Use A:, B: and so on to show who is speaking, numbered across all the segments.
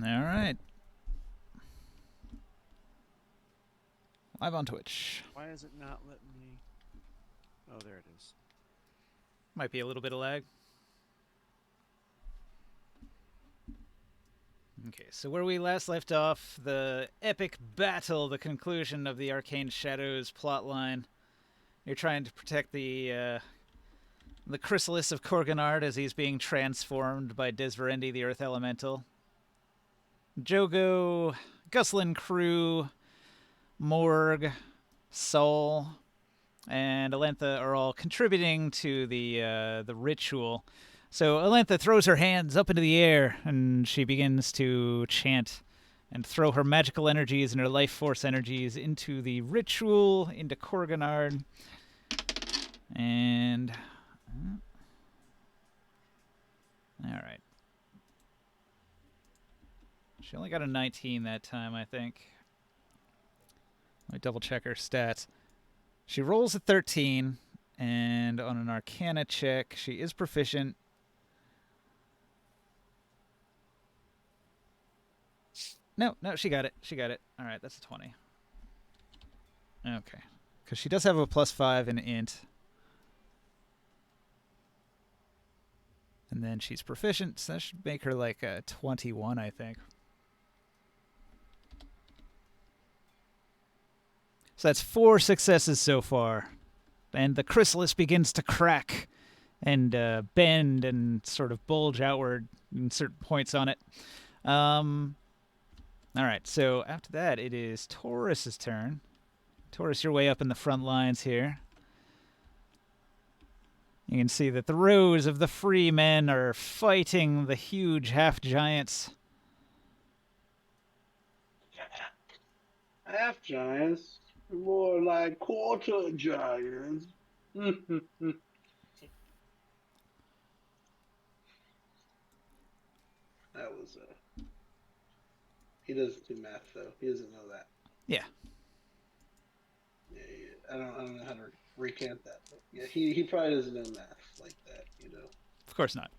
A: All right. Live on Twitch.
B: Why is it not letting me? Oh, there it is.
A: Might be a little bit of lag. Okay, so where we last left off, the epic battle, the conclusion of the Arcane Shadows plotline. You're trying to protect the chrysalis of Korganard as he's being transformed by Desverendi, the Earth Elemental. Jogo, Guslin Crew, Morg, Sol, and Alentha are all contributing to the ritual. So Alentha throws her hands up into the air, and she begins to chant and throw her magical energies and her life force energies into the ritual, into Korganard. And... all right. She only got a 19 that time, I think. Let me double check her stats. She rolls a 13, and on an Arcana check, she is proficient. No, she got it. She got it. All right, that's a 20. Okay. Because she does have a +5 in int. And then she's proficient, so that should make her like a 21, I think. So that's 4 successes so far. And the chrysalis begins to crack and bend and sort of bulge outward in certain points on it. All right, so after that, it is Taurus's turn. Taurus, you're way up in the front lines here. You can see that the rows of the free men are fighting the huge half-giants.
C: Half-giants? More like quarter giants. That was he doesn't do math though. He doesn't know that.
A: Yeah.
C: Yeah. I don't know how to recant that. But yeah, he probably doesn't know math like that, you know.
A: Of course not.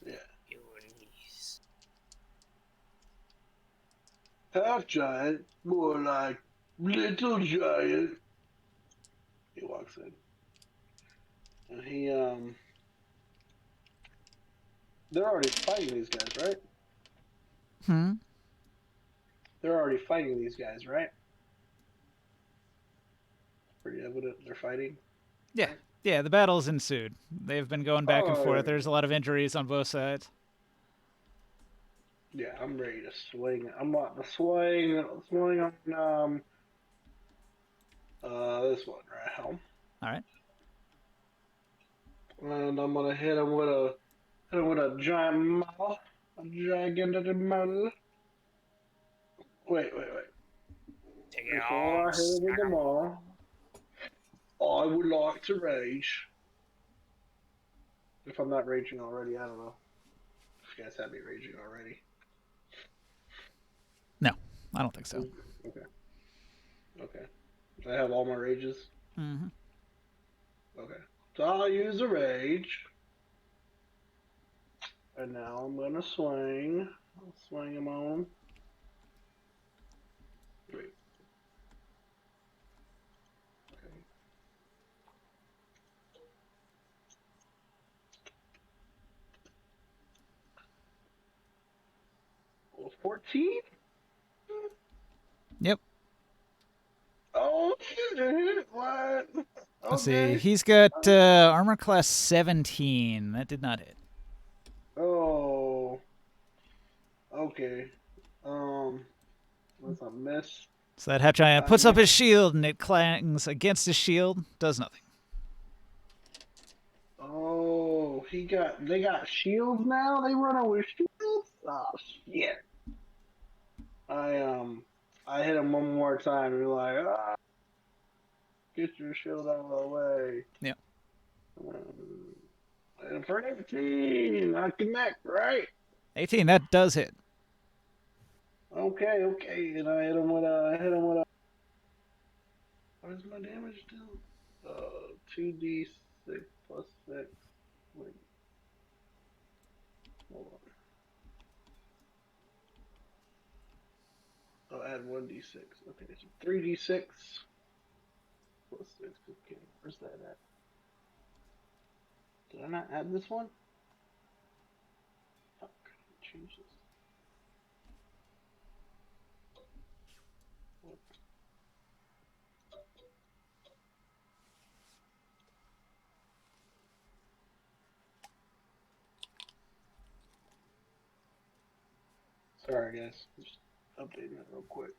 C: Yeah. Half giant, more like little giant. He walks in. And he they're already fighting these guys, right? They're already fighting these guys, right? Pretty evident they're fighting.
A: Yeah.
C: Right?
A: Yeah, the battle's ensued. They've been going back and forth. There's a lot of injuries on both sides.
C: Yeah, I'm ready to swing. I'm about to swing on this one right home.
A: All right.
C: And I'm gonna hit him with a giant maul. A gigantic maul. Wait. Before I hit him with the maul, I would like to rage. If I'm not raging already, I don't know. If you guys have me raging already.
A: No, I don't think so.
C: Okay. I have all my rages?
A: Mm-hmm.
C: Okay. So I'll use a rage. And now I'm gonna swing. I'll swing him on. Wait. Okay. 14?
A: Yep.
C: Oh, shit. What? Okay.
A: Let's see. He's got armor class 17. That did not hit.
C: Oh. Okay. That's a miss.
A: So that half giant puts up his shield and it clangs against his shield. Does nothing.
C: Oh, they got shields now? They run with shields? Oh, shit. I hit him one more time and be like, get your shield out of the way.
A: Yeah.
C: And for 18, I connect, right?
A: 18, that does hit.
C: Okay. And I hit him with a, what is my damage do? 2d6 plus 6. Wait. Hold on. I'll add 1d6. Okay, so 3d6 plus 6. Okay, where's that at? Did I not add this one? Fuck, change this. What? Sorry, guys. Just updating it real quick.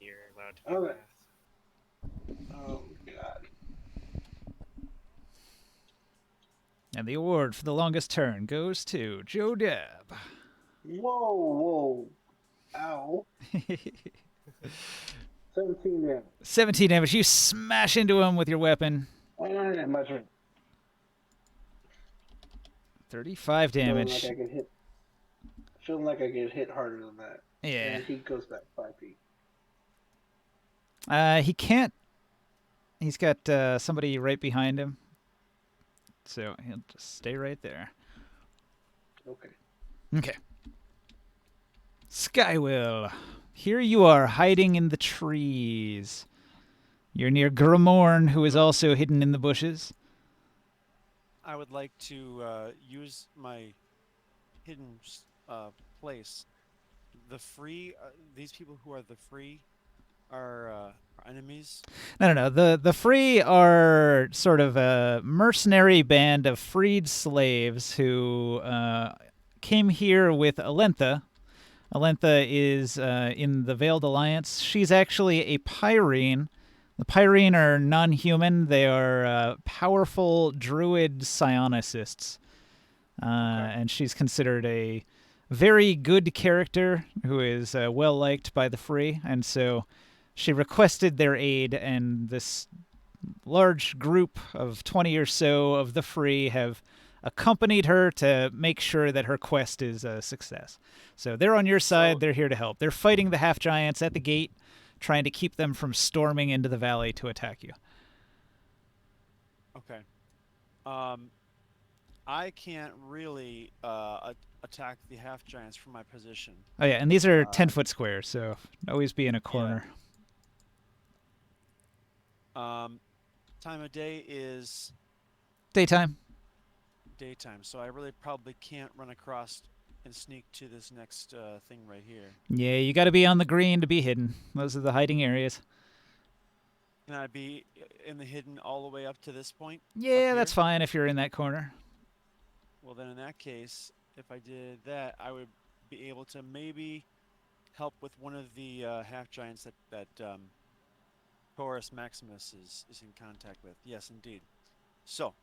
D: You're allowed to do
C: Okay.
D: math.
C: Oh, God.
A: And the award for the longest turn goes to Joe Deb.
C: Whoa, whoa. Ow. 17 damage.
A: 17 damage. You smash into him with your weapon.
C: Oh, no, my turn.
A: 35 damage.
C: Feeling like I get hit harder than that.
A: Yeah.
C: And he goes back 5 feet.
A: He can't. He's got somebody right behind him. So he'll just stay right there.
C: Okay.
A: Okay. Skywill, here you are hiding in the trees. You're near Grimorn, who is also hidden in the bushes.
B: I would like to use my hidden place. The free, these people who are the free are enemies.
A: No. The Free are sort of a mercenary band of freed slaves who came here with Alentha. Alentha is in the Veiled Alliance. She's actually a Pyrene. The Pyrene are non-human. They are powerful druid psionicists. And she's considered a very good character who is well-liked by the Free. And so she requested their aid, and this large group of 20 or so of the Free have accompanied her to make sure that her quest is a success. So they're on your side. They're here to help. They're fighting the half-giants at the gate, trying to keep them from storming into the valley to attack you.
B: Okay. I can't really attack the half giants from my position.
A: Oh, yeah, and these are 10-foot squares, so always be in a corner.
B: Time of day is
A: Daytime.
B: daytime, so I really probably can't run across and sneak to this next thing right here.
A: Yeah, you got to be on the green to be hidden. Those are the hiding areas.
B: Can I be in the hidden all the way up to this point?
A: Yeah, that's fine if you're in that corner.
B: Well, then in that case, if I did that, I would be able to maybe help with one of the half giants that Taurus Maximus is in contact with. Yes, indeed. So,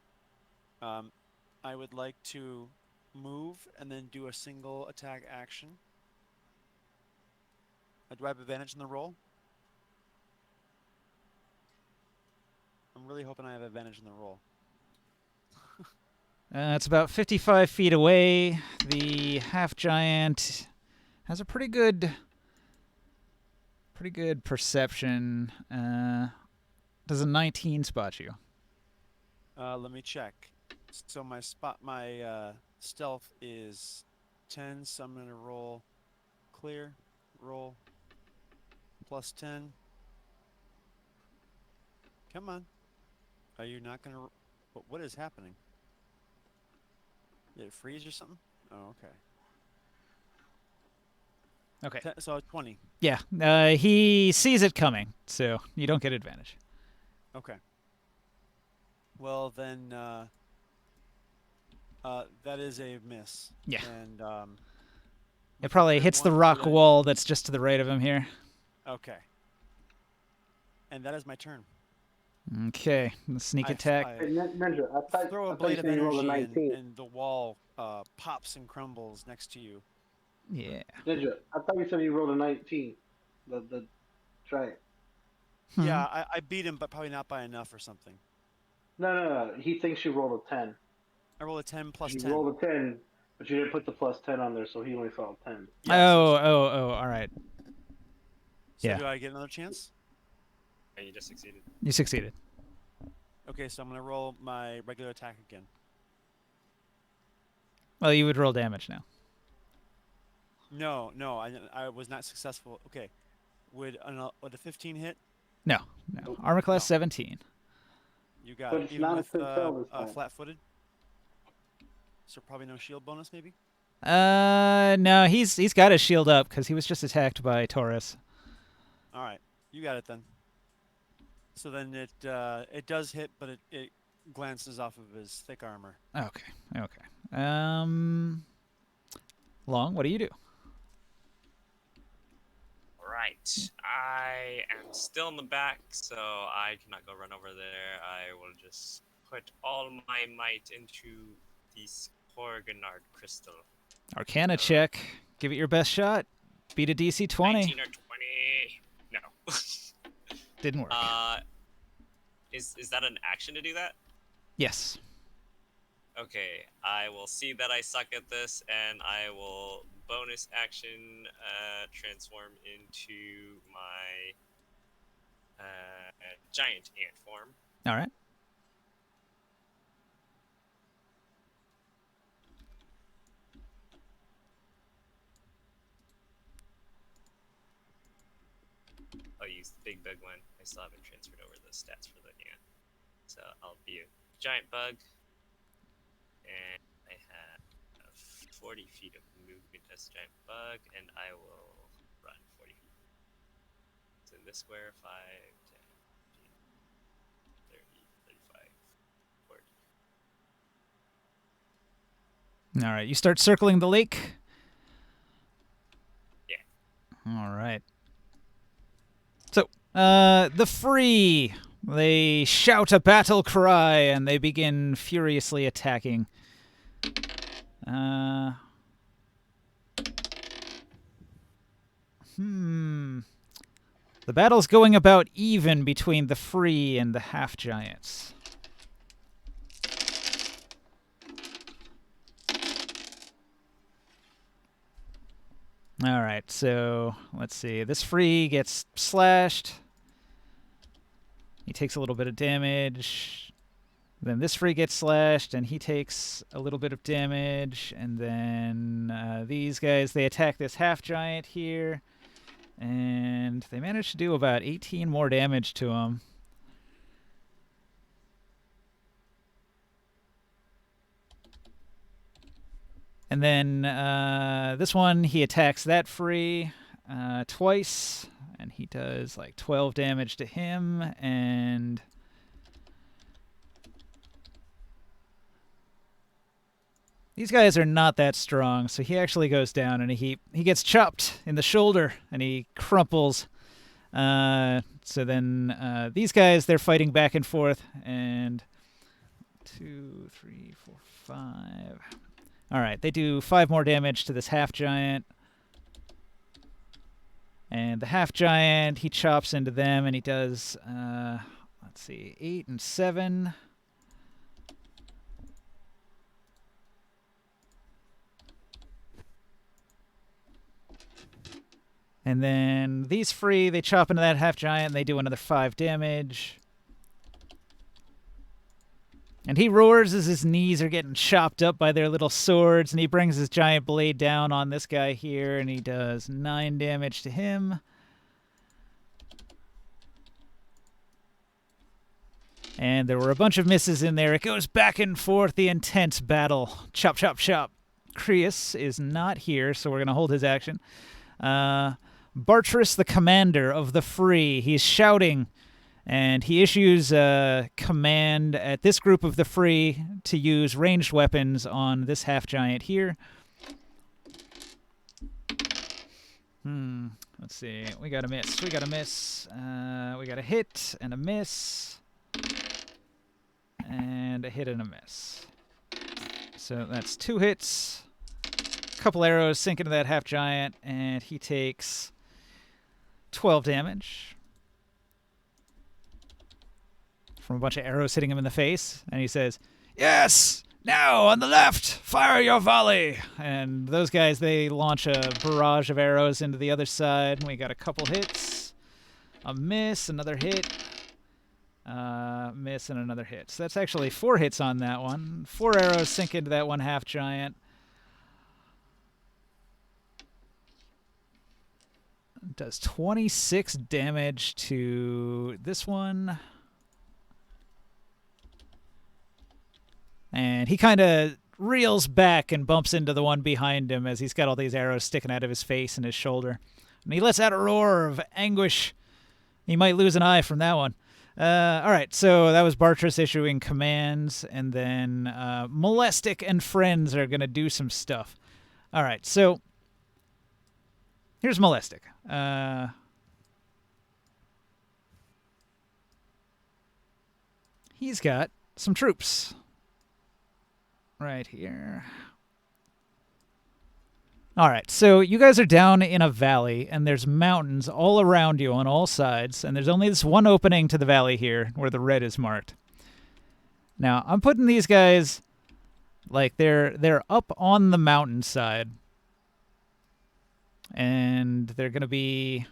B: I would like to move and then do a single attack action. Do I have advantage in the roll? I'm really hoping I have advantage in the roll.
A: It's about 55 feet away. The half giant has a pretty good perception. Does a 19 spot you?
B: Let me check. So my stealth is 10, so I'm gonna roll clear, roll plus 10. Come on. Are you not gonna? What is happening? Did it freeze or something? Oh, okay.
A: Okay.
B: So 20.
A: Yeah, he sees it coming, so you don't get advantage.
B: Okay. Well then, that is a miss.
A: Yeah.
B: And
A: It probably hits the rock wall that's just to the right of him here.
B: Okay. And that is my turn.
A: Okay, the sneak attack.
C: Hey, Ninja, I
B: Throw a
C: thought
B: blade
C: you
B: of
C: said you rolled a
B: energy
C: 19.
B: and the wall pops and crumbles next to you.
A: Yeah.
C: Ninja, I thought you said you rolled a 19. The giant.
B: Yeah, I beat him, but probably not by enough or something.
C: No. He thinks you rolled a 10.
B: I rolled a 10 plus
C: You
B: 10.
C: rolled a 10, but you didn't put the plus 10 on there, so he only saw a 10.
B: Yeah,
A: Oh, all right.
B: So
A: Yeah.
B: do I get another chance?
D: And you just succeeded.
A: You succeeded.
B: Okay, so I'm gonna roll my regular attack again.
A: Well, you would roll damage now.
B: No, I was not successful. Okay, would a 15 hit?
A: No.
C: Nope.
A: Armor class
B: No.
A: 17.
B: You got
C: But
B: it.
C: it's
B: Even
C: not a
B: with
C: crit fail this time.
B: flat-footed. So probably no shield bonus, maybe.
A: No, he's got his shield up because he was just attacked by Taurus.
B: All right, you got it then. So then it does hit, but it glances off of his thick armor.
A: Okay. Long, what do you do?
D: Right. I am still in the back, so I cannot go run over there. I will just put all my might into the Skorganard crystal.
A: Arcana check. Give it your best shot. Beat a DC 20.
D: 19 or 20. No.
A: Didn't work.
D: Is that an action to do that?
A: Yes.
D: Okay, I will see that I suck at this, and I will bonus action transform into my giant ant form.
A: All right.
D: I'll use the big one. I still haven't transferred over the stats for the ant. So I'll be a giant bug. And I have 40 feet of movement as a giant bug, and I will run 40 feet. So in this square, 5, 10, 15, 30, 35, 40.
A: All right. You start circling the lake.
D: Yeah.
A: All right. So, the Free, they shout a battle cry and they begin furiously attacking. The battle's going about even between the Free and the half-giants. All right, so let's see. This Free gets slashed. He takes a little bit of damage. Then this Free gets slashed, and he takes a little bit of damage. And then these guys, they attack this half-giant here. And they manage to do about 18 more damage to him. And then this one, he attacks that Free twice, and he does like 12 damage to him, and these guys are not that strong, so he actually goes down, and he gets chopped in the shoulder, and he crumples. So then these guys, they're fighting back and forth, and 2, 3, 4, 5... All right, they do 5 more damage to this half-giant. And the half-giant, he chops into them, and he does, let's see, 8 and 7. And then these Free, they chop into that half-giant, and they do another 5 damage. And he roars as his knees are getting chopped up by their little swords, and he brings his giant blade down on this guy here, and he does 9 damage to him. And there were a bunch of misses in there. It goes back and forth, the intense battle. Chop, chop, chop. Creus is not here, so we're going to hold his action. Bartrus, the commander of the Free, he's shouting, and he issues a command at this group of the Free to use ranged weapons on this half-giant here. Let's see. We got a miss. We got a miss. We got a hit and a miss. And a hit and a miss. So that's 2 hits. A couple arrows sink into that half-giant, and he takes 12 damage from a bunch of arrows hitting him in the face. And he says, "Yes! Now, on the left! Fire your volley!" And those guys, they launch a barrage of arrows into the other side. And we got a couple hits. A miss, another hit. Miss and another hit. So that's actually 4 hits on that one. 4 arrows sink into that one half giant. Does 26 damage to this one. And he kind of reels back and bumps into the one behind him as he's got all these arrows sticking out of his face and his shoulder. And he lets out a roar of anguish. He might lose an eye from that one. All right, so that was Bartrus issuing commands, and then Molestic and friends are going to do some stuff. All right, so here's Molestic. He's got some troops right here. All right, so you guys are down in a valley, and there's mountains all around you on all sides, and there's only this one opening to the valley here where the red is marked. Now, I'm putting these guys like they're up on the mountainside, and they're going to be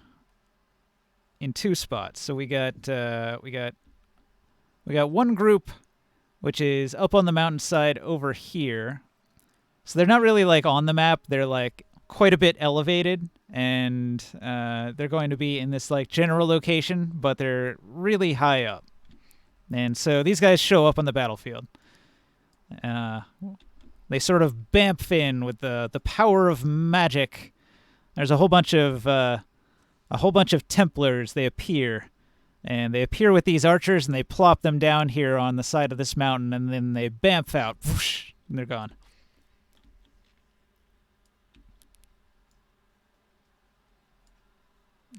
A: in 2 spots. So we got one group which is up on the mountainside over here. So they're not really like on the map. They're like quite a bit elevated, and they're going to be in this like general location, but they're really high up. And so these guys show up on the battlefield. They sort of bamf in with the power of magic. There's a whole bunch of Templars. They appear. And they appear with these archers, and they plop them down here on the side of this mountain, and then they bamf out. Whoosh, and they're gone.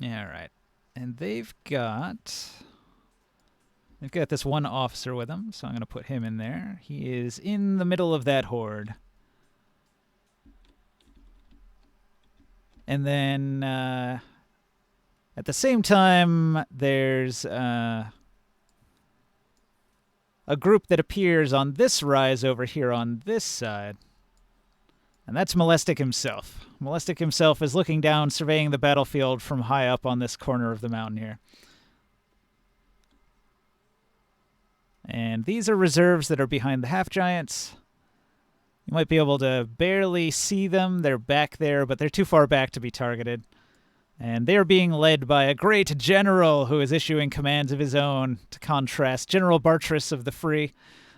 A: All right. And they've got this one officer with them, so I'm going to put him in there. He is in the middle of that horde. And then at the same time, there's a group that appears on this rise over here on this side. And that's Molestic himself. Molestic himself is looking down, surveying the battlefield from high up on this corner of the mountain here. And these are reserves that are behind the half-giants. You might be able to barely see them. They're back there, but they're too far back to be targeted. And they're being led by a great general who is issuing commands of his own to contrast General Bartrus of the Free.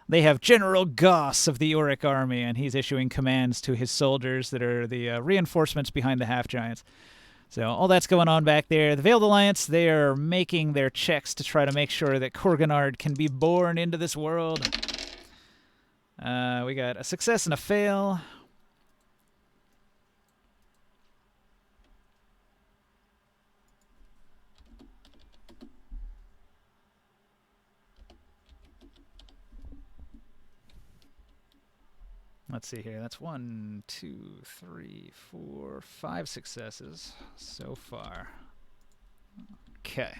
A: They have General Goss of the Uric army, and he's issuing commands to his soldiers that are the reinforcements behind the half-giants. So all that's going on back there. The Veiled Alliance, they are making their checks to try to make sure that Korganard can be born into this world. We got a success and a fail. Let's see here. That's 1, 2, 3, 4, 5 successes so far. Okay.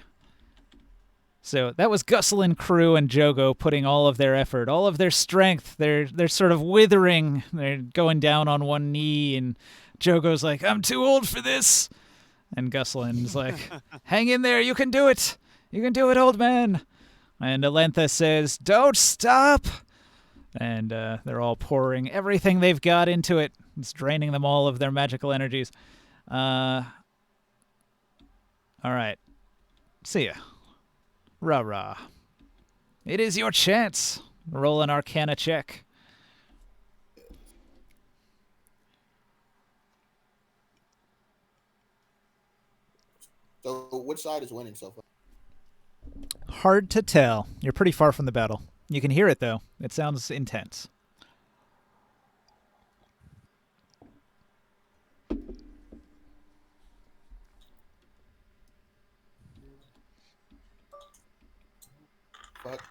A: So that was Gusselin crew and Jogo putting all of their effort, all of their strength. They're sort of withering. They're going down on one knee, and Jogo's like, "I'm too old for this." And Gusselin's like, "Hang in there. You can do it. You can do it, old man." And Alentha says, "Don't stop." And they're all pouring everything they've got into it. It's draining them all of their magical energies. All right. See ya. Rah-rah. It is your chance. Roll an Arcana check.
E: So which side is winning so far?
A: Hard to tell. You're pretty far from the battle. You can hear it, though. It sounds intense.
E: Fuck.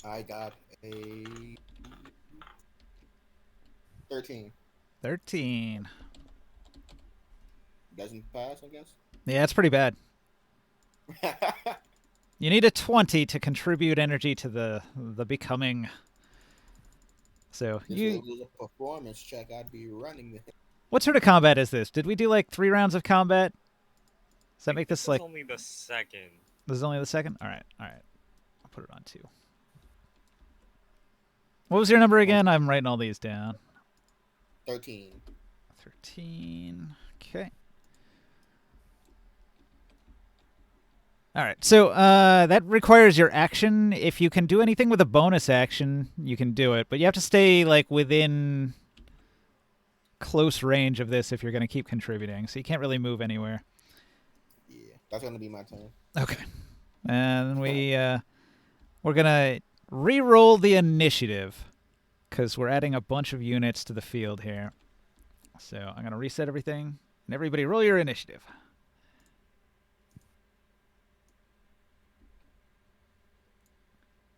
E: I got a 13.
A: 13.
E: Doesn't pass, I guess.
A: Yeah, it's pretty bad. You need a 20 to contribute energy to the becoming. So
E: This
A: you,
E: was a performance check. I'd be running the.
A: what sort of combat is this? Did we do like 3 rounds of combat? Does that
D: I
A: make
D: think
A: this
D: was
A: like
D: only the second.
A: this is only the second? All right, all right. I'll put it on 2. What was your number again? I'm writing all these down.
E: 13.
A: 13. Okay. All right. So that requires your action. If you can do anything with a bonus action, you can do it, but you have to stay like within close range of this if you're going to keep contributing. So you can't really move anywhere.
E: Yeah, that's gonna be my turn.
A: Okay. And we're going to re-roll the initiative cuz we're adding a bunch of units to the field here. So I'm going to reset everything and everybody roll your initiative.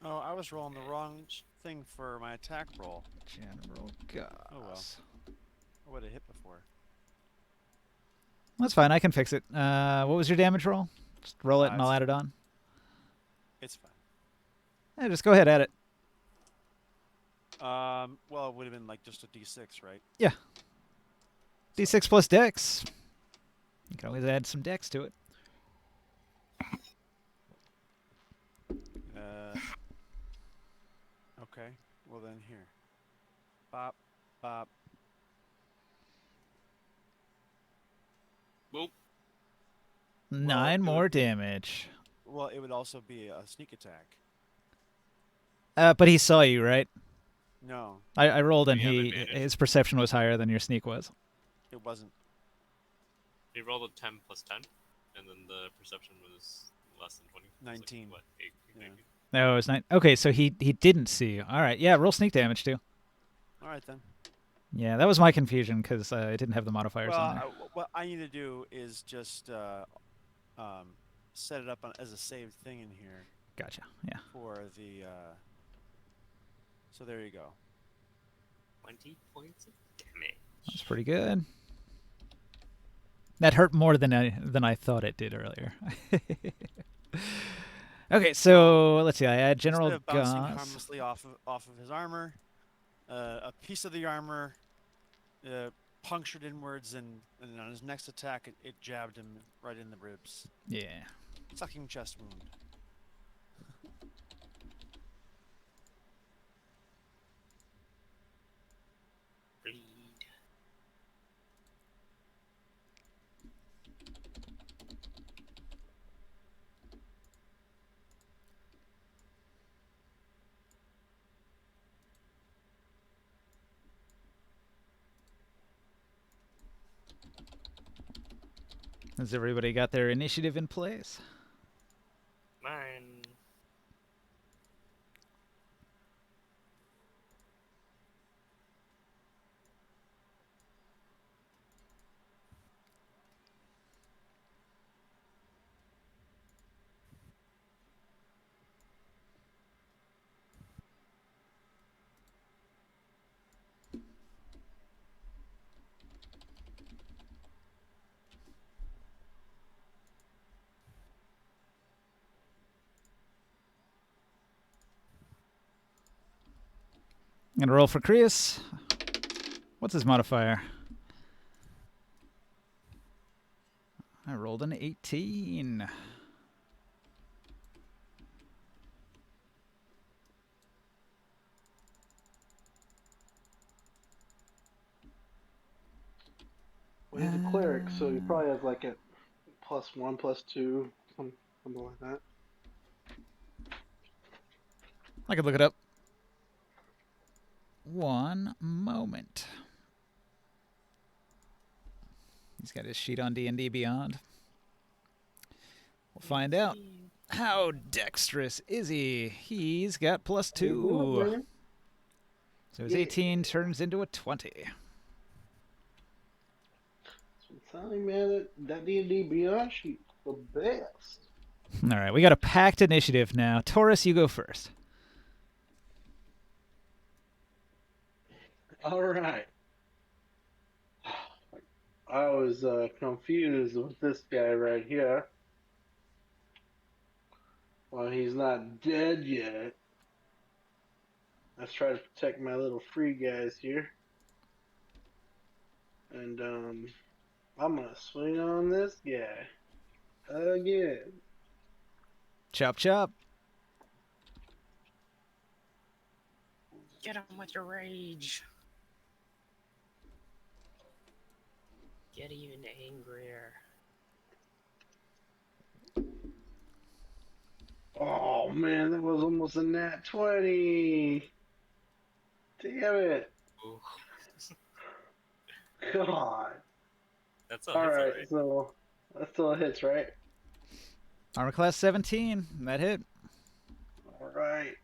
B: Oh, I was rolling the wrong thing for my attack roll.
A: General Gus.
B: Oh well. I would have hit before.
A: That's fine. I can fix it. What was your damage roll? Just roll it and
B: It's
A: I'll add it on.
B: It's fine.
A: Yeah, just go ahead, add it.
B: Well, it would have been like just a D6, right?
A: Yeah. D6 plus dex. You can always add some dex to it.
B: Okay. Well then here. Bop, bop.
D: Boop.
A: 9
B: it
A: more
B: would be-
A: damage.
B: Well, it would also be a sneak attack.
A: But he saw you, right?
B: No,
A: I rolled and
D: You have advantage.
A: his perception was higher than your sneak was.
B: it wasn't.
D: He rolled a 10 plus 10, and then the perception was less than 20. It was
B: 19.
D: Like, what? 8,
B: Yeah.
A: No, it was 9. Okay, so he didn't see you. All right, yeah, roll sneak damage too.
B: All right then.
A: Yeah, that was my confusion because I didn't have the modifiers
B: Well,
A: on there.
B: what I need to do is just set it up as a saved thing in here
A: Gotcha. Yeah.
B: for the. So there you go.
D: 20 points of damage.
A: That's pretty good. That hurt more than I thought it did earlier. Okay, so let's see. I add General
B: Instead of bouncing
A: Gus.
B: harmlessly off of his armor, a piece of the armor punctured inwards, and on his next attack, it jabbed him right in the ribs.
A: Yeah.
B: Sucking chest wound.
D: Read.
A: Has everybody got their initiative in place?
D: Mine.
A: I'm gonna roll for Krius. What's his modifier? I rolled an 18.
C: Well, he's a cleric, so he probably has like a +1, +2, something like that.
A: I could look it up. One moment. He's got his sheet on D&D Beyond. We'll find out. How dexterous is he? He's got +2. So his 18 turns into a 20.
C: So I'm telling you, man, that D&D Beyond sheet, the best.
A: All right, we got a packed initiative now. Taurus, you go first.
C: All right. I was confused with this guy right here. Well, he's not dead yet. Let's try to protect my little free guys here. And I'm gonna swing on this guy again.
A: Chop chop.
D: Get him with your rage. Get even angrier.
C: Oh man, that was almost a nat 20. Damn it.
D: Ooh.
C: God.
D: That's all.
C: Alright, so that still hits, right?
A: Armor class 17. That hit.
C: Alright.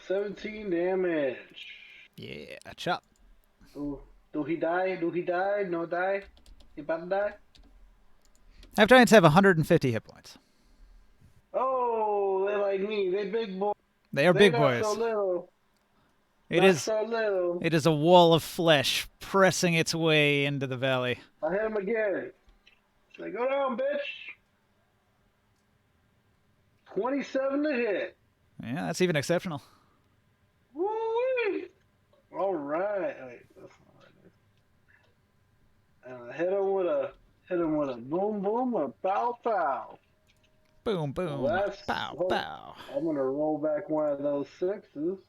C: $17 damage.
A: Yeah, chop.
C: Do he die? Do he die? No die? He about to die?
A: Half giants have 150 hit points.
C: Oh, they like me. They big boys.
A: They are
C: They
A: big
C: not
A: boys.
C: so little.
A: It
C: Not
A: is.
C: so little.
A: It is a wall of flesh pressing its way into the valley.
C: I hit him again. Say, go down, bitch. 27 to hit.
A: Yeah, that's even exceptional.
C: Woo-wee. All right. Wait, that's not right. And I hit him with a boom boom or pow pow.
A: Boom, boom.
C: Last
A: Pow,
C: hope.
A: pow.
C: I'm gonna roll back one of those sixes.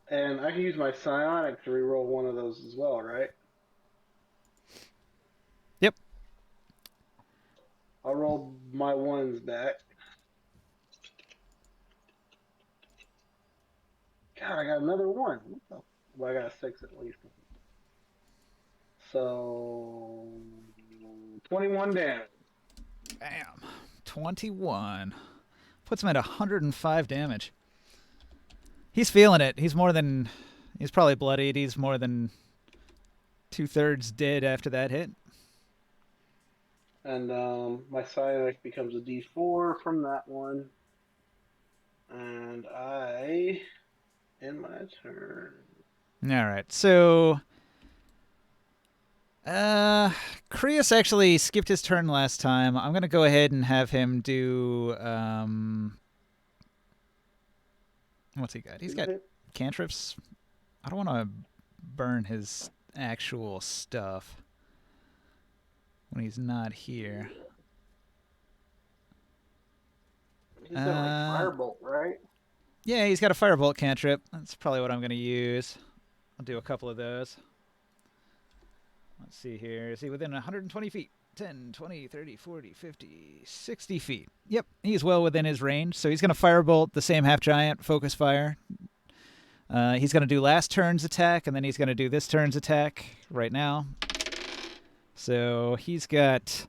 C: And I can use my psionic to reroll one of those as well, right?
A: Yep.
C: I'll roll my ones back. God, I got another one. What the? Well, I got a 6 at least. So 21 damage.
A: Bam. 21. Puts him at 105 damage. He's feeling it. He's probably bloodied. He's more than 2/3 dead after that hit.
C: And my psionic becomes a D4 from that one. And I end my turn.
A: All right. So, Krios actually skipped his turn last time. I'm going to go ahead and have him do, what's he got? He's got cantrips. I don't want to burn his actual stuff when he's not here.
C: He's got like Firebolt, right?
A: Yeah, he's got a Firebolt cantrip. That's probably what I'm going to use. I'll do a couple of those. Let's see here. Is he within 120 feet? 10, 20, 30, 40, 50, 60 feet. Yep, he's well within his range. So he's going to Firebolt the same half-giant, focus fire. He's going to do last turn's attack, and then he's going to do this turn's attack right now. So he's got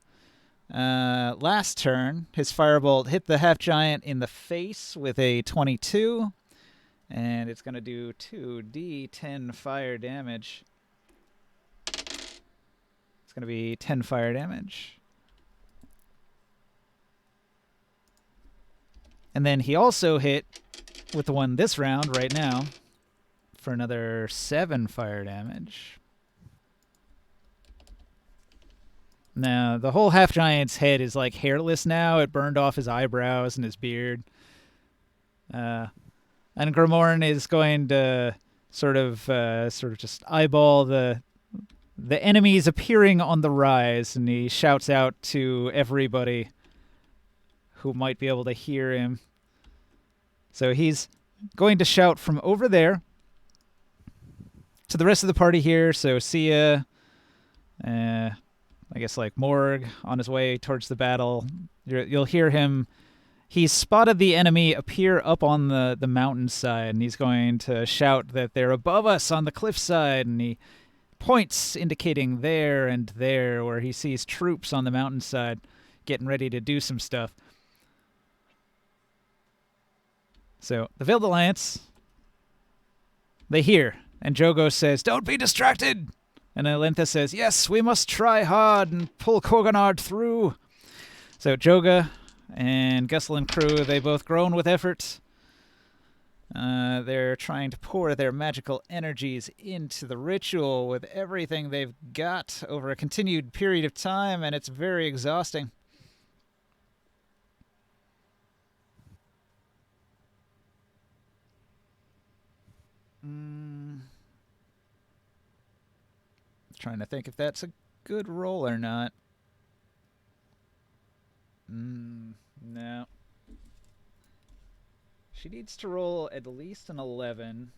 A: last turn. His Firebolt hit the half-giant in the face with a 22, and it's going to do 2d10 fire damage. It's going to be 10 fire damage. And then he also hit with the one this round right now for another 7 fire damage. Now, the whole half-giant's head is like hairless now. It burned off his eyebrows and his beard. And Grimorn is going to sort of just eyeball the enemies appearing on the rise, and he shouts out to everybody who might be able to hear him. So he's going to shout from over there to the rest of the party here. So Sia, I guess like Morg on his way towards the battle. You'll hear him. He's spotted the enemy appear up on the mountainside, and he's going to shout that they're above us on the cliffside, and he points indicating there and there where he sees troops on the mountainside getting ready to do some stuff. So the Veiled Alliance, they hear, and Jogo says, "Don't be distracted!" And Alentha says, "Yes, we must try hard and pull Koganard through." So Joga and Gussel and crew, they both groan with effort. They're trying to pour their magical energies into the ritual with everything they've got over a continued period of time, and it's very exhausting. Trying to think if that's a good roll or not. No. She needs to roll at least an 11.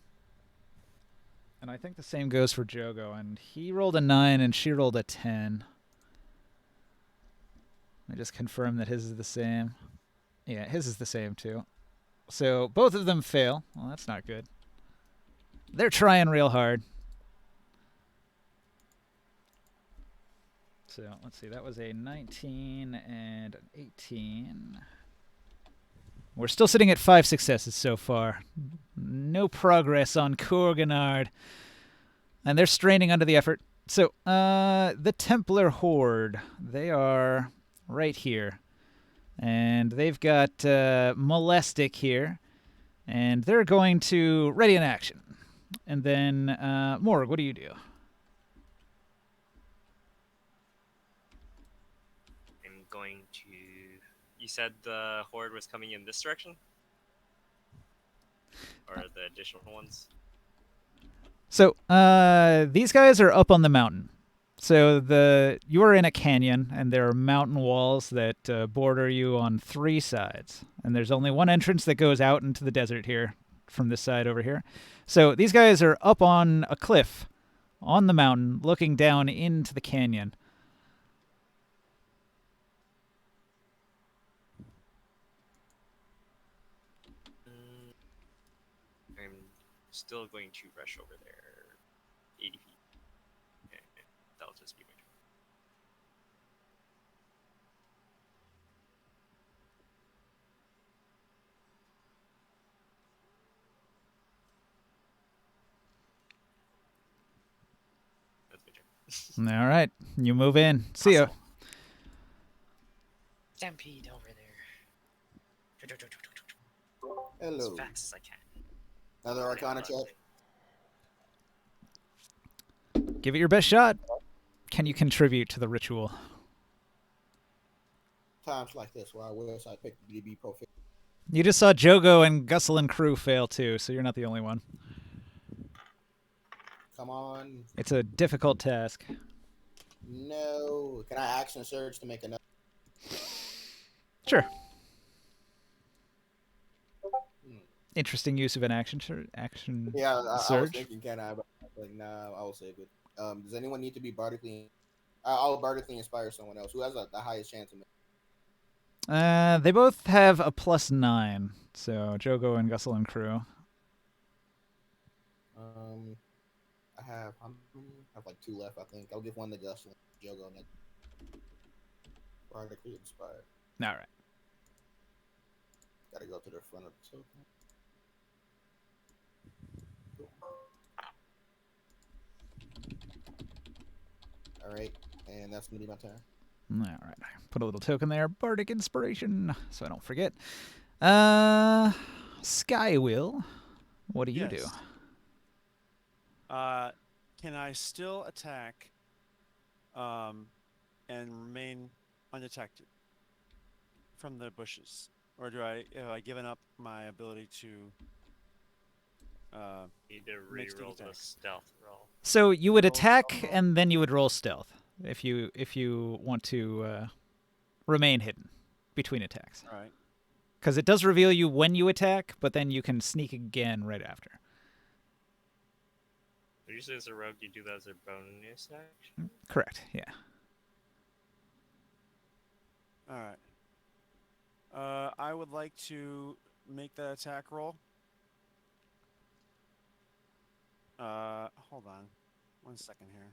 A: And I think the same goes for Jogo. And he rolled a 9 and she rolled a 10. Let me just confirm that his is the same. Yeah, his is the same too. So both of them fail. Well, that's not good. They're trying real hard. So let's see, that was a 19 and an 18. We're still sitting at 5 successes so far. No progress on Korganard. And they're straining under the effort. So, the Templar Horde, they are right here. And they've got Molestic here. And they're going to ready in action. And then, Morg, what do you do?
D: I'm going to. You said the horde was coming in this direction? Or the additional ones?
A: So, these guys are up on the mountain. So you are in a canyon, and there are mountain walls that border you on 3 sides. And there's only one entrance that goes out into the desert here, from this side over here. So these guys are up on a cliff, on the mountain, looking down into the canyon.
D: I'm still going to rush over there 80 feet. Okay, that'll just be my turn. That's my turn.
A: All right, you move in. See ya.
D: Awesome. Stampede over there. As
E: Hello.
D: fast as I can.
E: Another Arcana check.
A: Give it your best shot. Can you contribute to the ritual?
E: Times like this where I wish I picked to be proficient.
A: You just saw Jogo and Gussel and crew fail too, so you're not the only one.
E: Come on.
A: It's a difficult task.
E: No. Can I action surge to make another?
A: Sure. Interesting use of an action
E: Yeah, I was
A: surge.
E: thinking, can I? But I was like, nah, I will save it. Does anyone need to be bardically? I'll bardically inspire someone else. Who has the highest chance of it?
A: They both have a +9, so Jogo and Gussel and crew.
E: I have like 2 left. I think I'll give one to Gus and Jogo and then bardically inspired.
A: All right.
E: Gotta go to the front of the token. All right, and that's gonna be my turn.
A: All right. Put a little token there. Bardic Inspiration, so I don't forget. Skywill, what do you do?
B: Can I still attack and remain undetected from the bushes? Or have I given up my ability to
D: Need to
B: make sneak
D: reroll the
B: attacks?
D: stealth roll.
A: So you would
B: Roll
A: attack
B: stealth.
A: and then you would roll stealth if you want to remain hidden between attacks.
B: All right.
A: Because it does reveal you when you attack, but then you can sneak again right after.
D: Usually as a rogue, you do that as a bonus action.
A: Correct, yeah.
B: All right. I would like to make that attack roll. Hold on. 1 second here.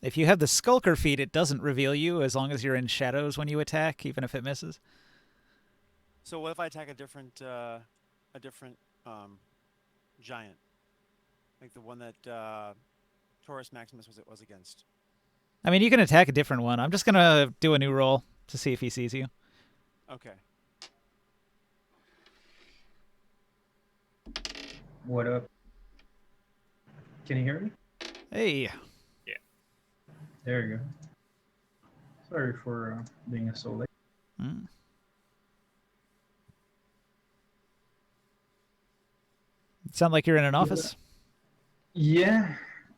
A: If you have the Skulker feat, it doesn't reveal you as long as you're in shadows when you attack, even if it misses.
B: So what if I attack a different giant, like the one that Taurus Maximus was against?
A: I mean, you can attack a different one. I'm just going to do a new roll to see if he sees you.
B: Okay.
F: What up? Can you hear me?
A: Hey.
F: There you go. Sorry for being so late.
A: Mm. Sound like you're in an office?
F: Yeah,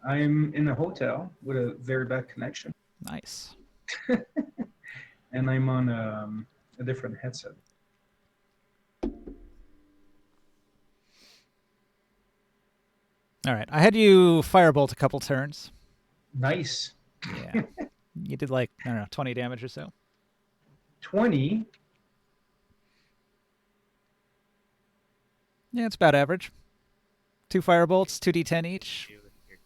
F: I'm in a hotel with a very bad connection,
A: Nice.
F: and I'm on a different headset.
A: All right. I had you firebolt a couple turns.
F: Nice.
A: Yeah. You did like, I don't know, 20 damage or so.
F: 20.
A: Yeah, it's about average. 2 firebolts, 2d10 each.
D: Do with your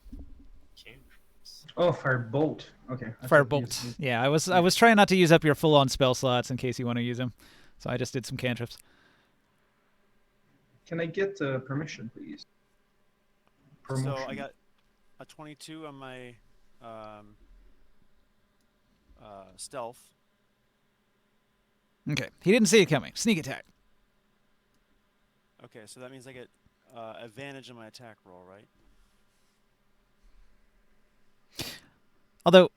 D: cantrips.
F: Oh, firebolt. Okay. I thought you
A: Firebolt.
F: said-
A: Yeah, I was trying not to use up your full-on spell slots in case you want to use them. So I just did some cantrips.
F: Can I get permission, please?
B: So I got a 22 on my stealth.
A: Okay. He didn't see it coming. Sneak attack.
B: Okay, so that means I get advantage on my attack roll, right?
A: Although,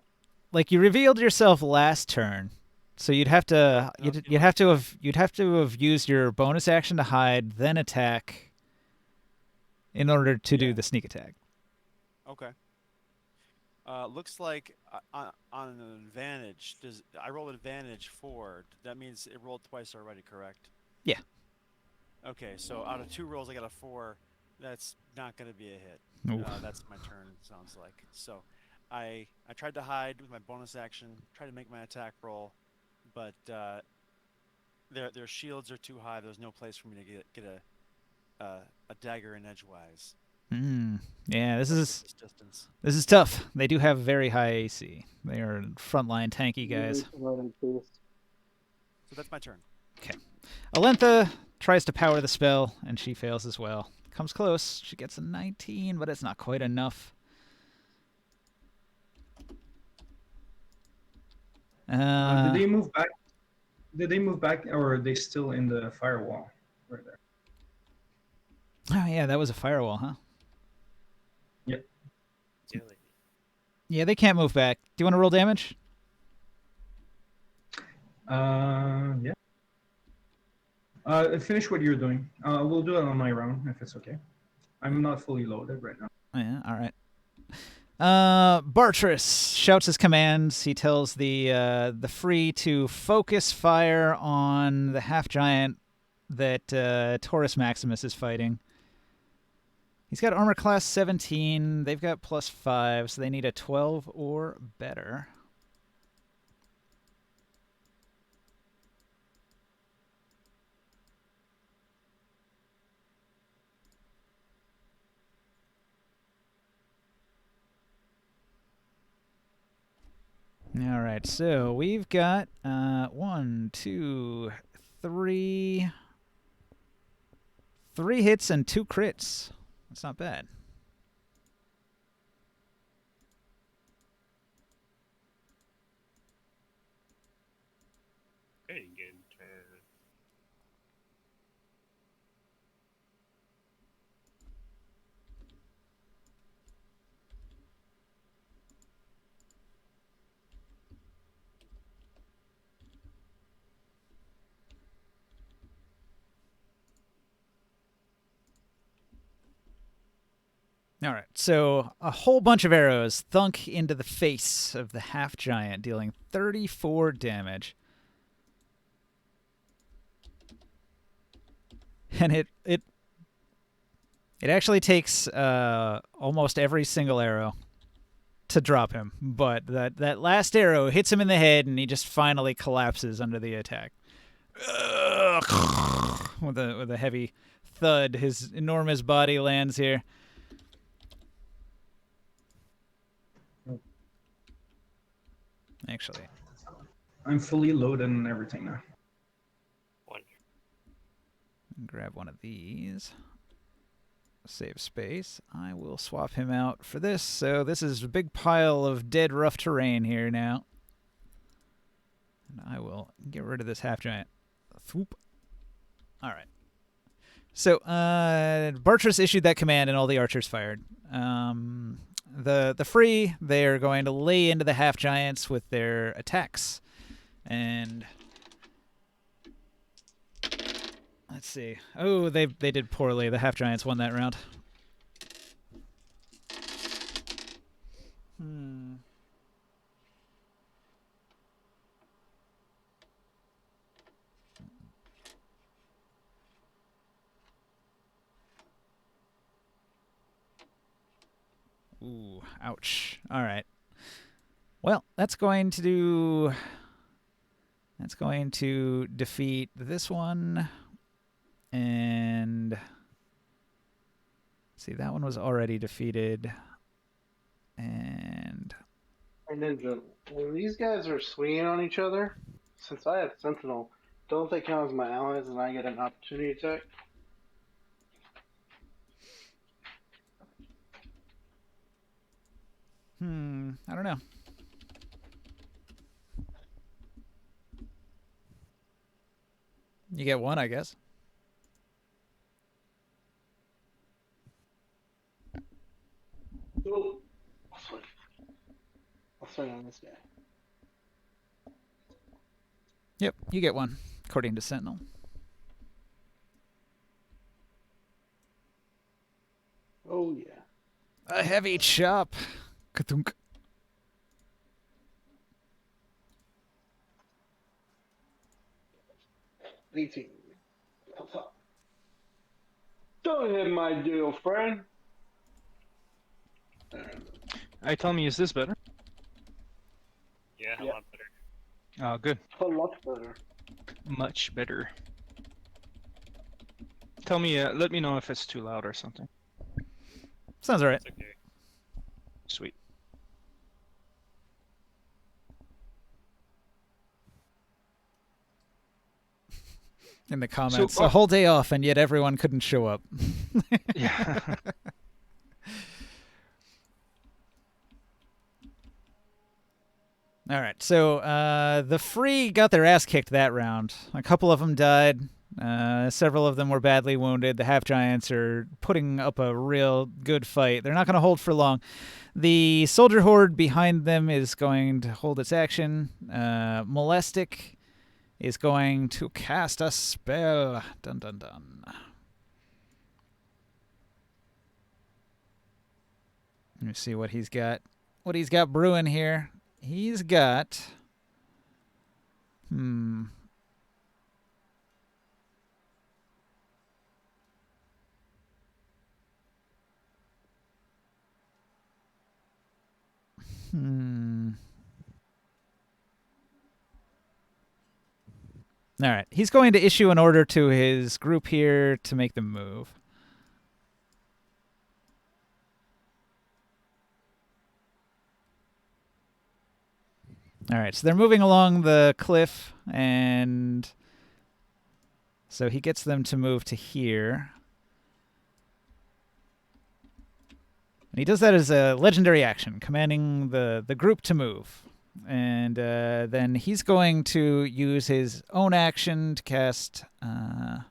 A: like, you revealed yourself last turn, so you'd have to
B: No,
A: you'd have to have used your bonus action to hide, then attack, in order to do
F: Yeah.
A: the sneak attack.
B: Okay. Looks like on an advantage, I rolled advantage 4? That means it rolled twice already, correct?
A: Yeah.
B: Okay, so out of 2 rolls, I got a 4. That's not going to be a hit.
A: Oof.
B: That's my turn, sounds like. So I tried to hide with my bonus action, tried to make my attack roll, but their shields are too high. There's no place for me to get a dagger in edgewise.
A: Yeah, this
B: This distance.
A: is tough. They do have very high AC. They are frontline tanky guys.
B: So that's my turn.
A: Alentha tries to power the spell, and she fails as well. Comes close. She gets a 19, but it's not quite enough.
F: Did they move back? Did they move back, or are they still in the firewall right there?
A: Oh, yeah, that was a firewall, huh?
D: Dilly.
A: Yeah, they can't move back. Do you want to roll damage?
F: Yeah. Finish what you're doing. We'll do it on my round if it's okay. I'm not fully loaded right now.
A: Yeah, all right. Bartrus shouts his commands. He tells the free to focus fire on the half giant that Taurus Maximus is fighting. He's got armor class 17. They've got +5, so they need a 12 or better. All right, so we've got 1, 2, 3 hits and 2 crits. That's not bad.
D: Very good turn.
A: All right, so a whole bunch of arrows thunk into the face of the half giant, dealing 34 damage. And it actually takes almost every single arrow to drop him, but that last arrow hits him in the head, and he just finally collapses under the attack. With a heavy thud, his enormous body lands here. Actually,
F: I'm fully loaded and everything now.
D: Wonderful.
A: grab one of these. Save space. I will swap him out for this. So this is a big pile of dead rough terrain here now. And I will get rid of this half giant. Swoop. All right. So Bartrus issued that command, and all the archers fired. The free, they're going to lay into the half giants with their attacks, and let's see. Oh, they did poorly. The half giants won that round. Ooh, ouch. All right. Well, that's going to defeat this one. And see, that one was already defeated. And
C: Hey, Ninja, when these guys are swinging on each other, since I have Sentinel, don't they count as my allies and I get an opportunity attack?
A: I don't know. You get one, I guess.
C: Oh, I'll swing on this guy.
A: Yep, you get one, according to Sentinel.
C: Oh, yeah.
A: A heavy chop. Kathunk.
C: $18. Don't hit my deal, friend.
G: Alright, tell me, is this better?
D: Yeah, a
C: Yep.
D: lot better.
G: Oh, good.
C: A lot better.
G: Much better. Tell me, let me know if it's too loud or something.
A: Sounds alright.
D: It's okay.
G: Sweet.
A: In the comments,
G: So,
A: a whole day off, and yet everyone couldn't show up.
G: Yeah.
A: All right, so the Free got their ass kicked that round. A couple of them died. Several of them were badly wounded. The Half Giants are putting up a real good fight. They're not going to hold for long. The Soldier Horde behind them is going to hold its action. Molestic is going to cast a spell. Dun dun dun. Let me see what he's got. What he's got brewing here. He's got. All right. He's going to issue an order to his group here to make them move. All right. So they're moving along the cliff, and so he gets them to move to here. And he does that as a legendary action, commanding the group to move. And then he's going to use his own action to cast... All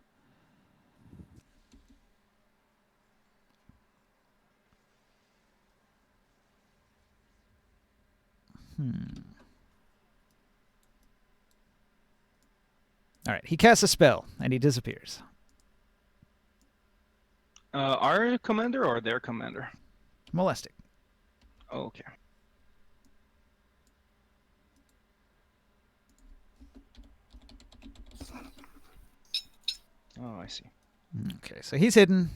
A: right, he casts a spell, and he disappears.
G: Our commander or their commander?
A: Molestic.
G: Oh, okay. Oh, I see.
A: Okay, so he's hidden.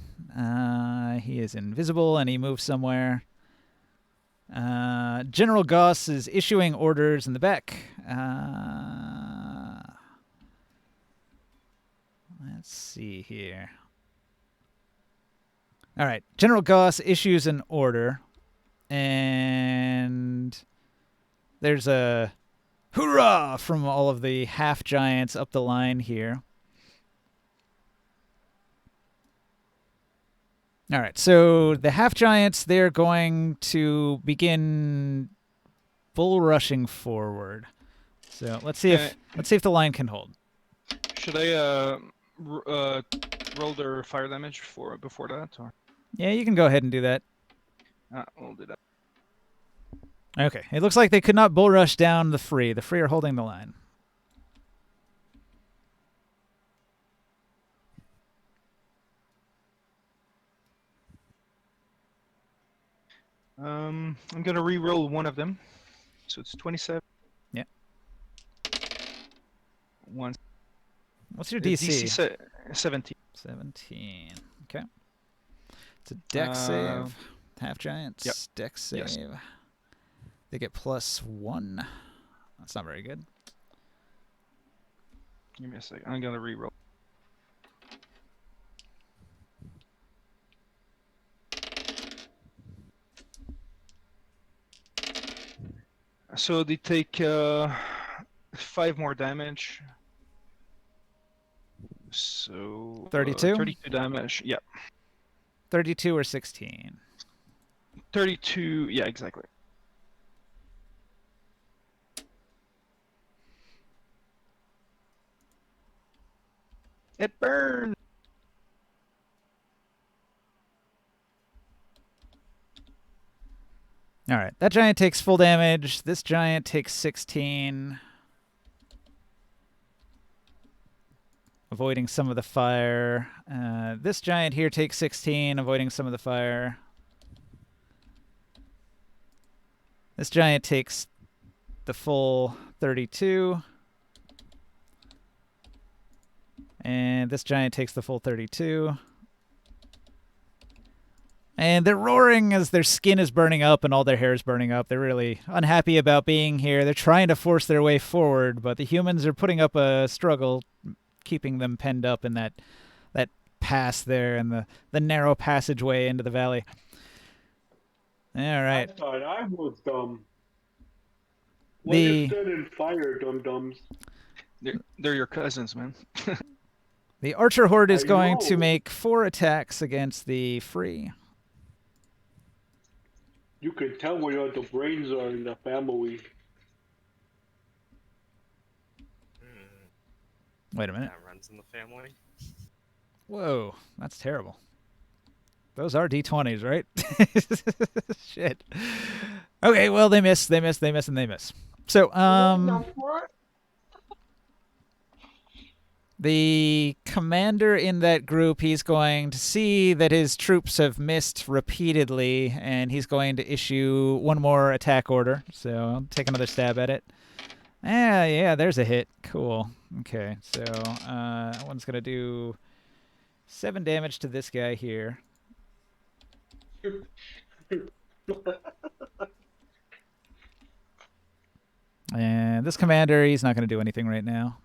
A: He is invisible, and he moves somewhere. General Goss is issuing orders in the back. Let's see here. All right, General Goss issues an order, and there's a hoorah from all of the half giants up the line here. All right, so the half giants, they're going to begin bull rushing forward. So let's see if the line can hold.
G: Should I roll their fire damage before that, or?
A: Yeah, you can go ahead and do that.
G: We'll do that.
A: Okay, it looks like they could not bull rush down the Free. The Free are holding the line.
G: I'm gonna re-roll one of them, so it's 27.
A: Yeah.
G: One.
A: What's your DC?
G: DC 17.
A: 17. Okay. It's a dex save. Half giants.
G: Yep.
A: Dex save.
G: Yes.
A: They get +1. That's not very good.
G: Give me a second. I'm gonna reroll. So they take 5 more damage. So
A: 32?
G: 32 damage. Yeah,
A: 32 or 16.
G: 32. Yeah, exactly. It burns.
A: All right. That giant takes full damage. This giant takes 16. Avoiding some of the fire. This giant here takes 16, avoiding some of the fire. This giant takes the full 32. And this giant takes the full 32. And they're roaring as their skin is burning up and all their hair is burning up. They're really unhappy about being here. They're trying to force their way forward, but the humans are putting up a struggle, keeping them penned up in that pass there and the narrow passageway into the valley. All right.
C: I thought I was dumb.
A: The-
C: Well, you stood in fire, dum-dums.
G: They're your cousins, man.
A: The Archer Horde is
C: I
A: going
C: know.
A: to make 4 attacks against the Free.
C: You can tell where the brains are in the family.
A: Wait a minute.
D: That runs in the family.
A: Whoa, that's terrible. Those are D20s, right? Shit. Okay, well, they miss, and they miss. So, the commander in that group, he's going to see that his troops have missed repeatedly, and he's going to issue one more attack order. So I'll take another stab at it. Yeah, there's a hit. Cool. Okay, so that one's going to do 7 damage to this guy here. And this commander, he's not going to do anything right now.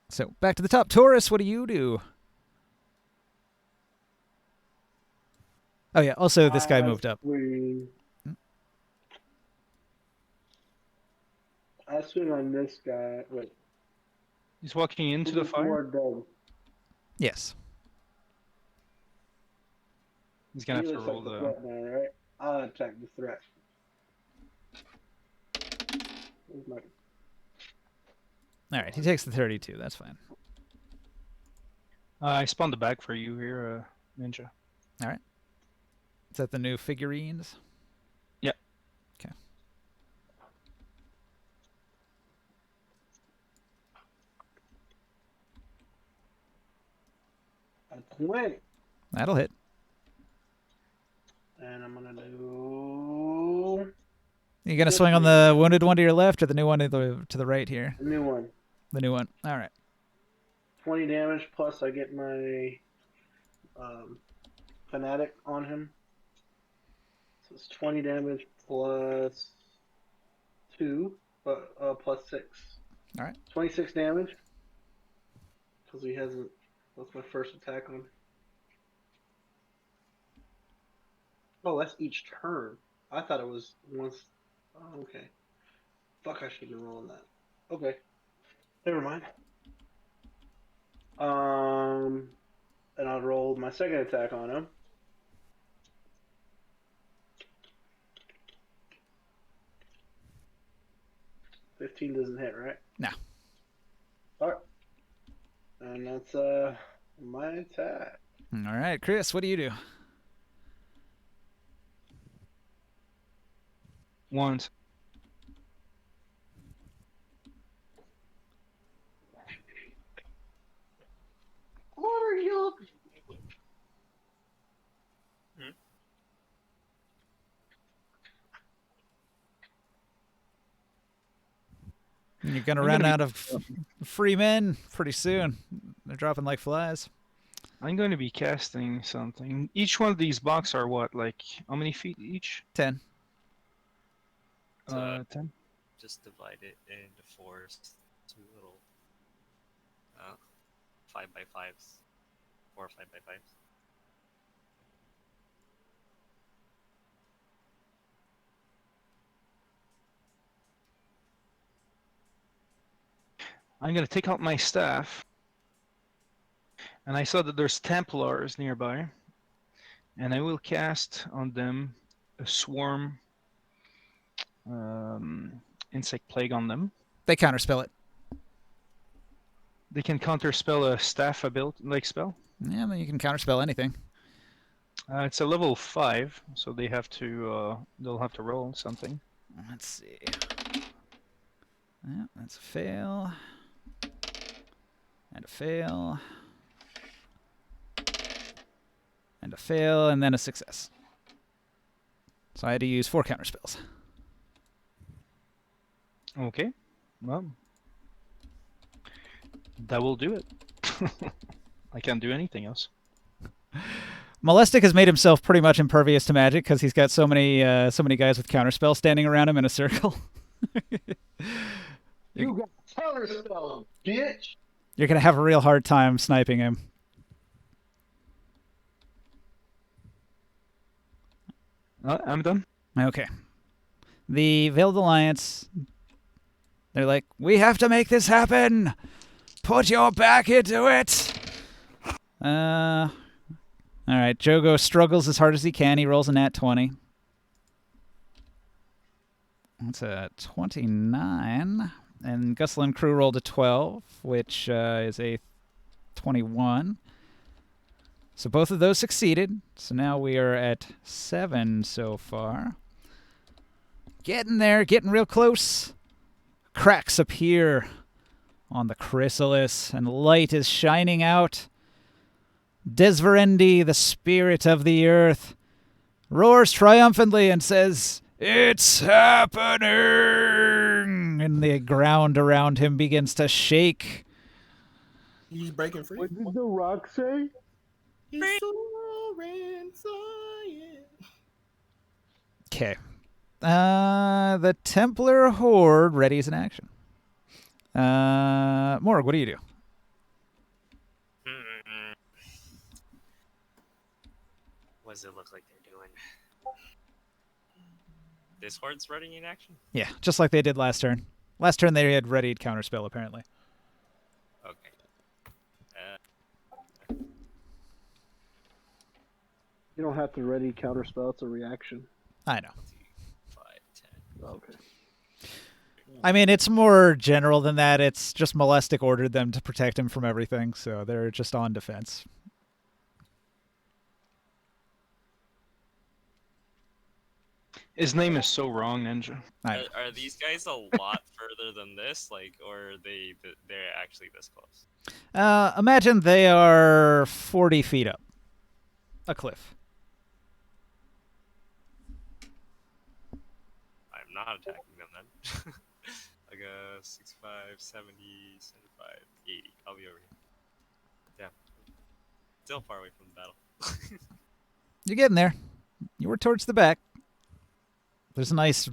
A: So, back to the top. Taurus, what do you do? Oh, yeah. Also, this guy moved up.
C: I swing on this guy. Wait.
G: He's walking into the fire.
A: Yes.
G: He's gonna have
C: He
G: to
C: looks
G: roll
C: like
G: the.
C: threat now, right? I'll attack the threat. Where's my...
A: All right. He takes the 32. That's fine.
G: I spawned the bag for you here, Ninja.
A: All right. Is that the new figurines?
G: Yeah.
A: Okay.
C: A 20.
A: That'll hit.
C: And I'm gonna do
A: You gonna swing on the wounded one to your left or the new one to the right here?
C: a new one.
A: The new one. All right.
C: 20 damage plus I get my fanatic on him. So it's 20 damage plus 2, but plus 6.
A: All right.
C: 26 damage. Because he hasn't. That's my first attack on him. Oh, that's each turn. I thought it was once. Oh, okay. Fuck, I should have been rolling that. Okay. Never mind. And I'll roll my second attack on him. $15 doesn't hit, right?
A: No.
C: Alright. And that's my attack.
A: All right, Chris, what do you do?
G: Once.
C: What are you?
A: You're gonna run out of free men pretty soon. They're dropping like flies.
G: I'm going to be casting something. Each one of these blocks are what? Like, how many feet each?
A: 10.
G: 10?
D: Just divide it into 2 little 5x5s. 4 5x5s.
G: I'm going to take out my staff. And I saw that there's Templars nearby. And I will cast on them a swarm insect plague on them.
A: They counterspell it.
G: They can counterspell a staff ability, like spell.
A: Yeah, I mean, you can counterspell anything.
G: It's a level 5, so they have to they'll have to roll something.
A: Let's see. Yeah, that's a fail. And a fail. And a fail, and then a success. So I had to use 4 counterspells.
G: Okay, well, that will do it. I can't do anything else.
A: Molestic has made himself pretty much impervious to magic because he's got so many guys with counterspell standing around him in a circle.
C: You got counterspell, bitch.
A: You're gonna have a real hard time sniping him.
G: I'm done.
A: Okay. The Veiled Alliance, they're like, we have to make this happen. Put your back into it. All right. Jogo struggles as hard as he can. He rolls a nat 20. That's a 29. And Gusla and crew rolled a 12, which is a 21. So both of those succeeded. So now we are at 7 so far. Getting there, getting real close. Cracks appear on the chrysalis, and light is shining out. Desverendi, the spirit of the earth, roars triumphantly and says, "It's happening!" And the ground around him begins to shake.
E: He's breaking free.
C: What did the rock say?
E: He's soaring, flying.
A: Okay. The Templar Horde readies an action. Morg, what do you do?
D: What does it look like they're doing? This horde's running in action?
A: Yeah, just like they did last turn. Last turn they had readied counterspell, apparently.
D: Okay.
C: You don't have to ready counterspell. It's a reaction.
A: I know.
D: 5, 10.
C: Okay.
A: I mean, it's more general than that. It's just Molestic ordered them to protect him from everything, so they're just on defense.
G: His name is so wrong, Ninja.
D: Are these guys a lot further than this? Like, or are they're actually this close?
A: Imagine they are 40 feet up a cliff.
D: I'm not attacking them then. Like a 65, 70, 75, 80. I'll be over here. Yeah. Still far away from the battle.
A: You're getting there. You were towards the back. There's a nice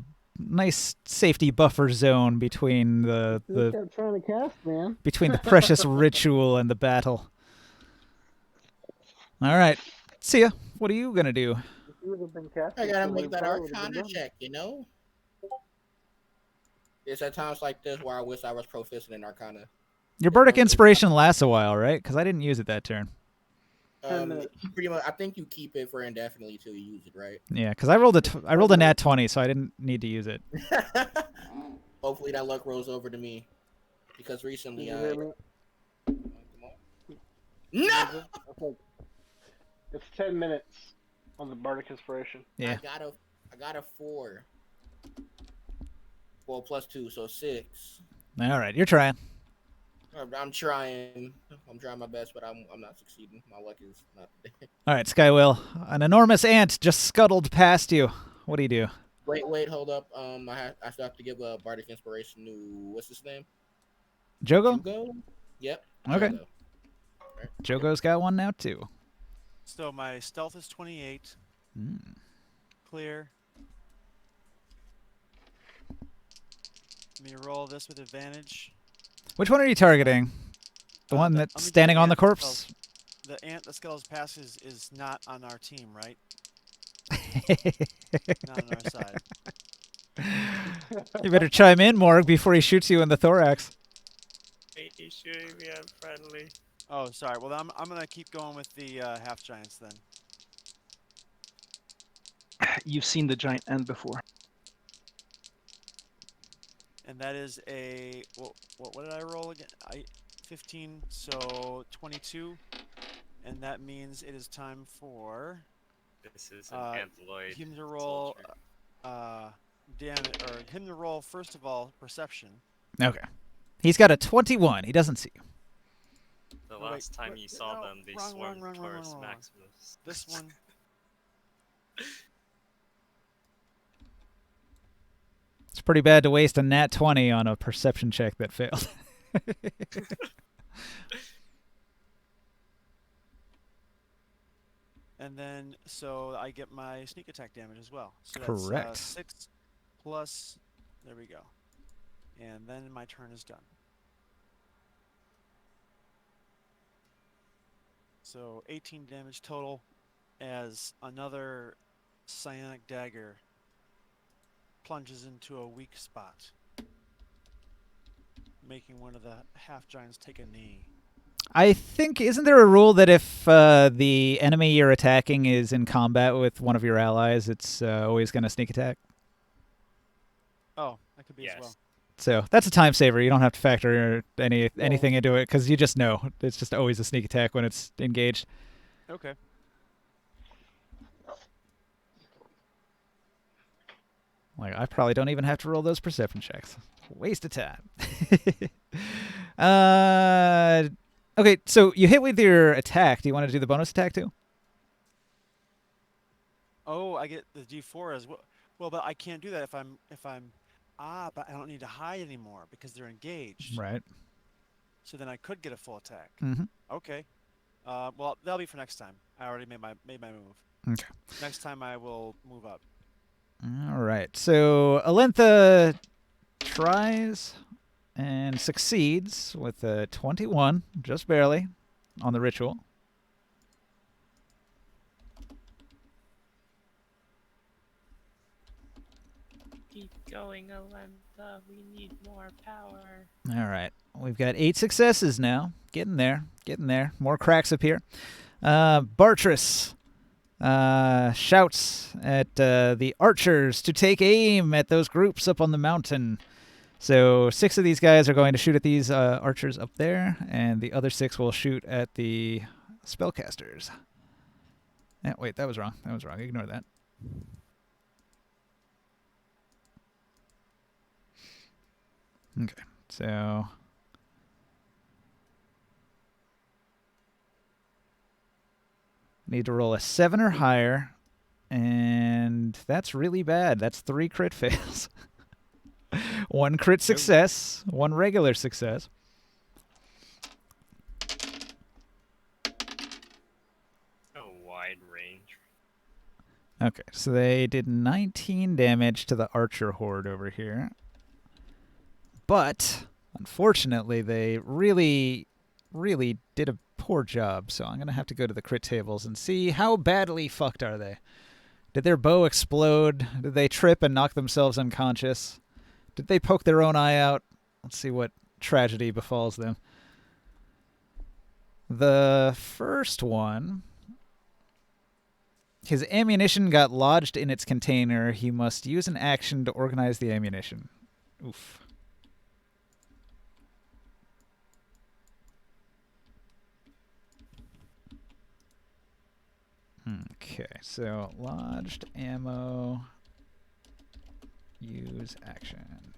A: safety buffer zone between the
C: kept trying to cast, man.
A: between the precious ritual and the battle. All right. See ya. What are you gonna do?
E: I gotta make that Arcana check, you know? It's at times like this where I wish I was proficient in Arcana.
A: Your Bardic Inspiration lasts a while, right? Because I didn't use it that turn.
E: Pretty much, I think you keep it for indefinitely till you use it, right?
A: Yeah, because I rolled a nat 20, so I didn't need to use it.
E: Hopefully that luck rolls over to me, because recently
C: No! Okay. It's 10 minutes on the Bardic Inspiration.
A: Yeah.
E: I got a 4. Well, +2, so 6.
A: All right, you're trying.
E: I'm trying. I'm trying my best, but I'm not succeeding. My luck is not there.
A: All right, Skywill. An enormous ant just scuttled past you. What do you do?
E: Wait, hold up. I still have to give a Bardic Inspiration to what's his name?
A: Jogo?
E: Hugo? Yep.
A: Okay.
E: Hugo.
A: Jogo's got one now too.
B: So my stealth is 28.
A: Mm.
B: Clear. Let me roll this with advantage.
A: Which one are you targeting? The one
B: I'm
A: that's
B: gonna do
A: standing on the
B: ant
A: corpse?
B: The ant that skulls past is not on our team, right? Not on our side.
A: You better chime in, Morg, before he shoots you in the thorax.
D: Wait, he's shooting me. I'm friendly.
B: Oh, sorry. Well, I'm gonna keep going with the half giants then.
G: You've seen the giant end before.
B: And that is a what did I roll again? 15, so 22, and that means it is time for
D: This is an amphiloid
B: him to roll
D: soldier.
B: damage, or him to roll first of all perception.
A: Okay. He's got a 21. He doesn't see you.
D: The
B: Oh,
D: last time you saw them, they
B: wrong,
D: swarmed
B: wrong,
D: Taurus
B: wrong.
D: Maximus.
B: This one.
A: It's pretty bad to waste a nat 20 on a perception check that failed.
B: And then, so I get my sneak attack damage as well. So
A: Correct.
B: That's 6 plus, there we go. And then my turn is done. So 18 damage total as another psionic dagger plunges into a weak spot, making one of the half giants take a knee.
A: I think, isn't there a rule that if the enemy you're attacking is in combat with one of your allies, it's always going to sneak attack?
B: Oh, that could be
D: Yes.
B: as well.
A: So that's a time saver. You don't have to factor anything into it because you just know. It's just always a sneak attack when it's engaged.
B: Okay.
A: Like, I probably don't even have to roll those perception checks. Waste of time. Okay, so you hit with your attack. Do you want to do the bonus attack too?
B: Oh, I get the D4 as well. Well, but I can't do that if I'm but I don't need to hide anymore because they're engaged.
A: Right.
B: So then I could get a full attack.
A: Mm-hmm.
B: Okay. Well, that'll be for next time. I already made my move.
A: Okay.
B: Next time I will move up.
A: All right. So Alentha tries and succeeds with a 21, just barely, on the ritual.
D: Keep going, Alentha. We need more power.
A: All right. We've got 8 successes now. Getting there. Getting there. More cracks appear. Bartress shouts at the archers to take aim at those groups up on the mountain. So 6 of these guys are going to shoot at these archers up there, and the other 6 will shoot at the spellcasters. Wait, that was wrong. That was wrong. Ignore that. Okay, so need to roll a 7 or higher, and that's really bad. That's 3 crit fails. 1 crit success, 1 regular success.
D: A wide range.
A: Okay, so they did 19 damage to the archer horde over here. But, unfortunately, they really, really did a poor job. So I'm going to have to go to the crit tables and see how badly fucked are they. Did their bow explode? Did they trip and knock themselves unconscious? Did they poke their own eye out? Let's see what tragedy befalls them. The first one, his ammunition got lodged in its container. He must use an action to organize the ammunition. Oof. Okay, so lodged ammo, use action.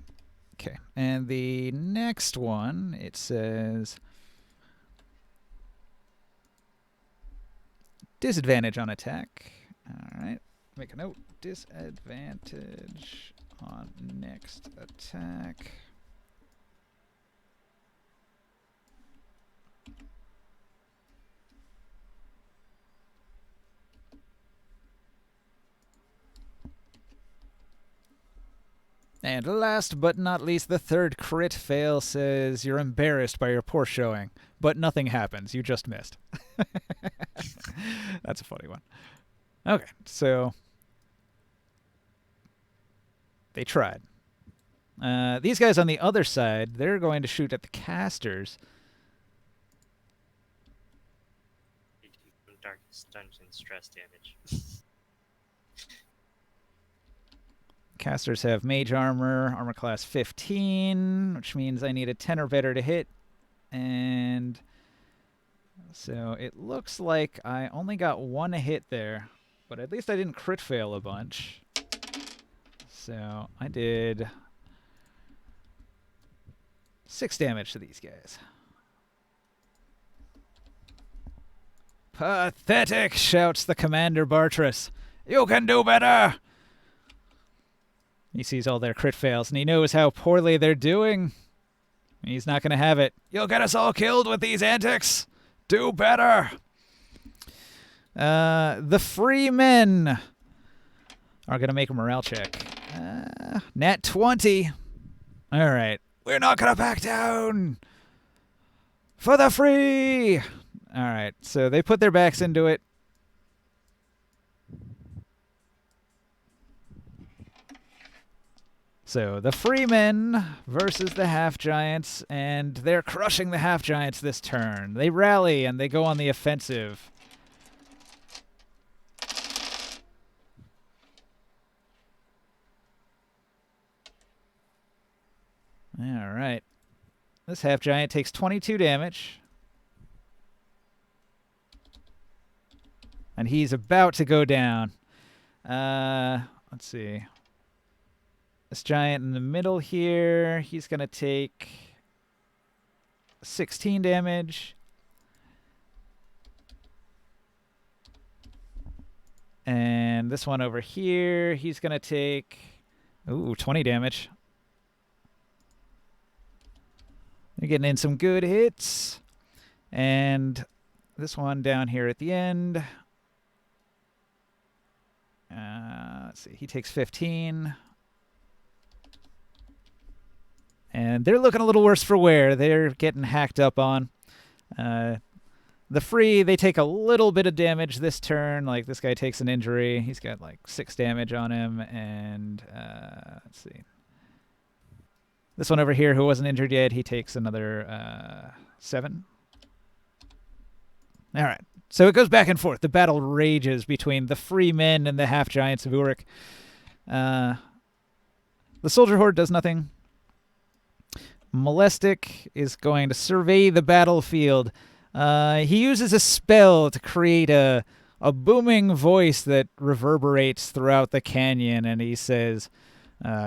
A: Okay, and the next one, it says disadvantage on attack. All right, make a note. Disadvantage on next attack. And last but not least, the third crit fail says you're embarrassed by your poor showing, but nothing happens. You just missed. That's a funny one. Okay, so they tried. These guys on the other side, they're going to shoot at the casters.
D: Darkest Dungeon stress damage.
A: Casters have mage armor class 15, which means I need a 10 or better to hit. And so it looks like I only got one hit there, but at least I didn't crit fail a bunch. So I did 6 damage to these guys. Pathetic, shouts the Commander Bartress. You can do better! He sees all their crit fails, and he knows how poorly they're doing. He's not going to have it. You'll get us all killed with these antics. Do better. The free men are going to make a morale check. Nat 20. All right. We're not going to back down. For the free. All right. So they put their backs into it. So the Freemen versus the Half-Giants, and they're crushing the Half-Giants this turn. They rally and they go on the offensive. All right. This Half-Giant takes 22 damage. And he's about to go down. Let's see. This giant in the middle here, he's going to take 16 damage. And this one over here, he's going to take 20 damage. They're getting in some good hits. And this one down here at the end. Let's see, he takes 15. And they're looking a little worse for wear. They're getting hacked up on. The free, they take a little bit of damage this turn. Like, this guy takes an injury. He's got, like, 6 damage on him. And, let's see. This one over here, who wasn't injured yet, he takes another 7. All right. So it goes back and forth. The battle rages between the free men and the half-giants of Uruk. The soldier horde does nothing. Molestic is going to survey the battlefield. He uses a spell to create a booming voice that reverberates throughout the canyon, and he says,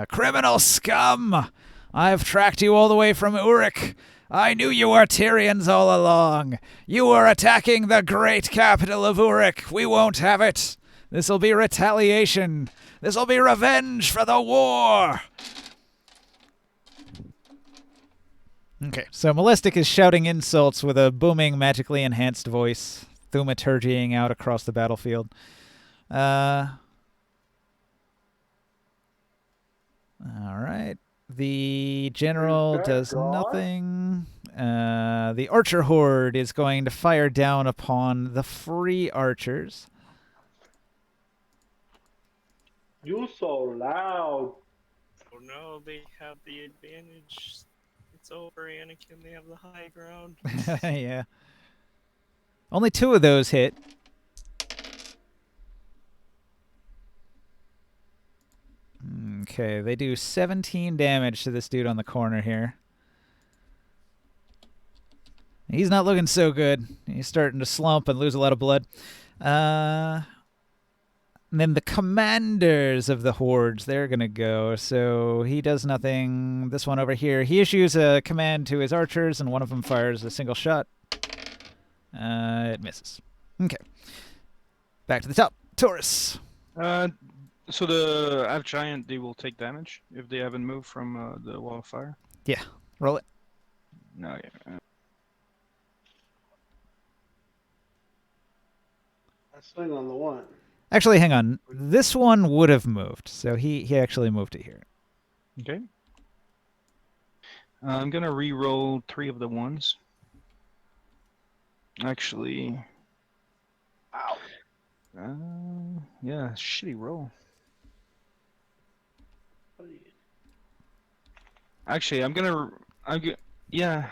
A: "Criminal scum! I've tracked you all the way from Uruk. I knew you were Tyrians all along. You were attacking the great capital of Uruk. We won't have it. This'll be retaliation. This'll be revenge for the war." Okay, so Molestic is shouting insults with a booming, magically enhanced voice, thaumaturgying out across the battlefield. All right. The general does nothing. The archer horde is going to fire down upon the free archers.
C: You so loud.
D: Oh no, they have the advantage. It's over, Anakin. They have the high ground.
A: Yeah. Only 2 of those hit. Okay, they do 17 damage to this dude on the corner here. He's not looking so good. He's starting to slump and lose a lot of blood. And then the commanders of the hordes, they're going to go. So he does nothing. This one over here, he issues a command to his archers, and one of them fires a single shot. It misses. Okay. Back to the top. Taurus.
G: So the half giant, they will take damage if they haven't moved from the wall of fire.
A: Yeah. Roll it.
G: No, yeah.
C: I swing on the one.
A: Actually, hang on. This one would have moved. So he actually moved it here.
G: Okay. I'm gonna re-roll 3 of the ones. Actually, yeah, shitty roll. Actually, yeah.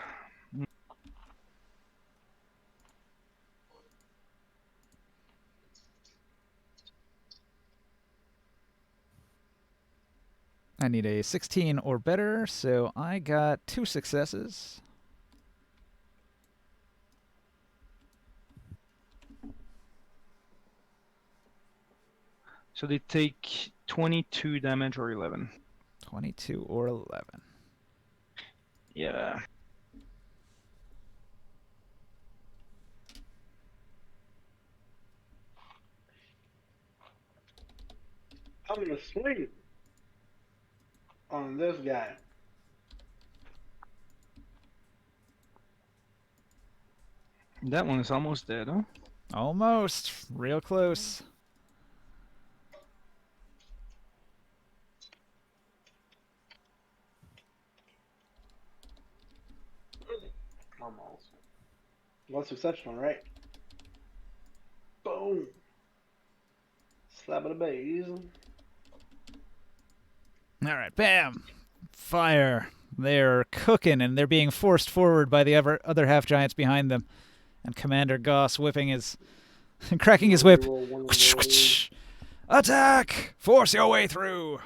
A: I need a 16 or better, so I got 2 successes.
G: So they take 22 damage or 11.
A: 22 or 11.
G: Yeah.
C: I'm gonna swing on this guy.
G: That one is almost dead, huh?
A: Almost. Real close.
C: Almost. One succession, right? Boom. Slap of the bays.
A: All right, bam. Fire. They're cooking, and they're being forced forward by the other half giants behind them. And Commander Goss whipping his, cracking his whip. Attack! Force your way through.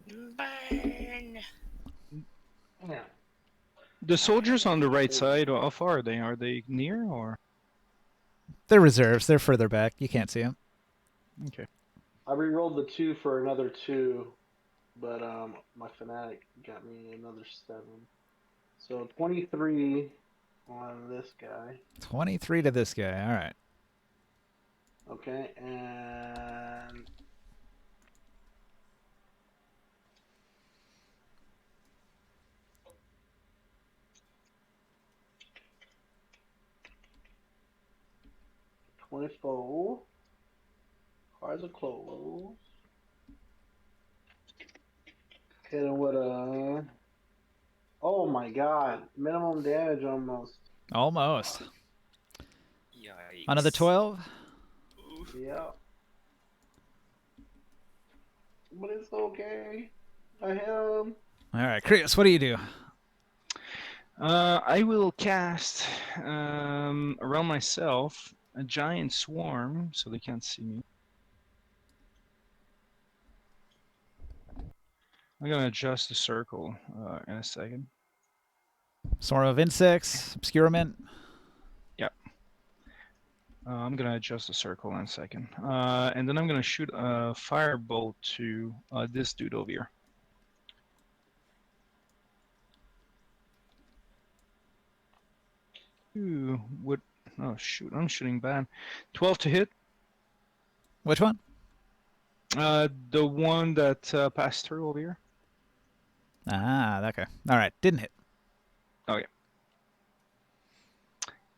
D: Burn!
C: Yeah.
G: The soldiers on the right side, how far are they? Are they near or?
A: They're reserves. They're further back. You can't see them.
G: Okay.
C: I re-rolled the 2 for another 2, but my fanatic got me another 7. So 23 on this guy.
A: 23 to this guy. All right.
C: Okay, and 24. Cards are closed. Hit him with a. Oh my god. Minimum damage almost.
A: Almost.
D: Yikes.
A: Another 12.
C: Yeah. But it's okay. I hit him.
A: All right, Chris, what do you do?
G: I will cast around myself a giant swarm so they can't see me. I'm gonna adjust the circle in a second.
A: Swarm of insects, obscurement.
G: Yep. I'm gonna adjust the circle in a second. And then I'm gonna shoot a firebolt to this dude over here. Ooh, what? Oh shoot, I'm shooting bad. 12 to hit.
A: Which one?
G: The one that passed through over here.
A: Ah, that guy. All right, didn't hit.
G: Okay.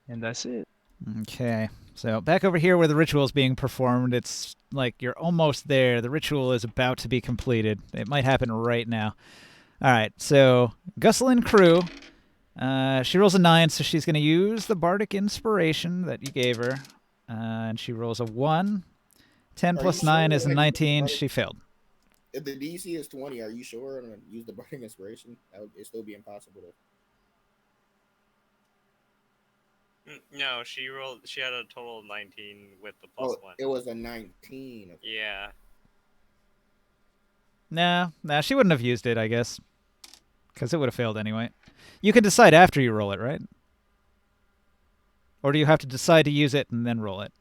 G: And that's it.
A: Okay, so back over here where the ritual is being performed, it's like you're almost there. The ritual is about to be completed. It might happen right now. All right, so Gusselin Crew, she rolls a 9, so she's going to use the Bardic Inspiration that you gave her. And she rolls a 1. 10
E: Are
A: plus
E: you
A: 9
E: sure,
A: is a
E: like,
A: 19.
E: like-
A: She failed.
E: If the DC is 20, are you sure I'm gonna use the burning inspiration? It'd still be impossible to.
D: No, she rolled. She had a total of 19 with the plus
E: Oh,
D: one.
E: it was a 19.
D: Yeah.
A: Nah, she wouldn't have used it, I guess. Because it would have failed anyway. You can decide after you roll it, right? Or do you have to decide to use it and then roll it?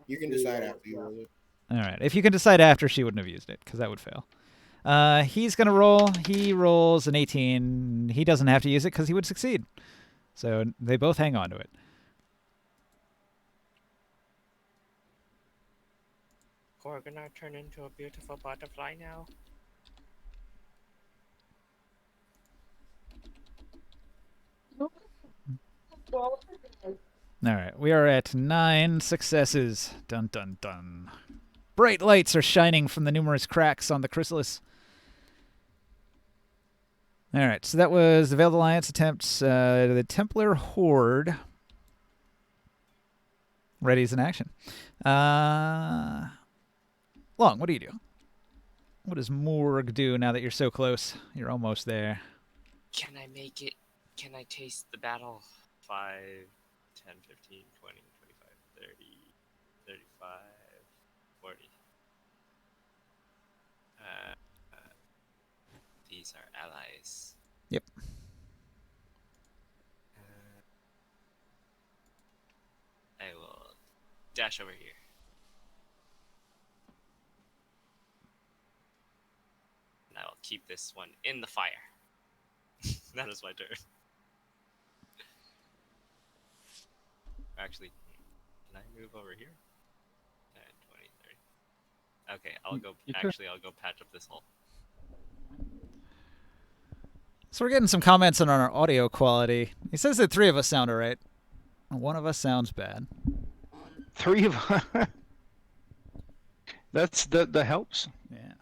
E: You can decide after you roll it.
A: All right. If you can decide after, she wouldn't have used it, because that would fail. He's going to roll. He rolls an 18. He doesn't have to use it because he would succeed. So they both hang on to it.
D: We're gonna turn into a beautiful butterfly now.
A: All right. We are at 9 successes. Dun, dun, dun. Bright lights are shining from the numerous cracks on the chrysalis. All right, so that was the Veiled Alliance attempts the Templar Horde. Ready as an action. Long, what do you do? What does Morg do now that you're so close? You're almost there.
D: Can I make it? Can I taste the battle? 5, 10, 15, 20, 25, 30, 35, 40. These are allies.
A: Yep.
D: I will dash over here. And I will keep this one in the fire. That is my turn. Actually, can I move over here? 10, 20, 30. Okay, I'll go.
G: You could.
D: Actually, I'll go patch up this hole.
A: So we're getting some comments on our audio quality. He says that 3 of us sound alright. One of us sounds bad.
G: 3 of that helps.
A: Yeah.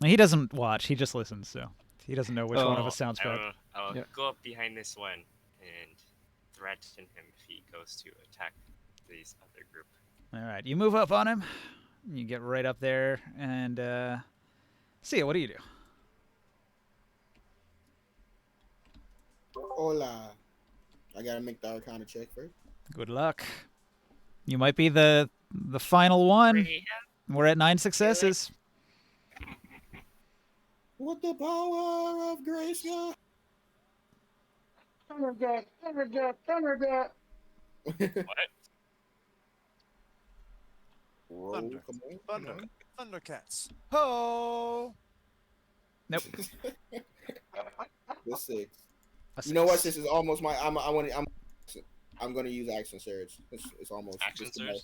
A: He doesn't watch. He just listens, so he doesn't know which one of us sounds bad.
D: I'll
G: Yeah.
D: go up behind this one and threaten him if he goes to attack this other group.
A: All right, you move up on him. You get right up there, and see what do you do?
E: Hola. I gotta make the Arcana check first.
A: Good luck. You might be the final one. We're at 9 successes.
E: What the power of grace, God?
C: Thunder God, Thunder God, Thunder God.
D: What?
E: Roll,
B: Thunder.
E: come on,
B: Thunder.
E: come
B: Thundercats. Ho!
A: Nope.
E: on. The 6.
A: A
E: You know what?
A: 6.
E: This is almost my. I'm gonna use action surge. It's almost
D: Action
E: just
D: surge?
E: about-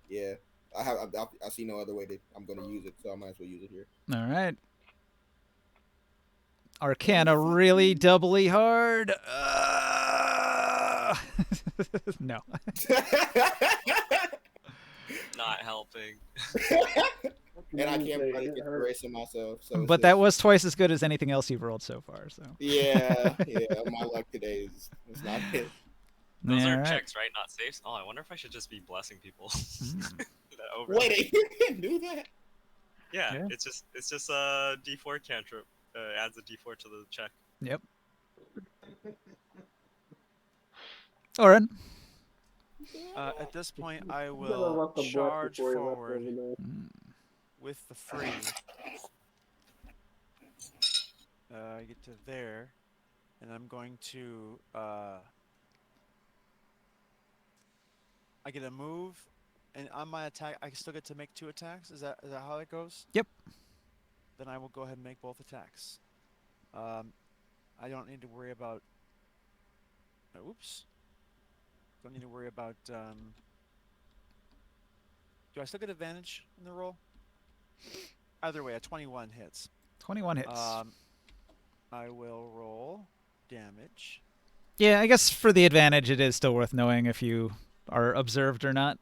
E: Yeah, I see no other way that I'm gonna use it, so I might as well use it here.
A: All right. Arcana really doubly hard. No.
D: Not helping.
E: And I can't really get the race of myself. So it's
A: But that
E: just-
A: was twice as good as anything else you've rolled so far. So.
E: Yeah. My luck today is not it.
D: Those
A: All
D: are
A: right.
D: checks, right? Not saves. Oh, I wonder if I should just be blessing people.
A: Mm.
D: That over.
E: Wait, you can do that?
D: Yeah,
A: Yeah.
D: it's just a D4 cantrip. Adds a D4 to the check.
A: Yep. Oren.
B: At this point, I
C: You gotta
B: will
C: let the bless
B: charge
C: before you let
B: forward
C: the other
A: Mm.
B: with the free. I get to there, and I'm going to. I get a move, and on my attack, I still get to make 2 attacks. Is that how it goes?
A: Yep.
B: Then I will go ahead and make both attacks. I don't need to worry about. Oops. Don't need to worry about. Do I still get advantage in the roll? Either way, a 21 hits.
A: 21 hits.
B: I will roll damage.
A: Yeah, I guess for the advantage, it is still worth knowing if you are observed or not.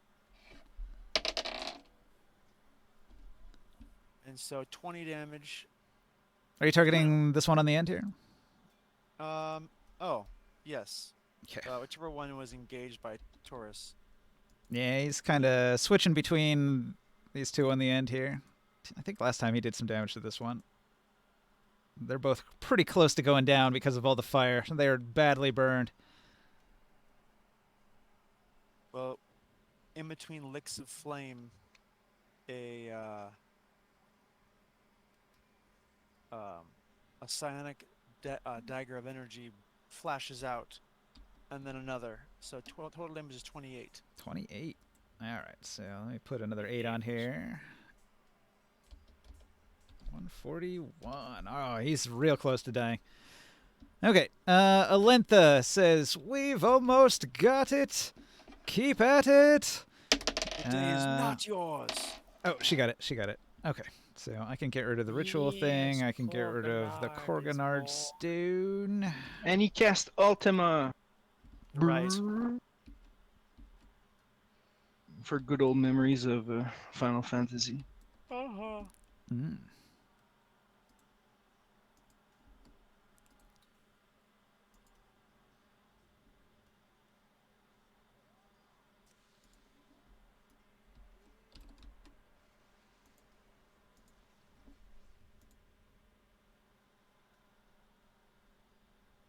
B: And so 20 damage.
A: Are you targeting this one on the end here?
B: Oh, yes.
A: Okay.
B: Whichever one was engaged by Taurus.
A: Yeah, he's kind of switching between these 2 on the end here. I think last time he did some damage to this one. They're both pretty close to going down because of all the fire. They're badly burned.
B: Well, in between licks of flame, a psionic dagger of energy flashes out, and then another. So total damage is 28.
A: 28. All right, so let me put another 8 on here. 141. Oh, he's real close to dying. Okay, Alentha says, "We've almost got it. Keep at it."
B: It is not yours.
A: Oh, she got it. She got it. Okay, so I can get rid of the ritual thing.
D: Yes,
A: I can get rid of the
D: Korganard
A: Korganard
D: is
A: stone.
G: And he cast Ultima.
B: Right.
G: for good old memories of Final Fantasy.
A: Mm.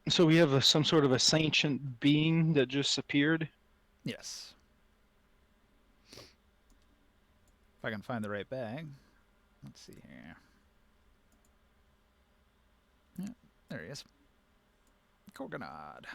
G: So we have some sort of a sentient being that just appeared.
A: Yes. If I can find the right bag. Let's see here. Yeah, there he is. Gorgonod.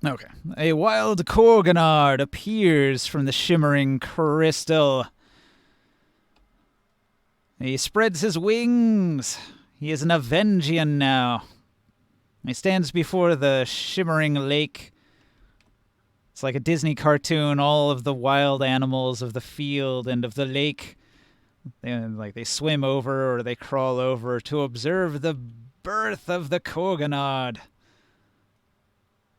A: Okay. A wild Gorgonard appears from the shimmering crystal. He spreads his wings. He is an Avengian now. He stands before the shimmering lake. It's like a Disney cartoon. All of the wild animals of the field and of the lake, they swim over or they crawl over to observe the birth of the Gorgonard.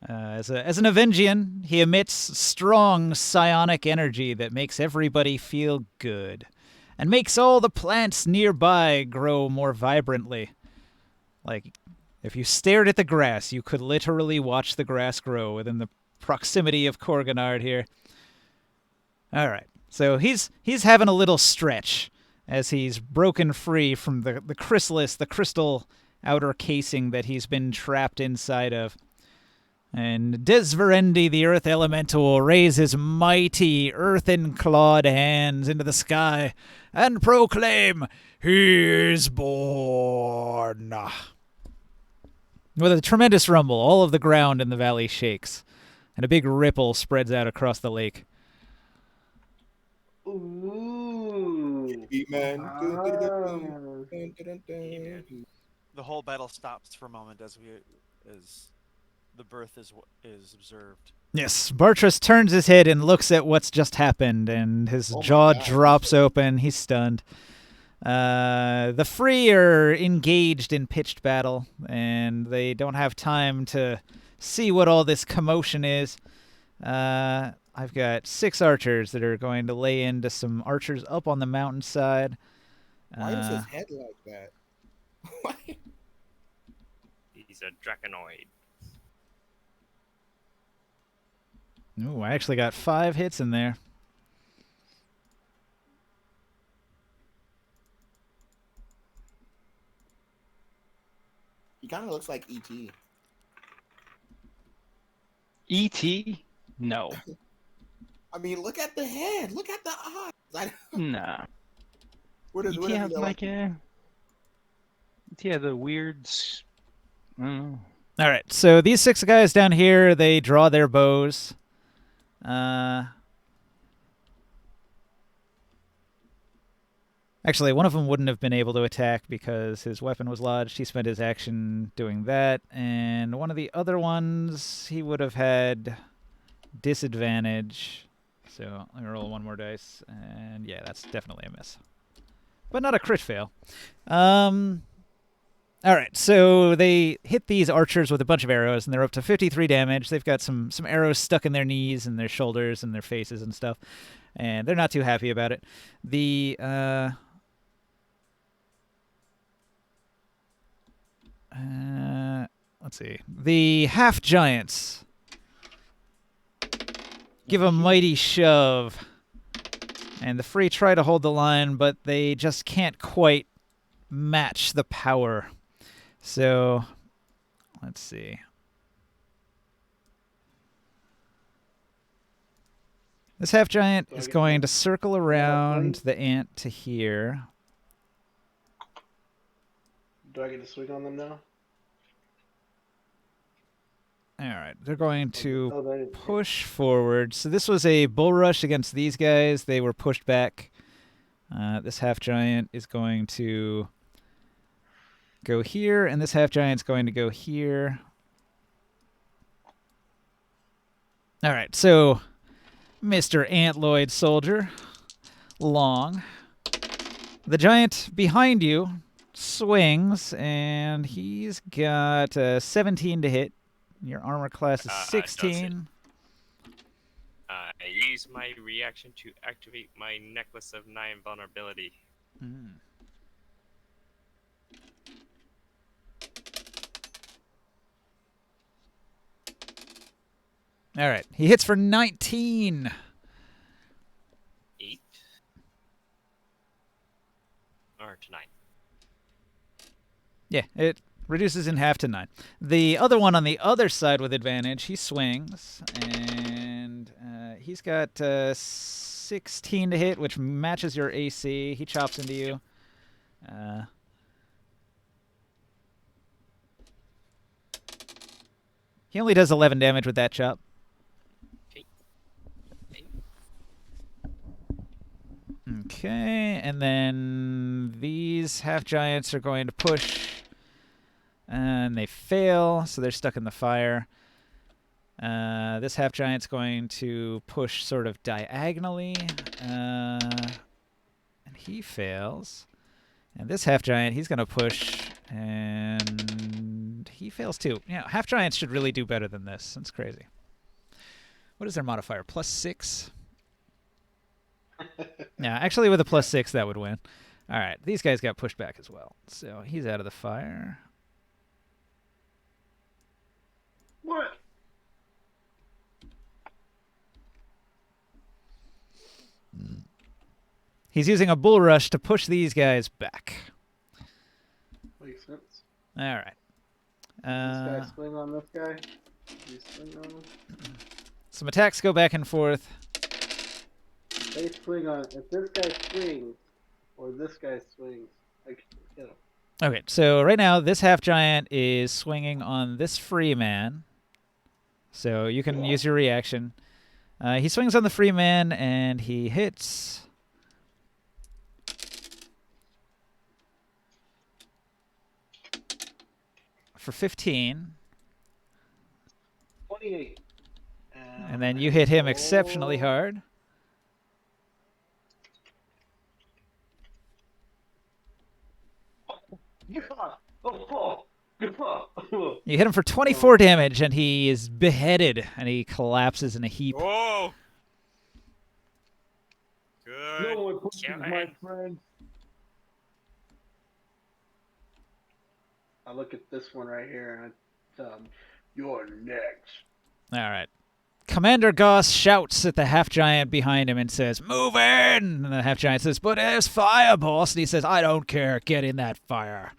A: As an Avengian, he emits strong psionic energy that makes everybody feel good and makes all the plants nearby grow more vibrantly. Like, if you stared at the grass, you could literally watch the grass grow within the proximity of Gorgonard here. All right, so he's having a little stretch as he's broken free from the chrysalis, the crystal outer casing that he's been trapped inside of. And Desverendi, the Earth Elemental, will raise his mighty earthen-clawed hands into the sky and proclaim, "He is born." With a tremendous rumble, all of the ground in the valley shakes, and a big ripple spreads out across the lake.
C: Ooh.
E: Man.
C: Wow.
B: The whole battle stops for a moment as the birth is observed.
A: Yes, Bartras turns his head and looks at what's just happened, and his jaw drops open. He's stunned. The Free are engaged in pitched battle, and they don't have time to see what all this commotion is. I've got 6 archers that are going to lay into some archers up on the mountainside.
E: Why is his head like that? Why?
D: He's a Draconoid.
A: Ooh, I actually got 5 hits in there.
E: He kind of looks like E.T.
G: E.T.? No.
E: I mean, look at the head. Look at the eyes.
G: Nah.
E: What is
G: E.T. has like a... E.T. had the weird... I don't know.
A: All right, so these 6 guys down here, they draw their bows. Actually, one of them wouldn't have been able to attack because his weapon was lodged. He spent his action doing that. And one of the other ones, he would have had disadvantage. So let me roll 1 more dice. And yeah, that's definitely a miss. But not a crit fail. All right, so they hit these archers with a bunch of arrows, and they're up to 53 damage. They've got some arrows stuck in their knees and their shoulders and their faces and stuff, and they're not too happy about it. The let's see, the half giants give a mighty shove, and the Free try to hold the line, but they just can't quite match the power. So, let's see. This half giant is going to circle around the ant to here.
C: Do I get to swing on them now?
A: All right, they're going to push forward. So this was a bull rush against these guys. They were pushed back. This half giant is going to go here, and this half giant's going to go here. All right, so Mr. Antloid Soldier. Long. The giant behind you swings, and he's got 17 to hit. Your armor class is
D: Does it?
A: 16.
D: I use my reaction to activate my Necklace of 9 vulnerability.
A: Mm. All right. He hits for 19.
D: 8? Or to 9.
A: Yeah, it reduces in half to 9. The other one on the other side with advantage, he swings, and he's got 16 to hit, which matches your AC. He chops into you. He only does 11 damage with that chop. Okay, and then these half giants are going to push, and they fail, so they're stuck in the fire. This half giant's going to push sort of diagonally, and he fails. And this half giant, he's going to push, and he fails too. Yeah, half giants should really do better than this. That's crazy. What is their modifier? +6? Yeah, actually with a +6, that would win. All right, these guys got pushed back as well. So he's out of the fire.
C: What?
A: He's using a bull rush to push these guys back.
C: Makes sense.
A: All right.
C: This guy swing on this guy. You swing on him.
A: Some attacks go back and forth.
C: If they swing on. If this guy swings, or this guy swings, I can hit him.
A: Okay, so right now this half giant is swinging on this free man. So you can use your reaction. He swings on the free man and he hits. For 15.
C: 28.
A: And then you hit him exceptionally hard. You hit him for 24 damage, and he is beheaded, and he collapses in a heap.
D: Whoa! Good.
C: No one pushes my
D: Kevin.
C: friend. I look at this one right here and I tell him, "You're next."
A: All right. Commander Goss shouts at the half-giant behind him and says, "Move in!" And the half-giant says, "But there's fire, boss." And he says, "I don't care. Get in that fire."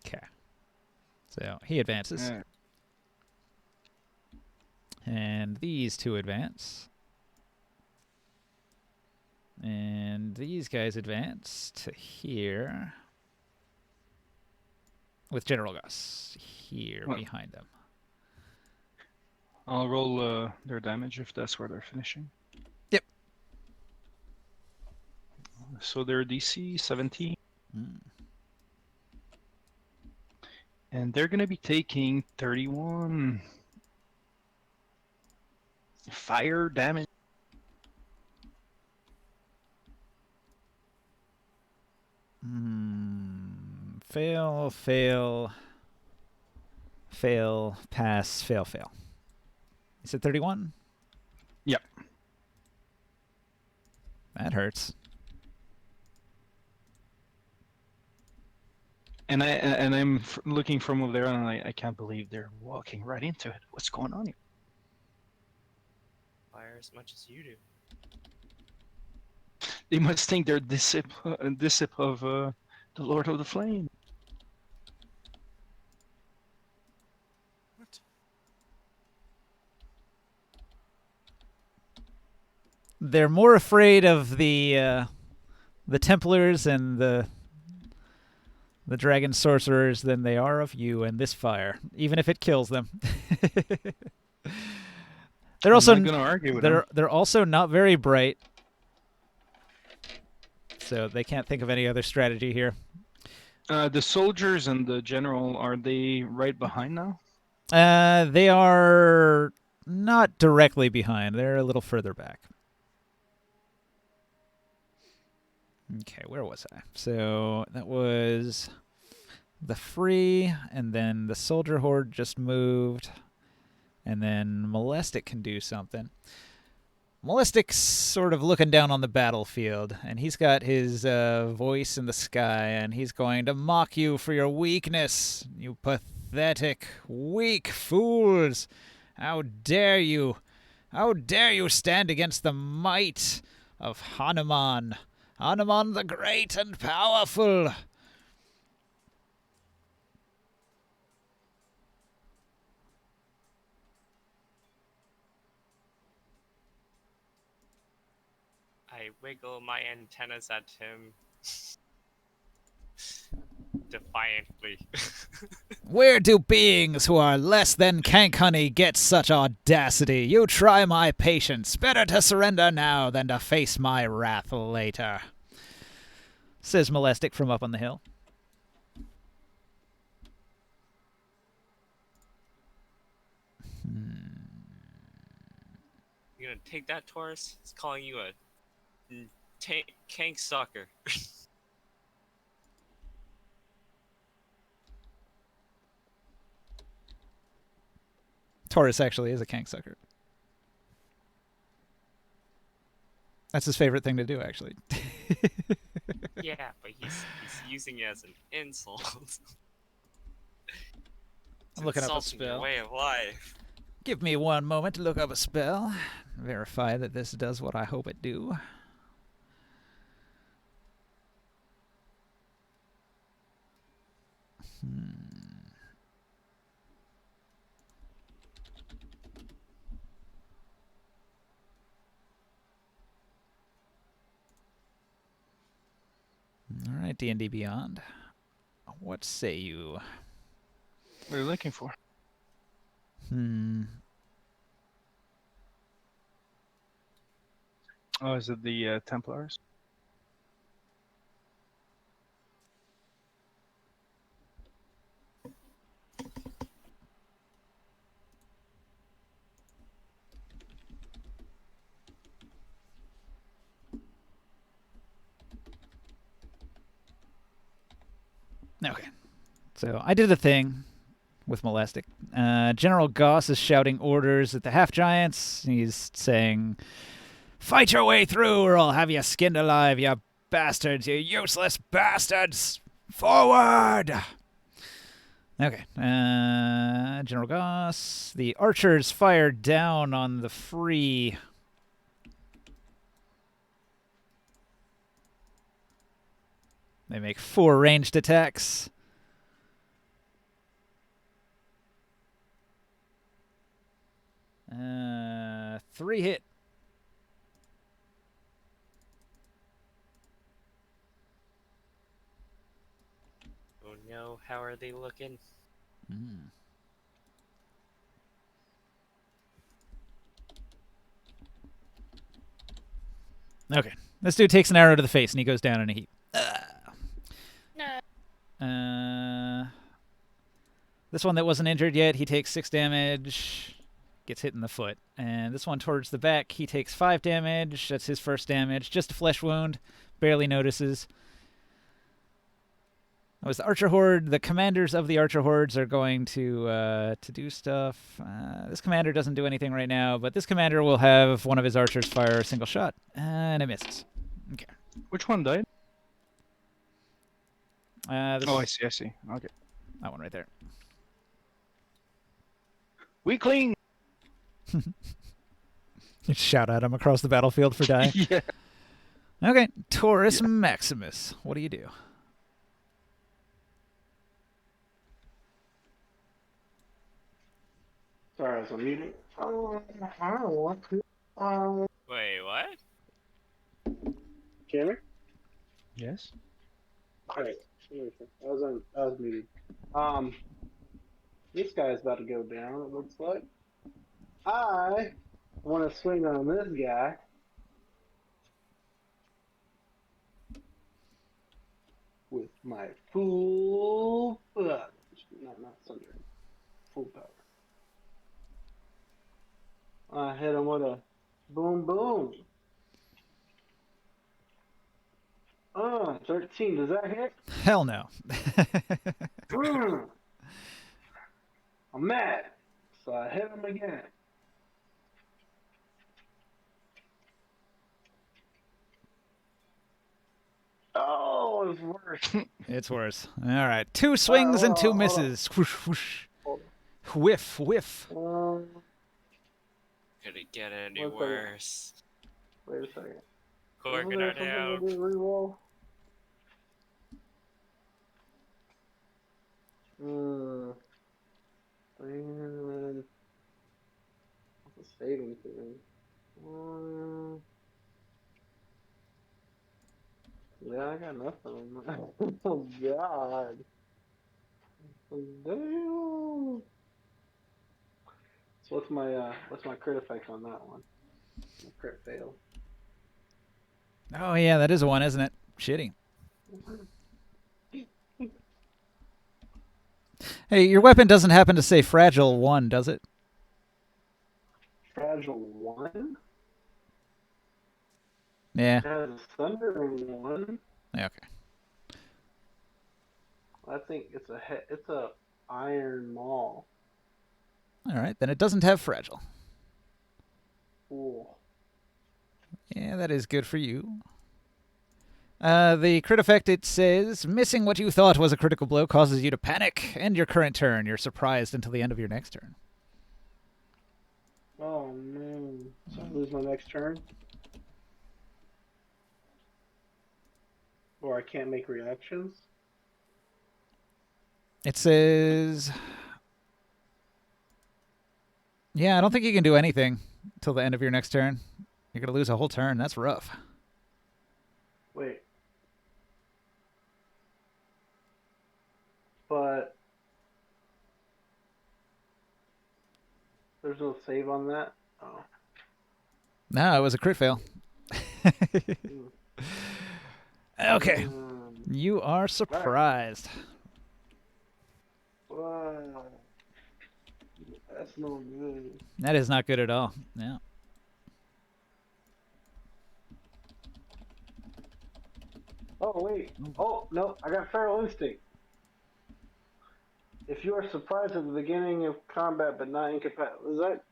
A: Okay. So he advances.
G: Yeah.
A: And these two advance. And these guys advance to here. With General Gus here
G: Well,
A: behind them.
G: I'll roll their damage if that's where they're finishing.
A: Yep.
G: So they're DC 17.
A: Mm.
G: And they're going to be taking 31 fire damage.
A: Fail, fail, fail, pass, fail, fail. You said 31?
G: Yep.
A: That hurts.
G: And I'm looking from over there, and I can't believe they're walking right into it. What's going on here?
D: Fire as much as you do.
G: They must think they're disciple of the Lord of the Flame.
B: What?
A: They're more afraid of the Templars and the Dragon Sorcerers than they are of you and this fire, even if it kills them. They're also
G: I'm not gonna argue with them.
A: they're also not very bright, so they can't think of any other strategy here.
G: The soldiers and the general, are they right behind now?
A: They are not directly behind. They're a little further back. Okay, where was I? So that was the Free, and then the Soldier Horde just moved, and then Molestic can do something. Molestic's sort of looking down on the battlefield, and he's got his voice in the sky, and he's going to mock you for your weakness, you pathetic, weak fools. How dare you? How dare you stand against the might of Hanuman? Hanuman the Great and Powerful.
D: I wiggle my antennas at him defiantly.
A: Where do beings who are less than cank honey get such audacity? You try my patience. Better to surrender now than to face my wrath later, says Molestic from up on the hill.
D: You gonna take that, Taurus? It's calling you a kank sucker.
A: Taurus actually is a cank sucker. That's his favorite thing to do, actually.
D: Yeah, but he's using it as an insult.
A: I'm looking up a
D: insulting your
A: spell.
D: way of life.
A: Give me one moment to look up a spell. Verify that this does what I hope it do. All right, D&D Beyond. What say you?
G: What are you looking for? Oh, is it the Templars?
A: Okay. So I did a thing with Molestic. General Goss is shouting orders at the half-giants. He's saying, "Fight your way through or I'll have you skinned alive, you bastards, you useless bastards! Forward!" Okay. General Goss. The archers fire down on the Free. They make 4 ranged attacks. Three hit.
D: Oh no, how are they looking?
A: Okay. This dude takes an arrow to the face and he goes down in a heap. This one that wasn't injured yet, he takes 6 damage, gets hit in the foot. And this one towards the back, he takes 5 damage. That's his first damage. Just a flesh wound. Barely notices. That was the Archer Horde. The commanders of the Archer Hordes are going to do stuff. This commander doesn't do anything right now, but this commander will have one of his archers fire a single shot. And it misses. Okay.
G: Which one died?
A: Oh,
G: I see. Okay.
A: That one right there.
G: Weakling!
A: You shout at him across the battlefield for dying.
G: Yeah.
A: Okay, Taurus Maximus. What do you do?
C: Sorry, I was on mute. I don't want to.
D: Wait, what?
C: Can you
G: Yes.
C: Alright. I was muted. This guy's about to go down, it looks like. I want to swing on this guy. With my full not thunder. Full power. 15, does that hit?
A: Hell no.
C: I'm mad. So I hit him again. Oh, it's worse.
A: It's worse. All right. 2 swings and 2
C: hold on.
A: misses. Whoosh, whoosh.
C: Hold
A: Whiff, whiff.
C: on.
D: Could it get any
C: One second.
D: worse?
C: Wait a second.
D: Corking
C: Wasn't there
D: her
C: something I
D: down.
C: did reroll? And what's the saving thing? Yeah, I got nothing. Oh God. Damn. So what's my crit effect on that one? My crit fail.
A: Oh, yeah, that is a 1, isn't it? Shitty. Hey, your weapon doesn't happen to say fragile 1, does it?
C: Fragile 1?
A: Yeah.
C: It has a thundering 1.
A: Yeah, okay.
C: I think it's a iron maul.
A: All right, then it doesn't have fragile.
C: Cool.
A: Yeah, that is good for you. The crit effect, it says, missing what you thought was a critical blow causes you to panic. End your current turn. You're surprised until the end of your next turn.
C: Oh man. So I lose my next turn? Or I can't make reactions?
A: It says... Yeah, I don't think you can do anything till the end of your next turn. You're going to lose a whole turn. That's rough.
C: Wait. But there's no save on that? Oh.
A: No, it was a crit fail. Okay. You are surprised.
C: Wow. That's no good.
A: That is not good at all. Yeah.
C: Oh, wait. Oh, no. I got Feral Instinct. If you are surprised at the beginning of combat but not incapacitated, is that...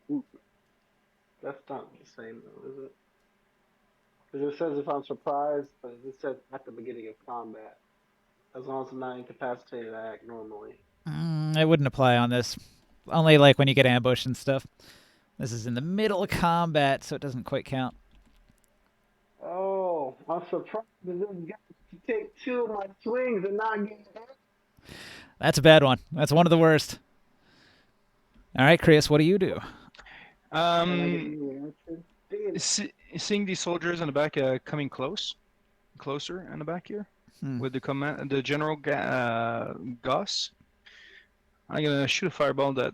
C: That's not the same, though, is it? Because it says if I'm surprised, but it says at the beginning of combat. As long as I'm not incapacitated, I act normally.
A: It wouldn't apply on this. Only like when you get ambushed and stuff. This is in the middle of combat, so it doesn't quite count.
C: Oh, I'm surprised that this guy can take 2 of my swings and not get hit.
A: That's a bad one. That's one of the worst. All right, Chris, what do you do?
G: Seeing these soldiers in the back coming closer in the back here, with the General Goss, I'm gonna shoot a fireball that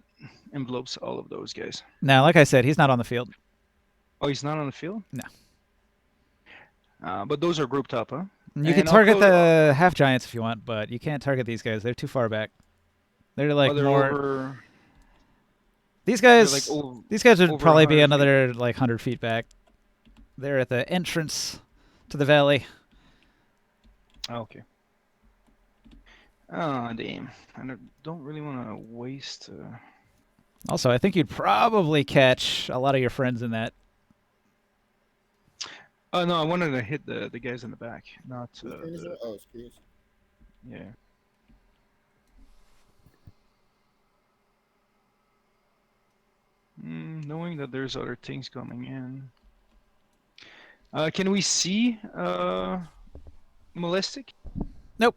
G: envelopes all of those guys.
A: Now, like I said, he's not on the field.
G: Oh, he's not on the field?
A: No.
G: But those are grouped up, huh?
A: You can target the half giants if you want, but you can't target these guys. They're too far back. They're like more. These guys, these guys would probably be another like 100 feet back. They're at the entrance to the valley.
G: Okay. Oh, damn. I don't really want to waste...
A: Also, I think you'd probably catch a lot of your friends in that.
G: Oh, no, I wanted to hit the guys in the back, not...
E: Oh, excuse.
G: Yeah. Knowing that there's other things coming in. Can we see Molestic?
A: Nope.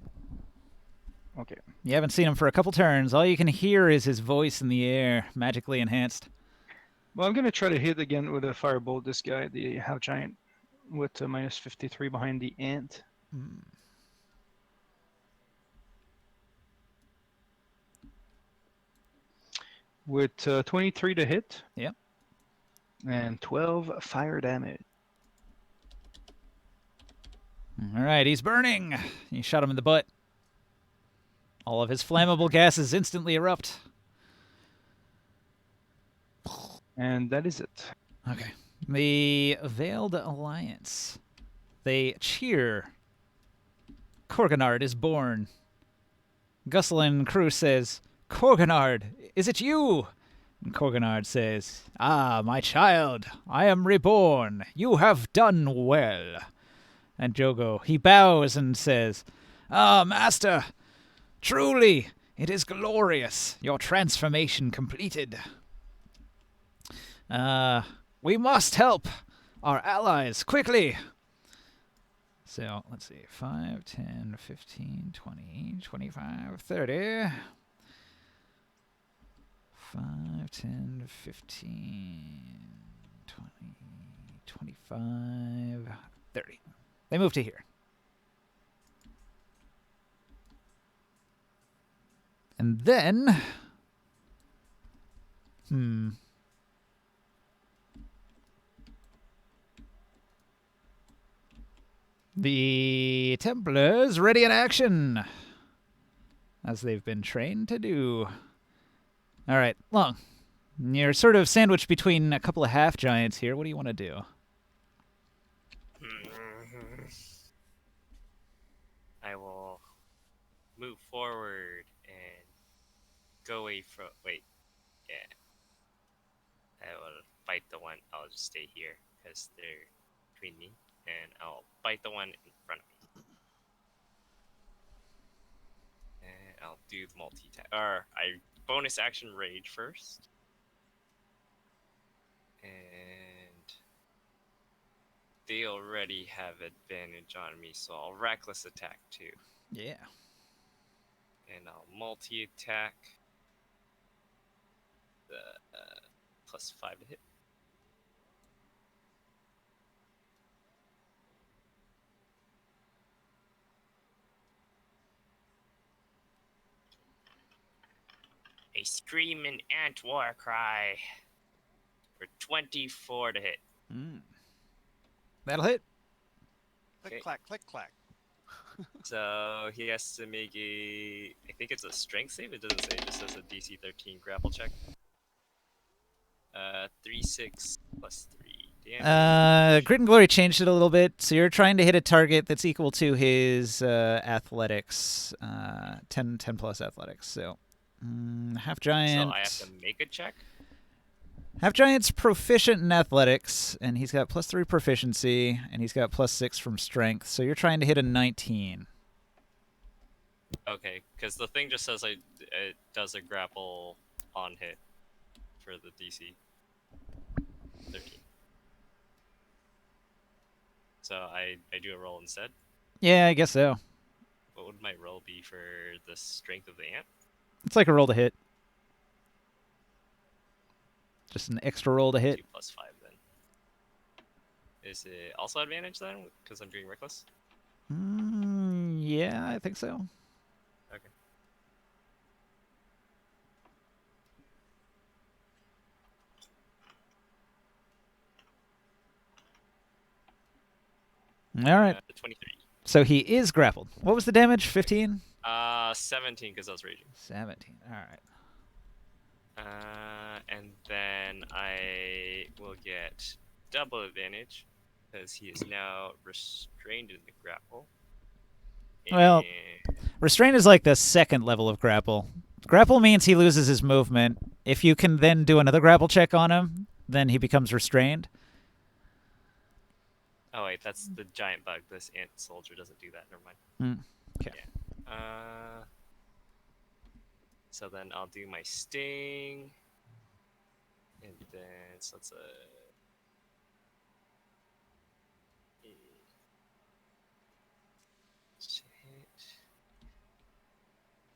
G: Okay.
A: You haven't seen him for a couple turns. All you can hear is his voice in the air, magically enhanced.
G: Well, I'm going to try to hit again with a firebolt this guy, the half giant, with minus 53 behind the ant. With 23 to hit.
A: Yep.
G: And 12 fire damage.
A: All right, he's burning. You shot him in the butt. All of his flammable gases instantly erupt.
G: And that is it.
A: Okay. The Veiled Alliance. They cheer Korganard is born. Gusselin Crew says, Korganard, is it you? And Korganard says, Ah, my child, I am reborn. You have done well. And Jogo, he bows and says, Ah, master, truly, it is glorious, your transformation completed. We must help our allies, quickly. So, let's see, 5, 10, 15, 20, 25, 30. 5, 10, 15, 20, 25, 30. They move to here. And then... The Templars ready in action, as they've been trained to do. All right, Long. You're sort of sandwiched between a couple of half-giants here. What do you want to do?
D: I will move forward and go away from... Wait. Yeah. I will fight the one. I'll just stay here because they're between me. And I'll bite the one in front of me. And I'll do the multi-attack. Or I bonus action rage first. And they already have advantage on me, so I'll reckless attack too.
A: Yeah.
D: And I'll multi-attack. The +5 to hit. A screaming ant war cry for 24 to hit.
A: That'll hit.
B: Click,
D: Okay.
B: clack, click, clack.
D: So he has to make a... I think it's a strength save. It doesn't say. It just says a DC 13 grapple check. 3, 6 plus 3 damage.
A: Grit and Glory changed it a little bit, so you're trying to hit a target that's equal to his athletics, 10 plus athletics. So, half giant.
D: So I have to make a check?
A: Half giant's proficient in athletics, and he's got +3 proficiency, and he's got +6 from strength. So you're trying to hit a 19.
D: Okay, because the thing just says it does a grapple on hit for the DC 13. So I do a roll instead.
A: Yeah, I guess so.
D: What would my roll be for the strength of the ant?
A: It's like a roll to hit. Just an extra roll to hit.
D: 2 plus 5 then. Is it also advantage then? Because I'm doing reckless?
A: Yeah, I think so.
D: Okay.
A: All right.
D: 23.
A: So he is grappled. What was the damage? 15?
D: 17 because I was raging.
A: 17. All right.
D: And then I will get double advantage because he is now restrained in the grapple.
A: Well,
D: And-
A: restraint is like the second level of grapple. Grapple means he loses his movement. If you can then do another grapple check on him, then he becomes restrained.
D: Oh wait, that's the giant bug. This ant soldier doesn't do that. Never mind.
A: Okay.
D: Yeah. So then I'll do my sting, and then so it's hit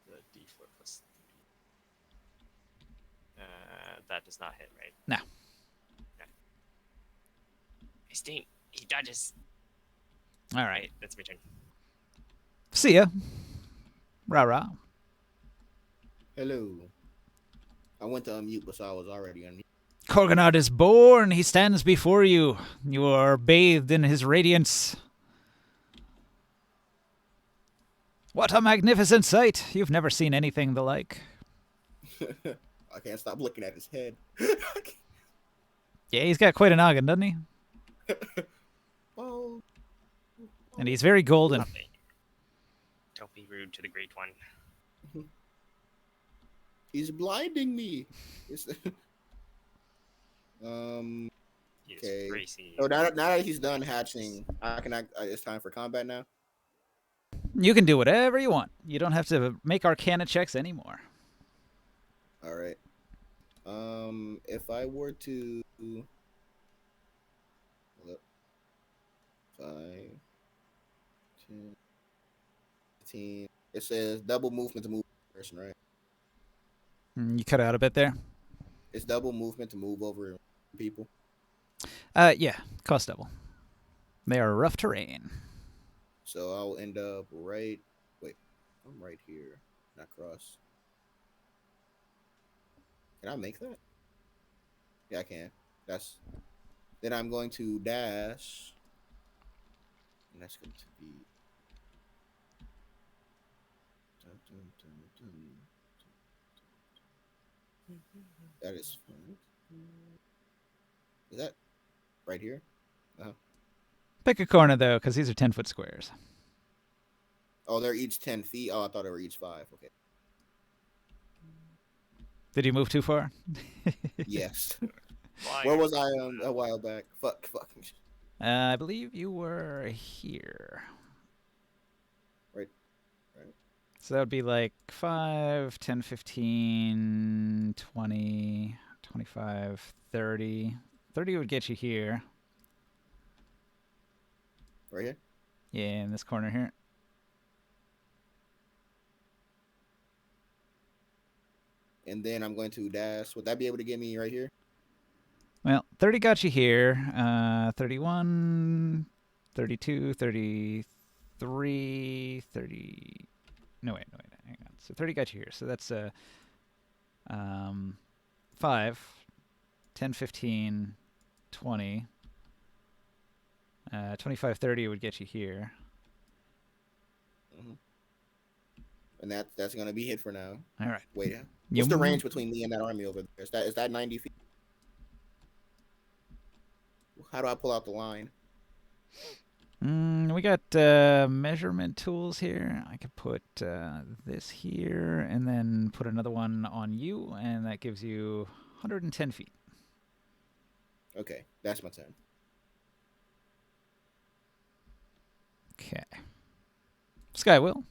D: the D4 plus 3. That does not hit, right?
A: No.
D: Okay. My sting. He dodges.
A: All
D: Right,
A: right.
D: that's my turn.
A: See ya. Rah-rah.
E: Hello. I went to unmute, but so I was already unmuted.
A: Korganard is born. He stands before you. You are bathed in his radiance. What a magnificent sight. You've never seen anything the like.
E: I can't stop looking at his head.
A: Yeah, he's got quite a noggin, doesn't he?
E: Oh.
A: And he's very golden.
D: Nothing. Don't be rude to the Great One.
E: He's blinding me.
D: He is
E: Okay.
D: racing.
E: So now that he's done hatching, it's time for combat now.
A: You can do whatever you want. You don't have to make Arcana checks anymore.
E: All right. If I were to 5, 10, 15. It says double movement to move person, right?
A: You cut out a bit there.
E: It's double movement to move over people.
A: Yeah, cost double. They are rough terrain.
E: So I'll end up right. Wait, I'm right here, not cross. Can I make that? Yeah, I can. Then I'm going to dash, and that's going to be. That is fun. Is that right here?
A: Pick a corner, though, because these are 10-foot squares.
E: Oh, they're each 10 feet. Oh, I thought they were each 5. Okay.
A: Did you move too far?
E: Yes.
D: Flyers.
E: Where was I a while back? Fuck.
A: I believe you were here.
E: Right.
A: So that would be like 5, 10, 15, 20, 25, 30. 30 would get you here.
E: Right here?
A: Yeah, in this corner here.
E: And then I'm going to dash. Would that be able to get me right here?
A: Well, 30 got you here. 31, 32, 33, 30. No, wait, hang on. So 30 got you here. So that's 5, 10, 15, 20. 25, 30 would get you here.
E: Mm-hmm. And that's going to be it for now.
A: All right.
E: Wait, what's the range between me and that army over there? Is that 90 feet? How do I pull out the line?
A: We got measurement tools here. I could put this here and then put another one on you, and that gives you 110 feet.
E: Okay, that's my turn.
A: Okay. Sky will.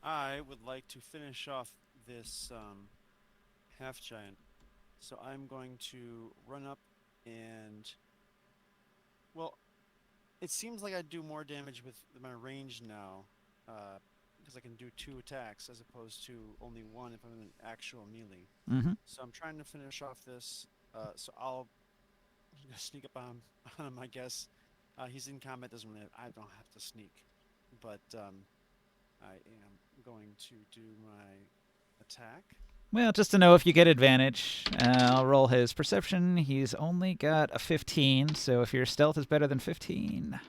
B: I would like to finish off this half giant, so I'm going to run up and, well, it seems like I do more damage with my range now, because I can do 2 attacks as opposed to only 1 if I'm in an actual melee.
A: Mm-hmm.
B: So I'm trying to finish off this. So I'll sneak up on him, I guess. He's in combat, I don't have to sneak, but I am going to do my attack.
A: Well, just to know if you get advantage, I'll roll his perception. He's only got a 15, so if your stealth is better than 15.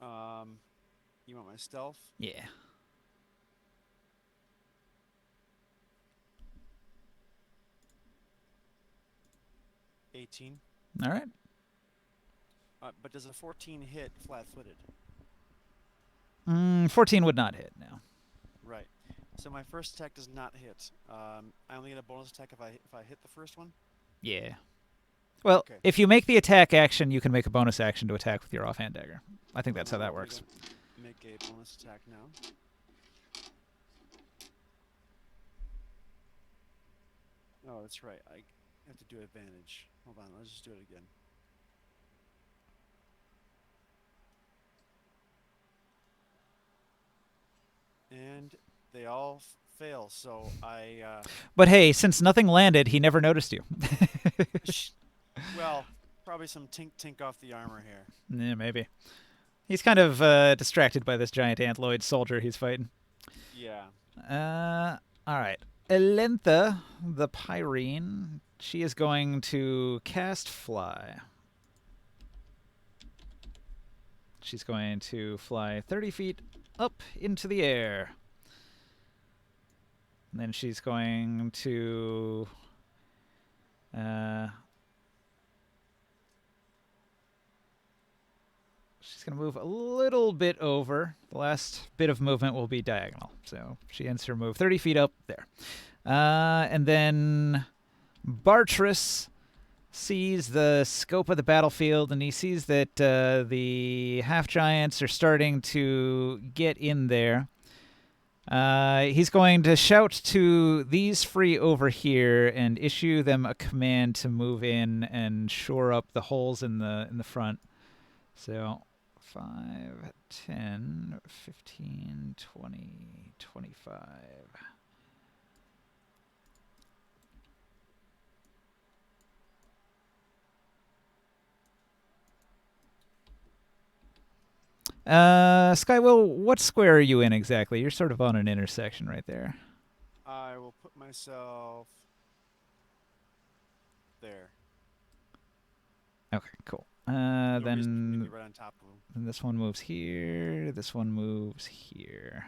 B: You want my stealth?
A: Yeah.
B: $18.
A: All right.
B: But does a 14 hit flat-footed?
A: 14 would not hit, no.
B: Right. So my first attack does not hit. I only get a bonus attack if I hit the first one?
A: Yeah. Well,
B: Okay.
A: if you make the attack action, you can make a bonus action to attack with your offhand dagger. I think that's how that works.
B: Make a bonus attack now. Oh, that's right. I have to do advantage. Hold on, let's just do it again. And they all fail, so I...
A: But hey, since nothing landed, he never noticed you.
B: well, probably some tink off the armor here.
A: Yeah, maybe. He's kind of distracted by this giant antloid soldier he's fighting.
B: Yeah.
A: All right. Elentha, the Pyrene, she is going to cast Fly. She's going to fly 30 feet up into the air. And then she's going to... she's going to move a little bit over. The last bit of movement will be diagonal. So she ends her move 30 feet up there. And then Bartress sees the scope of the battlefield, and he sees that the half-giants are starting to get in there. He's going to shout to these free over here and issue them a command to move in and shore up the holes in the front. So 5, 10, 15, 20, 25. Skywill, what square are you in exactly? You're sort of on an intersection right there.
B: I will put myself there.
A: Okay, cool.
B: No reason for me to
A: Then
B: be right on top of him.
A: and this one moves here. This one moves here.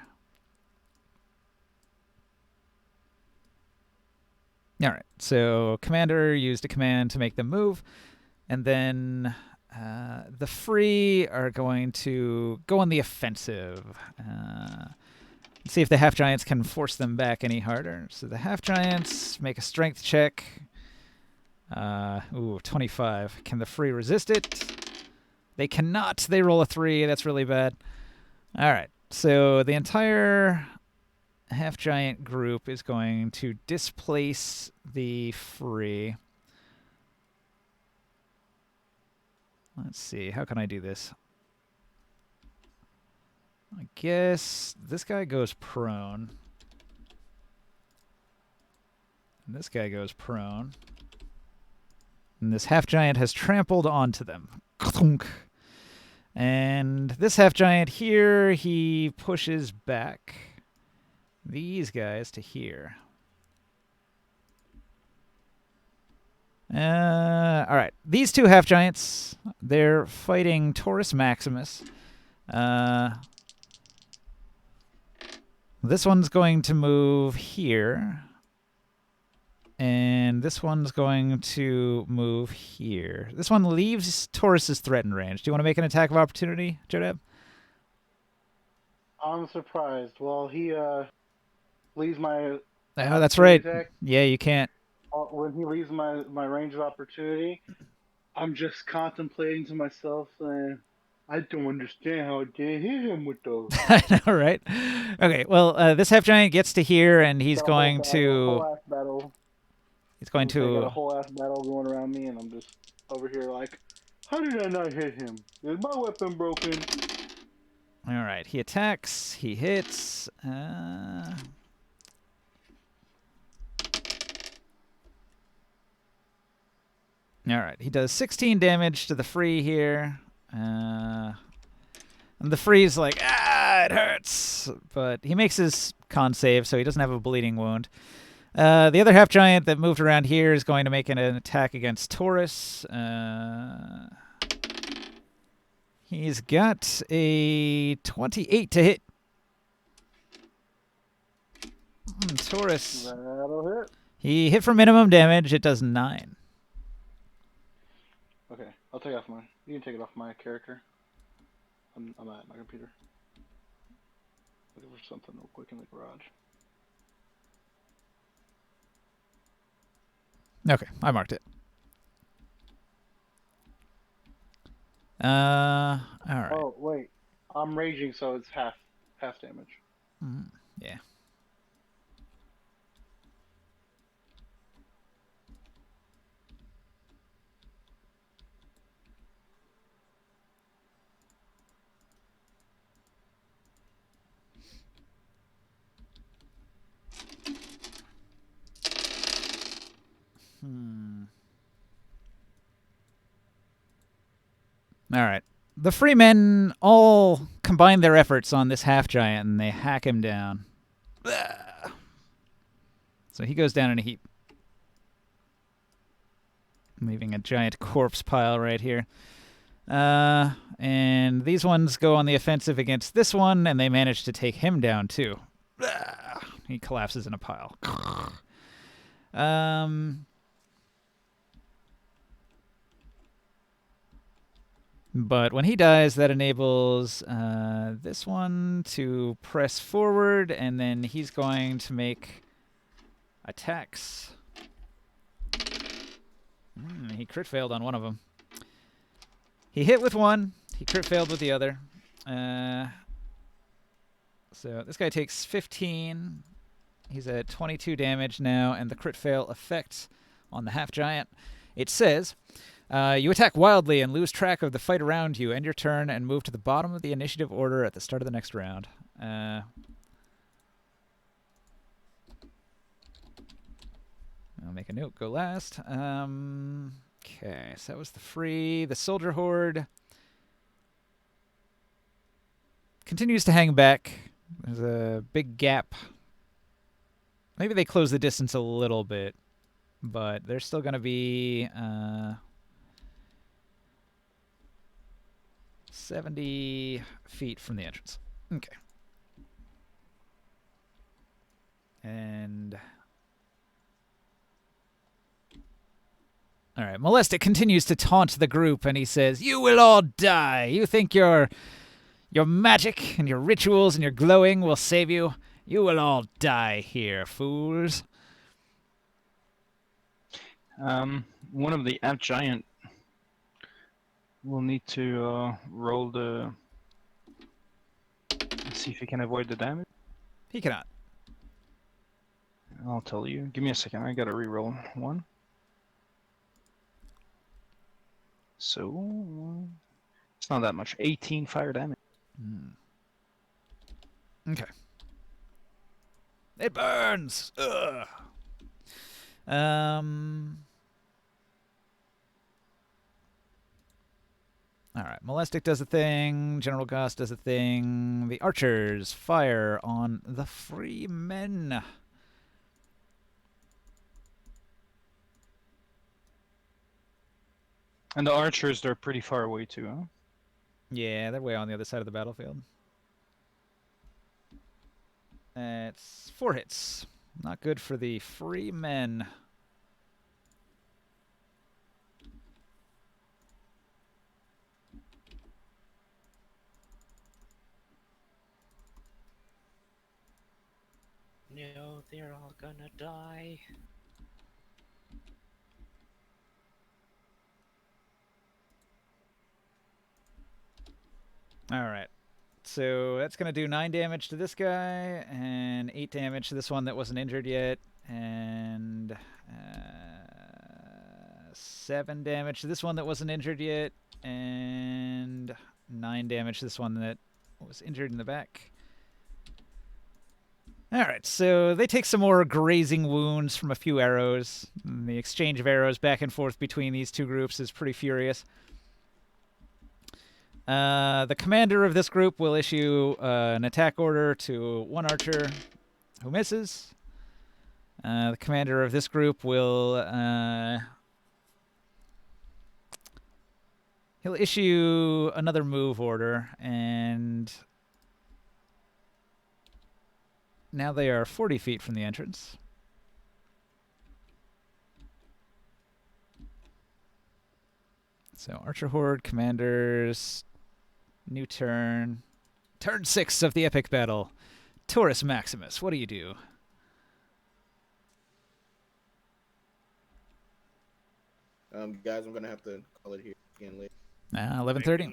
A: All right. So commander used a command to make them move, and then the free are going to go on the offensive. See if the half giants can force them back any harder. So the half giants make a strength check. 25. Can the free resist it? They cannot. They roll a 3. That's really bad. All right. So the entire half-giant group is going to displace the free. Let's see. How can I do this? I guess this guy goes prone. And this guy goes prone. And this half-giant has trampled onto them. And this half-giant here, he pushes back these guys to here. All right. These two half-giants, they're fighting Taurus Maximus. This one's going to move here. And this one's going to move here. This one leaves Taurus's threatened range. Do you want to make an attack of opportunity, Jodab?
C: I'm surprised. Well, he leaves my.
A: Oh, that's right.
C: Attack.
A: Yeah, you can't.
C: When he leaves my range of opportunity, I'm just contemplating to myself, saying, I don't understand how I didn't hit him with those.
A: I know, right? Okay, well, this half giant gets to here, and he's going to.
C: Whole ass battle.
A: He's going
C: They got a
A: to.
C: whole ass battle going around me, and I'm just over here like, how did I not hit him? Is my weapon broken?
A: All right, he attacks. He hits. All right, he does 16 damage to the free here. And the free's like, it hurts. But he makes his con save, so he doesn't have a bleeding wound. The other half giant that moved around here is going to make an attack against Taurus. He's got a 28 to hit. Taurus.
C: That'll hit.
A: He hit for minimum damage. It does 9.
C: Okay, I'll take off mine. You can take it off my character. I'm at my computer. Looking for something real quick in the garage.
A: Okay, I marked it. All right.
C: Oh wait, I'm raging, so it's half damage.
A: Yeah. All right. The Freemen all combine their efforts on this half-giant, and they hack him down. So he goes down in a heap, leaving a giant corpse pile right here. And these ones go on the offensive against this one, and they manage to take him down, too. He collapses in a pile. All right. But when he dies, that enables this one to press forward, and then he's going to make attacks. He crit failed on one of them. He hit with one. He crit failed with the other. So this guy takes 15. He's at 22 damage now, and the crit fail effect on the half-giant. It says, you attack wildly and lose track of the fight around you. End your turn and move to the bottom of the initiative order at the start of the next round. I'll make a note. Go last. Okay, so that was the free. The soldier horde continues to hang back. There's a big gap. Maybe they close the distance a little bit, but they're still going to be 70 feet from the entrance. Okay. And all right, Molestic continues to taunt the group, and he says, "You will all die. You think your magic and your rituals and your glowing will save you? You will all die here, fools."
G: One of the app giant will need to roll the. Let's see if he can avoid the damage.
A: He cannot.
G: I'll tell you. Give me a second. I gotta reroll one. So it's not that much. 18 fire damage.
A: Okay. It burns. Ugh. All right. Molestic does a thing. General Goss does a thing. The archers fire on the free men.
G: And the archers, they're pretty far away too, huh?
A: Yeah, they're way on the other side of the battlefield. It's 4 hits. Not good for the free men.
D: No, they're all gonna die.
A: All right. So that's going to do 9 damage to this guy, and 8 damage to this one that wasn't injured yet, and 7 damage to this one that wasn't injured yet, and 9 damage to this one that was injured in the back. All right, so they take some more grazing wounds from a few arrows. And the exchange of arrows back and forth between these two groups is pretty furious. The commander of this group will issue an attack order to one archer who misses. The commander of this group will he'll issue another move order, and now they are 40 feet from the entrance. So Archer Horde, commanders, new turn. Turn 6 of the epic battle. Taurus Maximus, what do you do?
E: Guys, I'm going to have to call it here again later.
A: 11:30.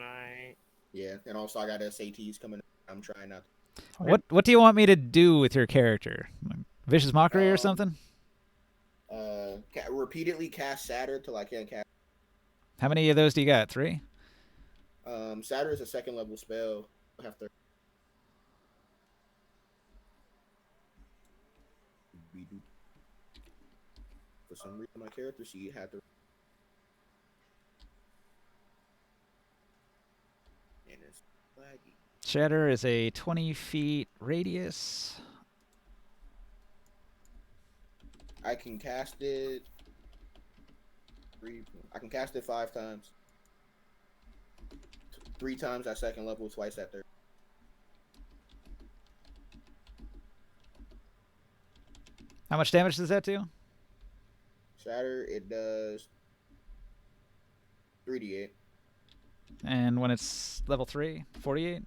E: Yeah, and also I got SATs coming up. I'm trying not to.
A: Okay. What do you want me to do with your character? Vicious Mockery or something?
E: Repeatedly cast Shatter till I can't cast.
A: How many of those do you got? 3?
E: Shatter is a 2nd level spell. I have to. For some reason, my character sheet had to. And it's laggy.
A: Shatter is a 20 feet radius.
E: I can cast it. I can cast it 5 times. 3 times at 2nd level, twice at 3rd.
A: How much damage does that do?
E: Shatter, it does 3d8.
A: And when it's level 3, 48.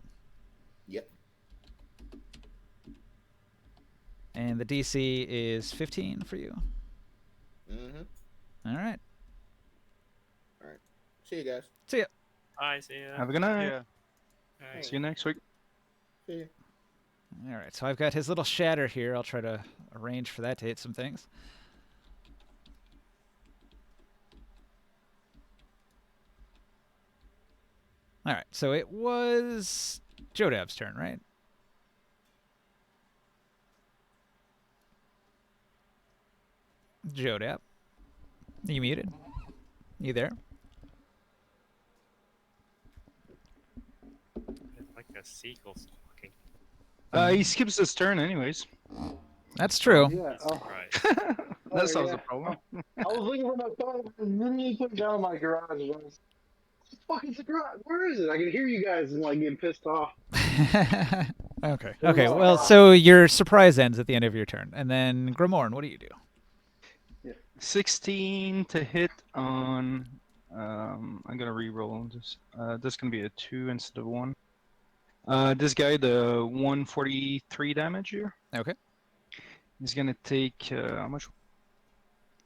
E: Yep.
A: And the DC is 15 for you.
E: Mm-hmm.
A: All right.
E: All right. See you guys.
A: See ya.
D: I see ya.
G: Have a good night.
B: Yeah.
D: Alright.
G: See you next week.
E: See ya.
A: All right. So I've got his little shatter here. I'll try to arrange for that to hit some things. All right. So it was Jodab's turn, right? Jodab. You muted? You there?
D: It's like a seagull squawking.
G: He skips his turn anyways.
A: That's true.
C: Yeah. Oh,
D: Surprise.
G: That solves
C: yeah.
G: the problem.
C: I was looking for my phone and literally put it down in my garage. And I was, fuck, it's the garage. Where is it? I can hear you guys and like getting pissed off.
A: Okay. Okay. Well, so your surprise ends at the end of your turn, and then Grimorn, what do you do?
G: 16 to hit on. I'm gonna re-roll this. This is gonna be a 2 instead of 1. This guy, the 143 damage here.
A: Okay.
G: He's gonna take how much?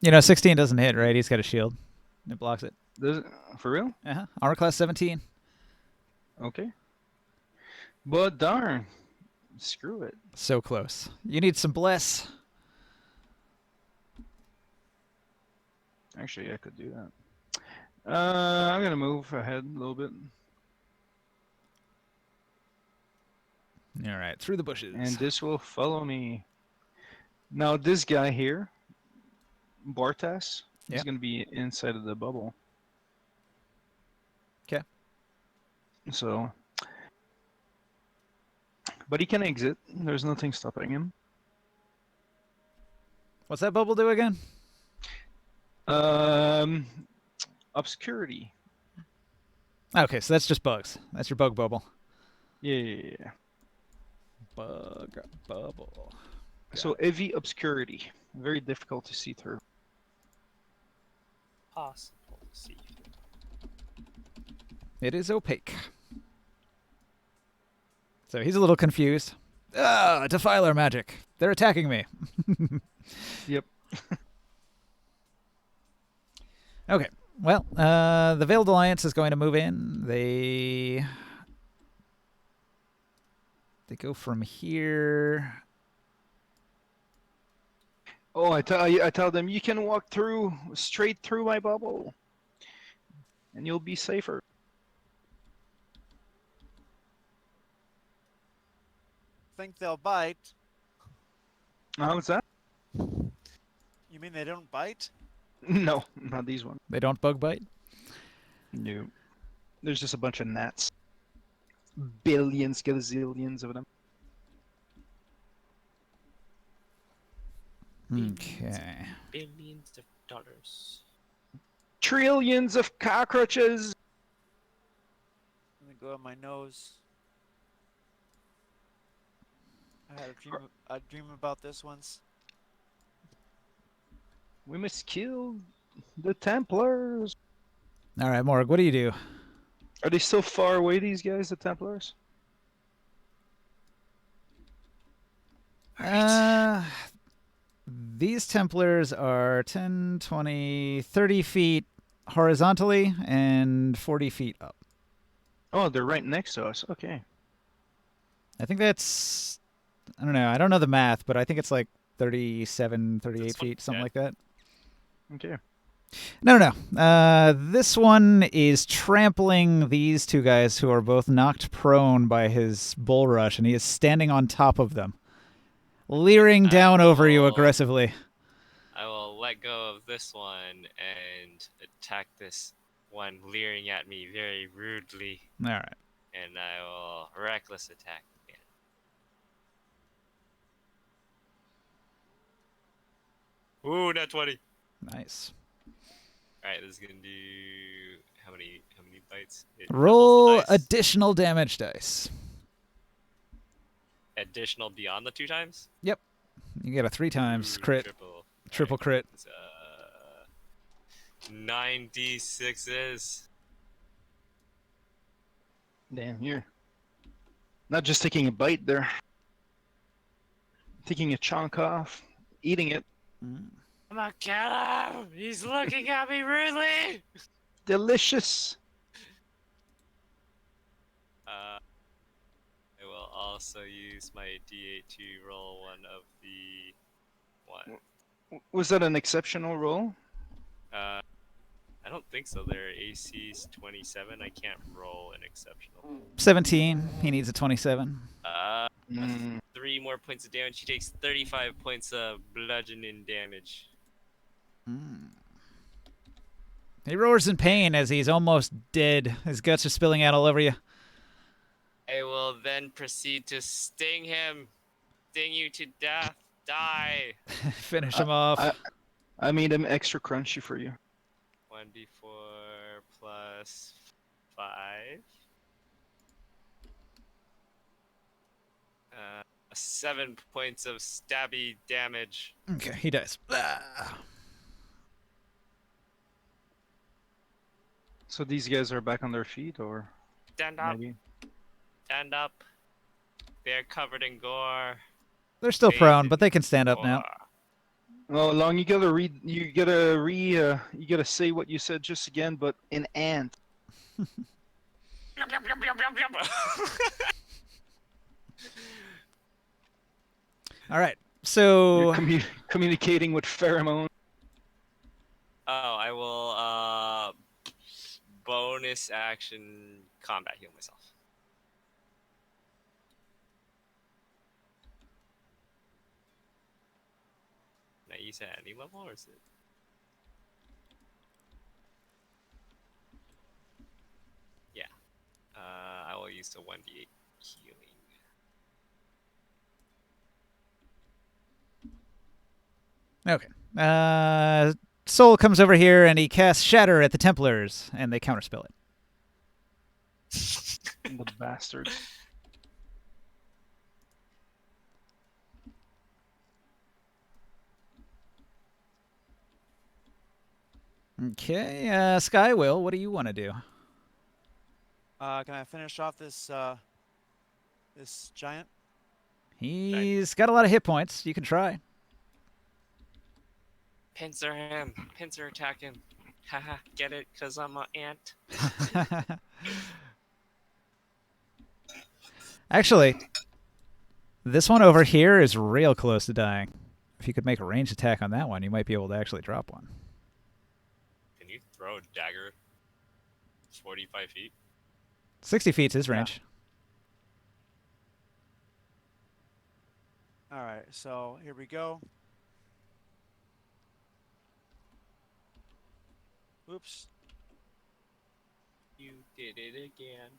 A: 16 doesn't hit, right? He's got a shield. It blocks it.
G: For real?
A: Uh-huh. Armor class 17.
G: Okay. But darn, screw it.
A: So close. You need some bless.
G: Actually, I could do that. I'm gonna move ahead a little bit,
A: All right. Through the bushes.
G: and this will follow me. Now this guy here, Bartas,
A: Yeah.
G: is gonna be inside of the bubble.
A: 'Kay.
G: So, but he can exit. There's nothing stopping him.
A: What's that bubble do again?
G: Obscurity.
A: Okay, so that's just bugs. That's your bug bubble.
G: Yeah.
A: Bug bubble.
G: So heavy obscurity, very difficult to see through.
D: Possible to see.
A: It is opaque. So he's a little confused. Defiler magic. They're attacking me.
G: Yep.
A: Okay. Well, the Veiled Alliance is going to move in. They go from here.
G: Oh, I tell them you can walk straight through my bubble, and you'll be safer.
B: Think they'll bite?
G: What's that?
B: You mean they don't bite?
G: No, not these ones.
A: They don't bug bite.
G: No. There's just a bunch of gnats. Billions, gazillions of them.
A: Okay.
D: Billions of dollars.
G: Trillions of cockroaches.
B: Let me go on my nose. I had a dream about this once.
G: We must kill the Templars.
A: All right, Morg, what do you do?
G: Are they still far away, these guys, the Templars?
A: These Templars are 10, 20, 30 feet horizontally and 40 feet up.
G: Oh, they're right next to us. Okay.
A: I think that's... I don't know. I don't know the math, but I think it's like 37, 38
D: This one?
A: feet, something
D: Yeah.
A: like that.
G: Okay.
A: No. This one is trampling these two guys who are both knocked prone by his bull rush, and he is standing on top of them, leering down over you aggressively.
D: I will let go of this one and attack this one leering at me very rudely,
A: All right.
D: and I will reckless attack again. Ooh, nat 20.
A: Nice.
D: Alright, this is gonna do how many bites? It doubles the
A: Roll
D: dice.
A: additional damage dice.
D: Additional beyond the 2 times?
A: Yep. You get a 3 times
D: Ooh,
A: crit. Triple
D: Alright,
A: crit.
D: it's, 9d6s.
G: Damn, you're not just taking a bite there. Taking a chunk off, eating it.
A: Mm.
D: I'm gonna kill him! He's looking at me rudely!
G: Delicious.
D: I will also use my D8 to roll one of the
G: Was that an exceptional roll?
D: I don't think so. Their AC's 27. I can't roll an exceptional.
A: 17. He needs a 27.
D: 3 more points of damage. He takes 35 points of bludgeoning damage.
A: Mm. He roars in pain as he's almost dead. His guts are spilling out all over you.
D: I will then proceed to sting him. Sting you to death. Die.
A: Finish him off.
G: I made him extra crunchy for you.
D: 1d4 plus 5. 7 points of stabby damage.
A: Okay, he dies. Ah.
G: So these guys are back on their feet, or
D: Stand up.
G: maybe?
D: Stand up. They're covered in gore.
A: They're still prone, but they can stand up now.
G: Oh, Long, you gotta read. You gotta say what you said just again, but in ant.
A: All right, so
G: You're communicating with pheromone.
D: Oh, I will bonus action combat heal myself. Can I use it at any level, or is it? Yeah. I will use the 1d8 healing.
A: okay. Soul comes over here and he casts Shatter at the Templars, and they counterspell it.
G: The bastards.
A: Okay, Skywill, what do you want to do?
B: Can I finish off this this giant?
A: He's got a lot of hit points. You can try.
D: Pincer him. Pincer attack him. Haha, get it? Because I'm an ant.
A: Actually, this one over here is real close to dying. If you could make a ranged attack on that one, you might be able to actually drop one.
D: Can you throw a dagger 45 feet?
A: 60 feet's his range.
B: All right, so here we go. Oops.
D: You did it again.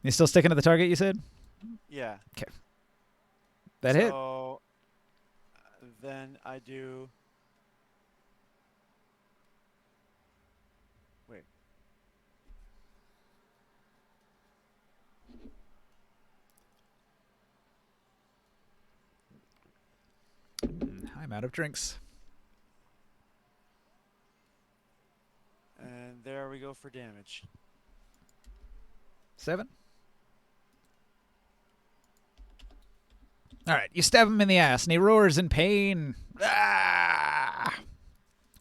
A: You still sticking to the target, you said?
B: Yeah.
A: Okay. That hit.
B: So then I do. Wait.
A: I'm out of drinks.
B: And there we go for damage.
A: 7. All right, you stab him in the ass, and he roars in pain. Ah!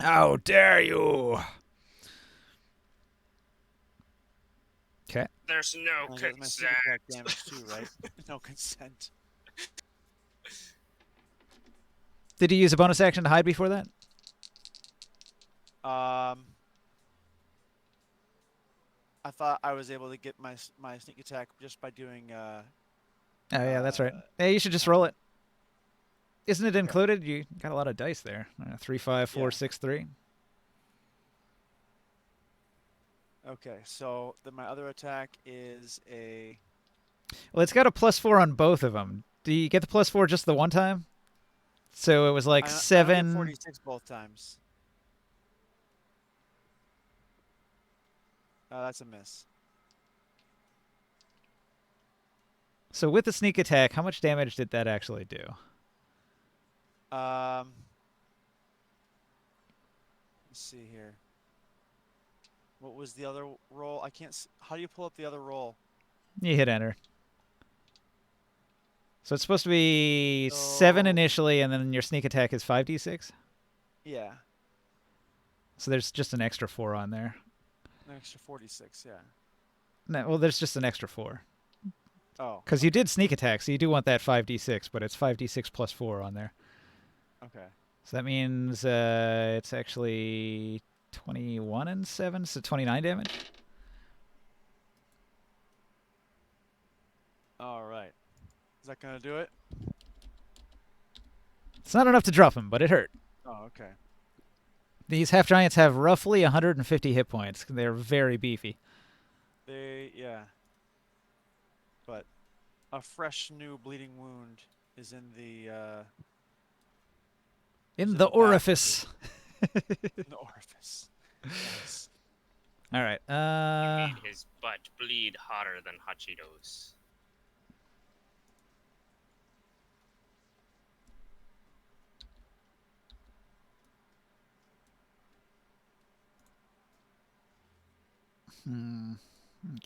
A: How dare you! Okay.
D: There's no
B: And I get my sneak
D: consent.
B: attack damage too, right? No consent.
A: Did you use a bonus action to hide before that?
B: I thought I was able to get my sneak attack just by doing.
A: Oh, yeah, that's right. Yeah, you should just roll it. Isn't it included? You got a lot of dice there. 3, 5, 4,
B: Yeah.
A: 6, 3.
B: Okay, so then my other attack is a.
A: Well, it's got a +4 on both of them. Do you get the +4 just the one time? So it was like
B: I don't get
A: 7.
B: 46 both times. Oh, that's a miss.
A: So with the sneak attack, how much damage did that actually do?
B: Let's see here. What was the other roll? I can't. How do you pull up the other roll?
A: You hit enter. So it's supposed to be 7 initially, and then your sneak attack is 5d6?
B: Yeah.
A: So there's just an extra 4 on there.
B: An extra 46, yeah.
A: No, well, there's just an extra 4.
B: Oh.
A: Because you did sneak attack, so you do want that 5d6, but it's 5d6 plus 4 on there.
B: Okay.
A: So that means it's actually 21 and 7, so 29 damage.
B: All right. Is that going to do it?
A: It's not enough to drop him, but it hurt.
B: Oh, okay.
A: These half giants have roughly 150 hit points. They're very beefy.
B: Yeah. But a fresh new bleeding wound is in the
A: the orifice.
B: in the orifice. Nice.
A: All right.
D: He made his butt bleed hotter than hot Cheetos.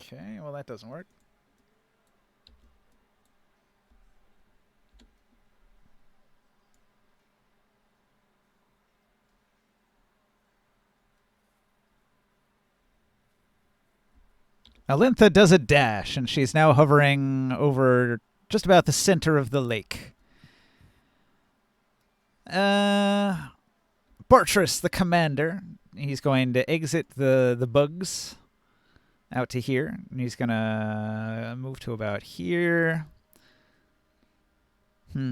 A: Okay, well that doesn't work. Alintha does a dash, and she's now hovering over just about the center of the lake. Bartrus, the commander, he's going to exit the bugs out to here. And he's going to move to about here. He's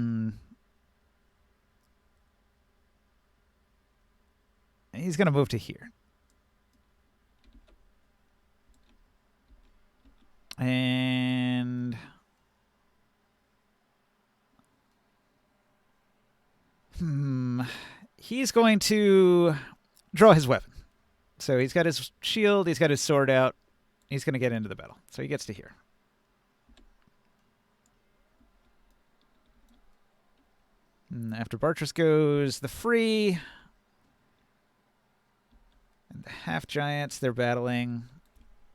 A: going to move to here. And he's going to draw his weapon. So he's got his shield, he's got his sword out. He's going to get into the battle. So he gets to here. And after Bartrus goes the free. And the half giants, they're battling.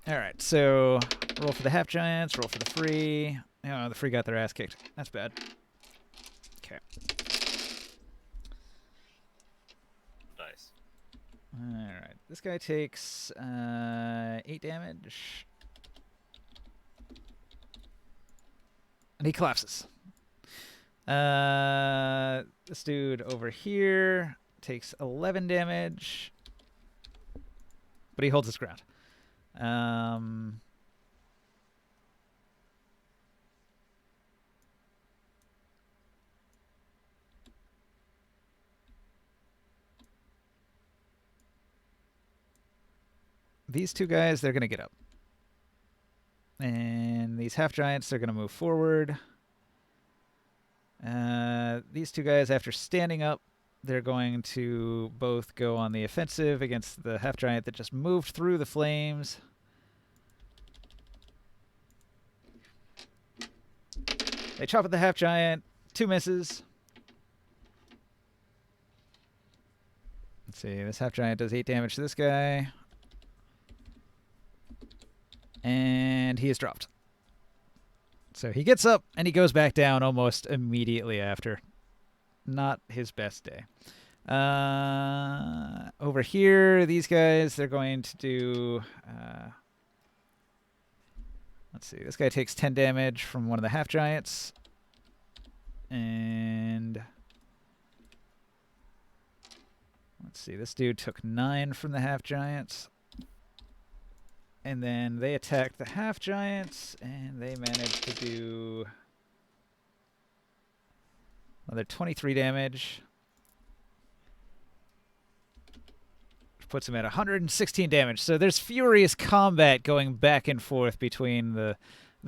A: All right, so roll for the half giants, roll for the free. Oh, the free got their ass kicked. That's bad. Okay.
D: Dice.
A: All right, this guy takes 8 damage. And he collapses. This dude over here takes 11 damage. But he holds his ground. These two guys, they're going to get up. And these half giants, they're going to move forward. These two guys, after standing up, they're going to both go on the offensive against the half giant that just moved through the flames. They chop at the half giant. 2 misses. Let's see. This half giant does 8 damage to this guy. And he is dropped. So he gets up and he goes back down almost immediately after. Not his best day. Over here, these guys, they're going to do... let's see. This guy takes 10 damage from one of the half giants. And... let's see. This dude took 9 from the half giants. And then they attacked the half giants, and they managed to do another 23 damage. Which puts him at 116 damage. So there's furious combat going back and forth between the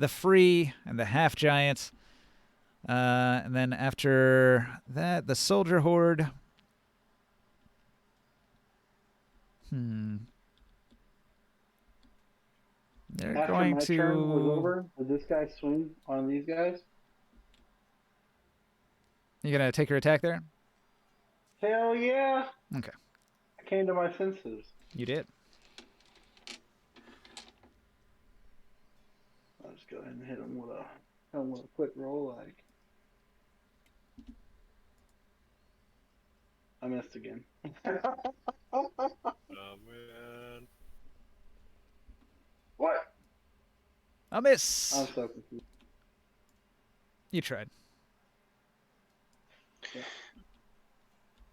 A: free and the half giants. And then after that, the soldier horde. They're
C: After
A: going
C: my
A: to...
C: turn was over, did this guy swing on these guys?
A: You gonna take your attack there?
C: Hell yeah!
A: Okay.
C: I came to my senses.
A: You did.
C: go ahead and hit him with a quick roll. Like, I missed again.
D: Oh man.
C: What?
A: A miss.
C: I'm so confused.
A: You tried.
C: Yeah.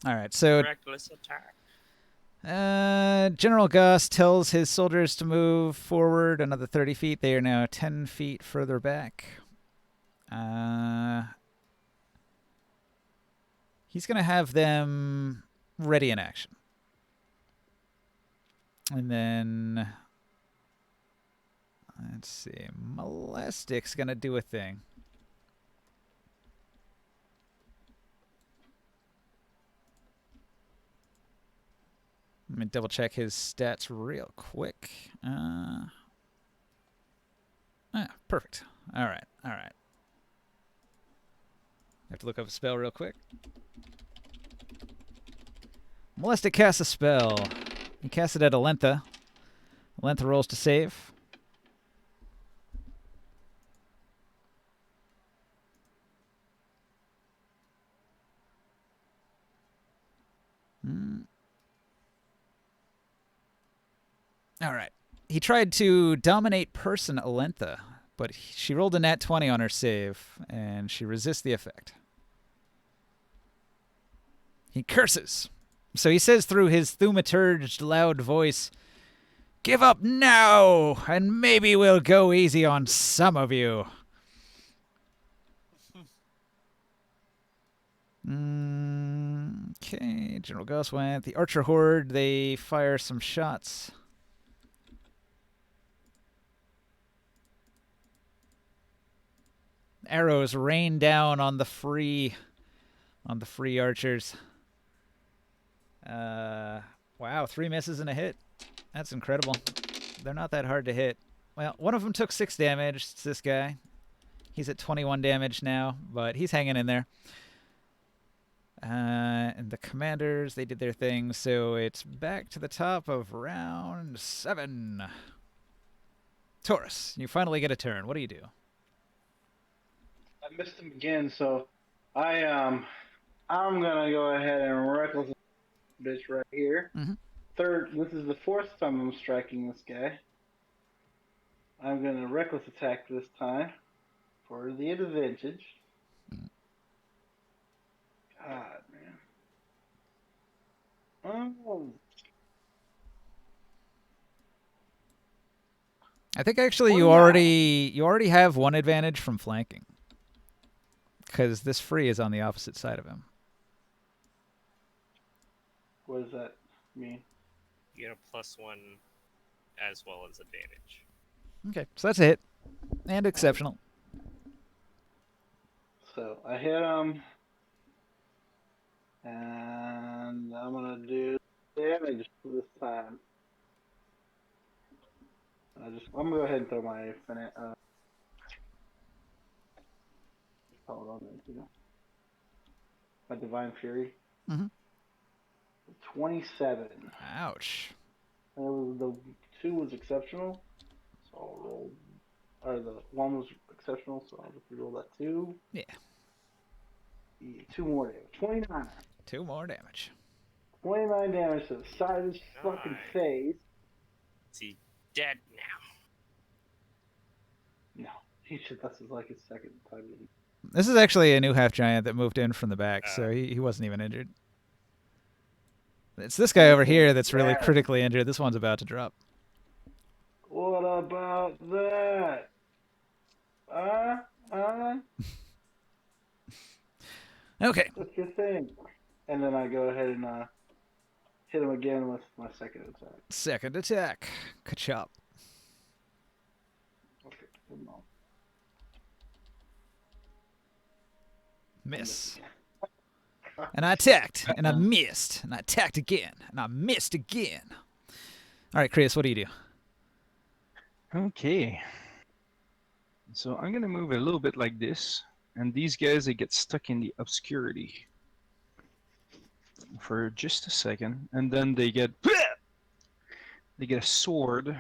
A: All right, so
D: Reckless attack.
A: General Gus tells his soldiers to move forward another 30 feet. They are now 10 feet further back. He's going to have them ready in action. And then, let's see, Molestic's going to do a thing. Let me double check his stats real quick. Perfect. All right. I have to look up a spell real quick. Molestic casts a spell. He casts it at Alentha. Alentha rolls to save. All right. He tried to dominate person Alentha, but she rolled a nat 20 on her save, and she resists the effect. He curses. So he says through his thaumaturged loud voice, "Give up now, and maybe we'll go easy on some of you." Okay, General Gus went. The Archer Horde, they fire some shots. Arrows rain down on the free archers. Wow, 3 misses and a hit. That's incredible. They're not that hard to hit. Well, one of them took 6 damage. It's this guy. He's at 21 damage now, but he's hanging in there. And the commanders, they did their thing, so it's back to the top of round 7. Taurus, you finally get a turn. What do you do?
C: I missed him again, so I'm gonna go ahead and reckless bitch right here. This is the 4th time I'm striking this guy. I'm gonna reckless attack this time for the advantage. God, man. Oh.
A: I think actually you already have one advantage from flanking, because this free is on the opposite side of him.
C: What does that mean?
D: You get a +1 as well as advantage.
A: Okay, so that's a hit. And exceptional.
C: So I hit him, and I'm gonna do damage this time. I'm gonna go ahead and throw my hold on, my Divine Fury. 27.
A: Ouch.
C: And the 2 was exceptional, so I'll roll. Or the 1 was exceptional, so I'll just roll that 2.
A: Yeah.
C: 2 more damage. 29.
A: 2 more damage.
C: 29 damage to the side of his fucking face.
D: Is he dead now?
C: No, this is like his 2nd time.
A: This is actually a new half giant that moved in from the back, so he wasn't even injured. It's this guy over here that's really critically injured. This one's about to drop.
C: What about that?
A: Okay.
C: What's your thing? And then I go ahead and hit him again with my 2nd attack.
A: Second attack. Ka-chop.
C: Okay, come on.
A: Miss. And I attacked, and I missed, and I attacked again, and I missed again. All right, Chris, what do you do?
G: Okay. So I'm going to move a little bit like this, and these guys, they get stuck in the obscurity for just a second, and then they get a sword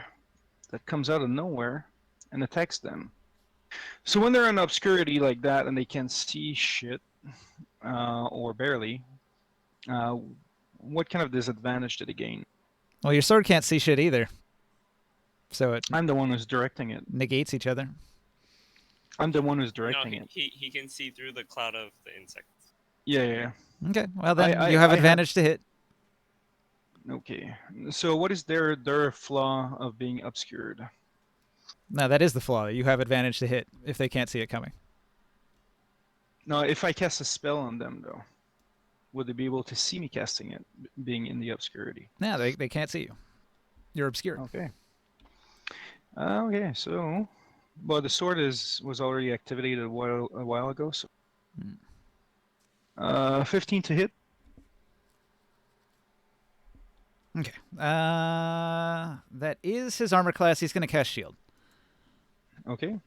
G: that comes out of nowhere and attacks them. So when they're in obscurity like that and they can't see shit, or barely, uh, what kind of disadvantage do they gain?
A: Well, your sword can't see shit either, so it
G: I'm the one who's directing it.
A: negates each other.
G: I'm the one who's
D: No,
G: directing it.
D: he can see through the cloud of the insects.
G: Yeah.
A: Okay, well then
G: I
A: you have
G: have-
A: advantage to hit.
G: Okay. So what is their flaw of being obscured?
A: No, that is the flaw. You have advantage to hit if they can't see it coming.
G: Now, if I cast a spell on them, though, would they be able to see me casting it, being in the obscurity?
A: No, they can't see you. You're obscured.
G: Okay. Okay, so, well, the sword was already activated a while ago, so 15 to hit.
A: Okay. That is his armor class. He's going to cast shield.
G: Okay,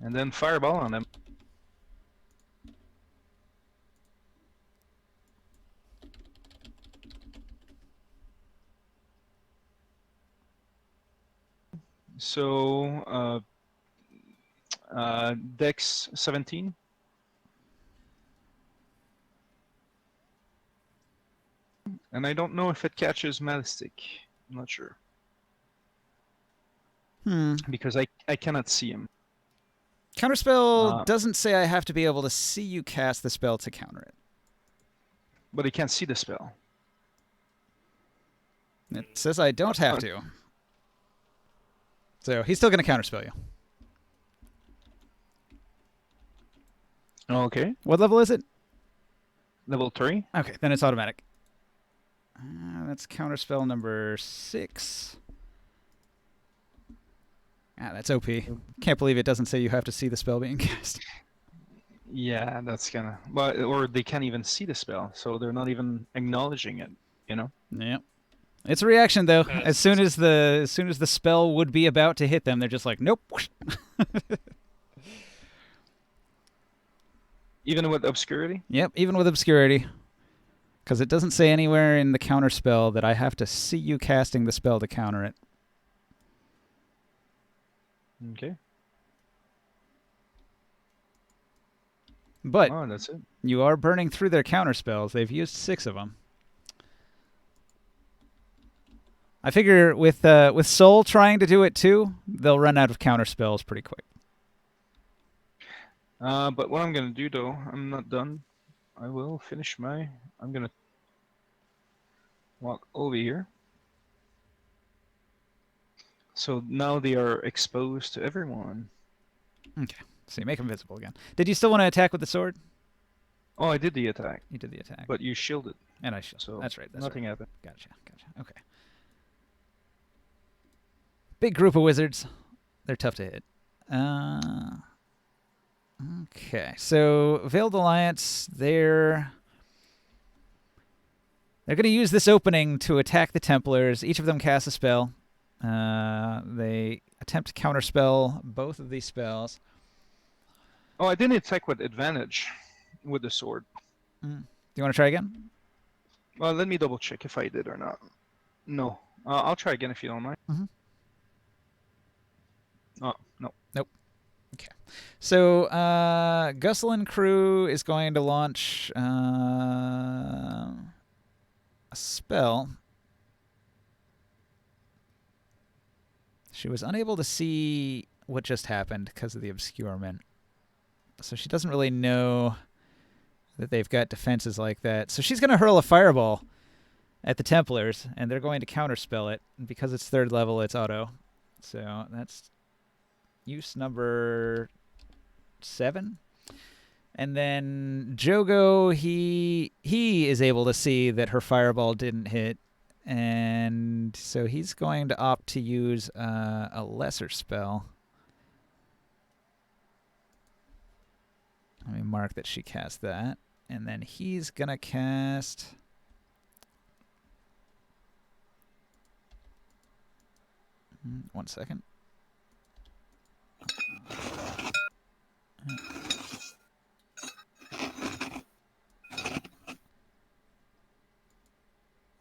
G: and then fireball on them. So, Dex 17. And I don't know if it catches Malistic. I'm not sure. Because I cannot see him.
A: Counterspell doesn't say I have to be able to see you cast the spell to counter it.
G: But he can't see the spell.
A: It says I don't have to. So he's still going to counterspell you.
G: Okay.
A: What level is it?
G: Level 3.
A: Okay, then it's automatic. That's counterspell number 6. Ah, that's OP. Can't believe it doesn't say you have to see the spell being cast.
G: Yeah, that's kind of... Well, or they can't even see the spell, so they're not even acknowledging it, you know?
A: Yep. It's a reaction, though. As soon as the spell would be about to hit them, they're just like, nope.
G: Even with obscurity?
A: Yep, even with obscurity. Because it doesn't say anywhere in the counter spell that I have to see you casting the spell to counter it.
G: Okay.
A: But
G: Oh, that's it.
A: you are burning through their counter spells. They've used 6 of them. I figure with Soul trying to do it too, they'll run out of counter spells pretty quick.
G: But what I'm going to do, though, I'm not done. I will finish my... I'm going to walk over here. So now they are exposed to everyone.
A: Okay. So you make them visible again. Did you still want to attack with the sword?
G: Oh, I did the attack.
A: You did the attack.
G: But you shielded.
A: And I shielded.
G: So
A: that's right. That's
G: nothing
A: right.
G: happened.
A: Gotcha. Okay. Big group of wizards. They're tough to hit. Okay. So Veiled Alliance, they're going to use this opening to attack the Templars. Each of them casts a spell. They attempt to counterspell both of these spells.
G: Oh, I didn't attack with advantage with the sword.
A: Do you want to try again?
G: Well, let me double check if I did or not. No. I'll try again if you don't mind. Oh, no.
A: Nope. Okay. So, Gusselin crew is going to launch a spell. She was unable to see what just happened because of the obscurement. So she doesn't really know that they've got defenses like that. So she's going to hurl a fireball at the Templars, and they're going to counterspell it. And because it's 3rd level, it's auto. So that's use number 7. And then Jogo, he is able to see that her fireball didn't hit. And so he's going to opt to use a lesser spell. Let me mark that she cast that. And then he's going to cast... One second.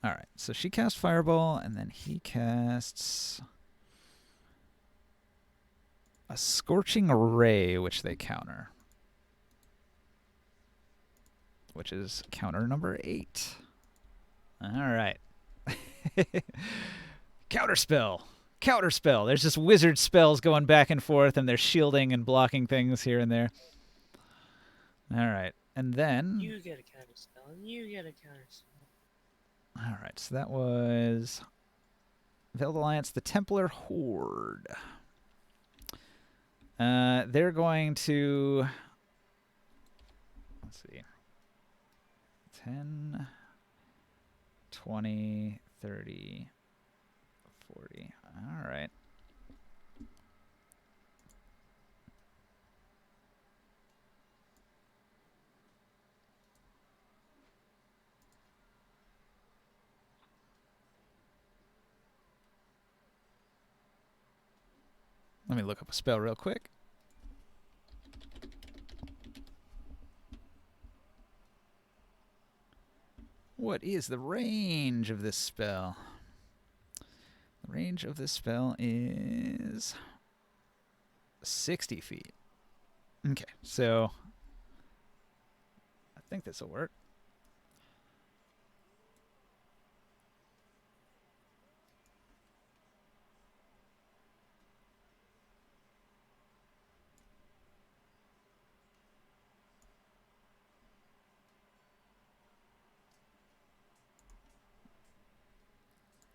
A: All right, so she casts Fireball, and then he casts a a Scorching Ray, which they counter. Which is counter number 8. All right. Counterspell. Counterspell. There's just wizard spells going back and forth, and they're shielding and blocking things here and there. All right. And then...
D: You get a counterspell, and you get a counterspell.
A: All right. So that was... Veiled Alliance, the Templar Horde. They're going to... Let's see. 10, 20, 30, 40. All right. Let me look up a spell real quick. What is the range of this spell? The range of this spell is 60 feet. Okay, so I think this will work.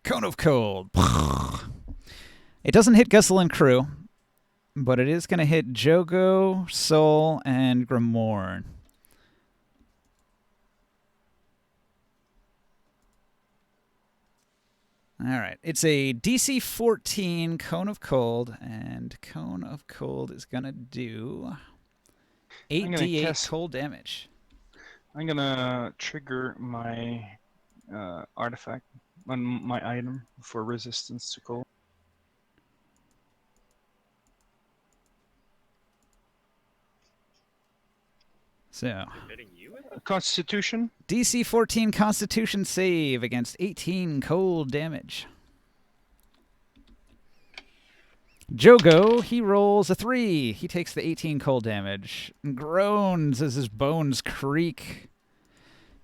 A: Cone of Cold. It doesn't hit Gustle and Crew, but it is going to hit Jogo, Soul, and Grimoire. All right. It's a DC 14 Cone of Cold, and Cone of Cold is going to do 8d8 cold damage.
G: I'm going to trigger my artifact on my item for resistance to cold.
A: So,
G: Constitution?
A: DC 14 Constitution save against 18 cold damage. Jogo, he rolls a 3. He takes the 18 cold damage and groans as his bones creak.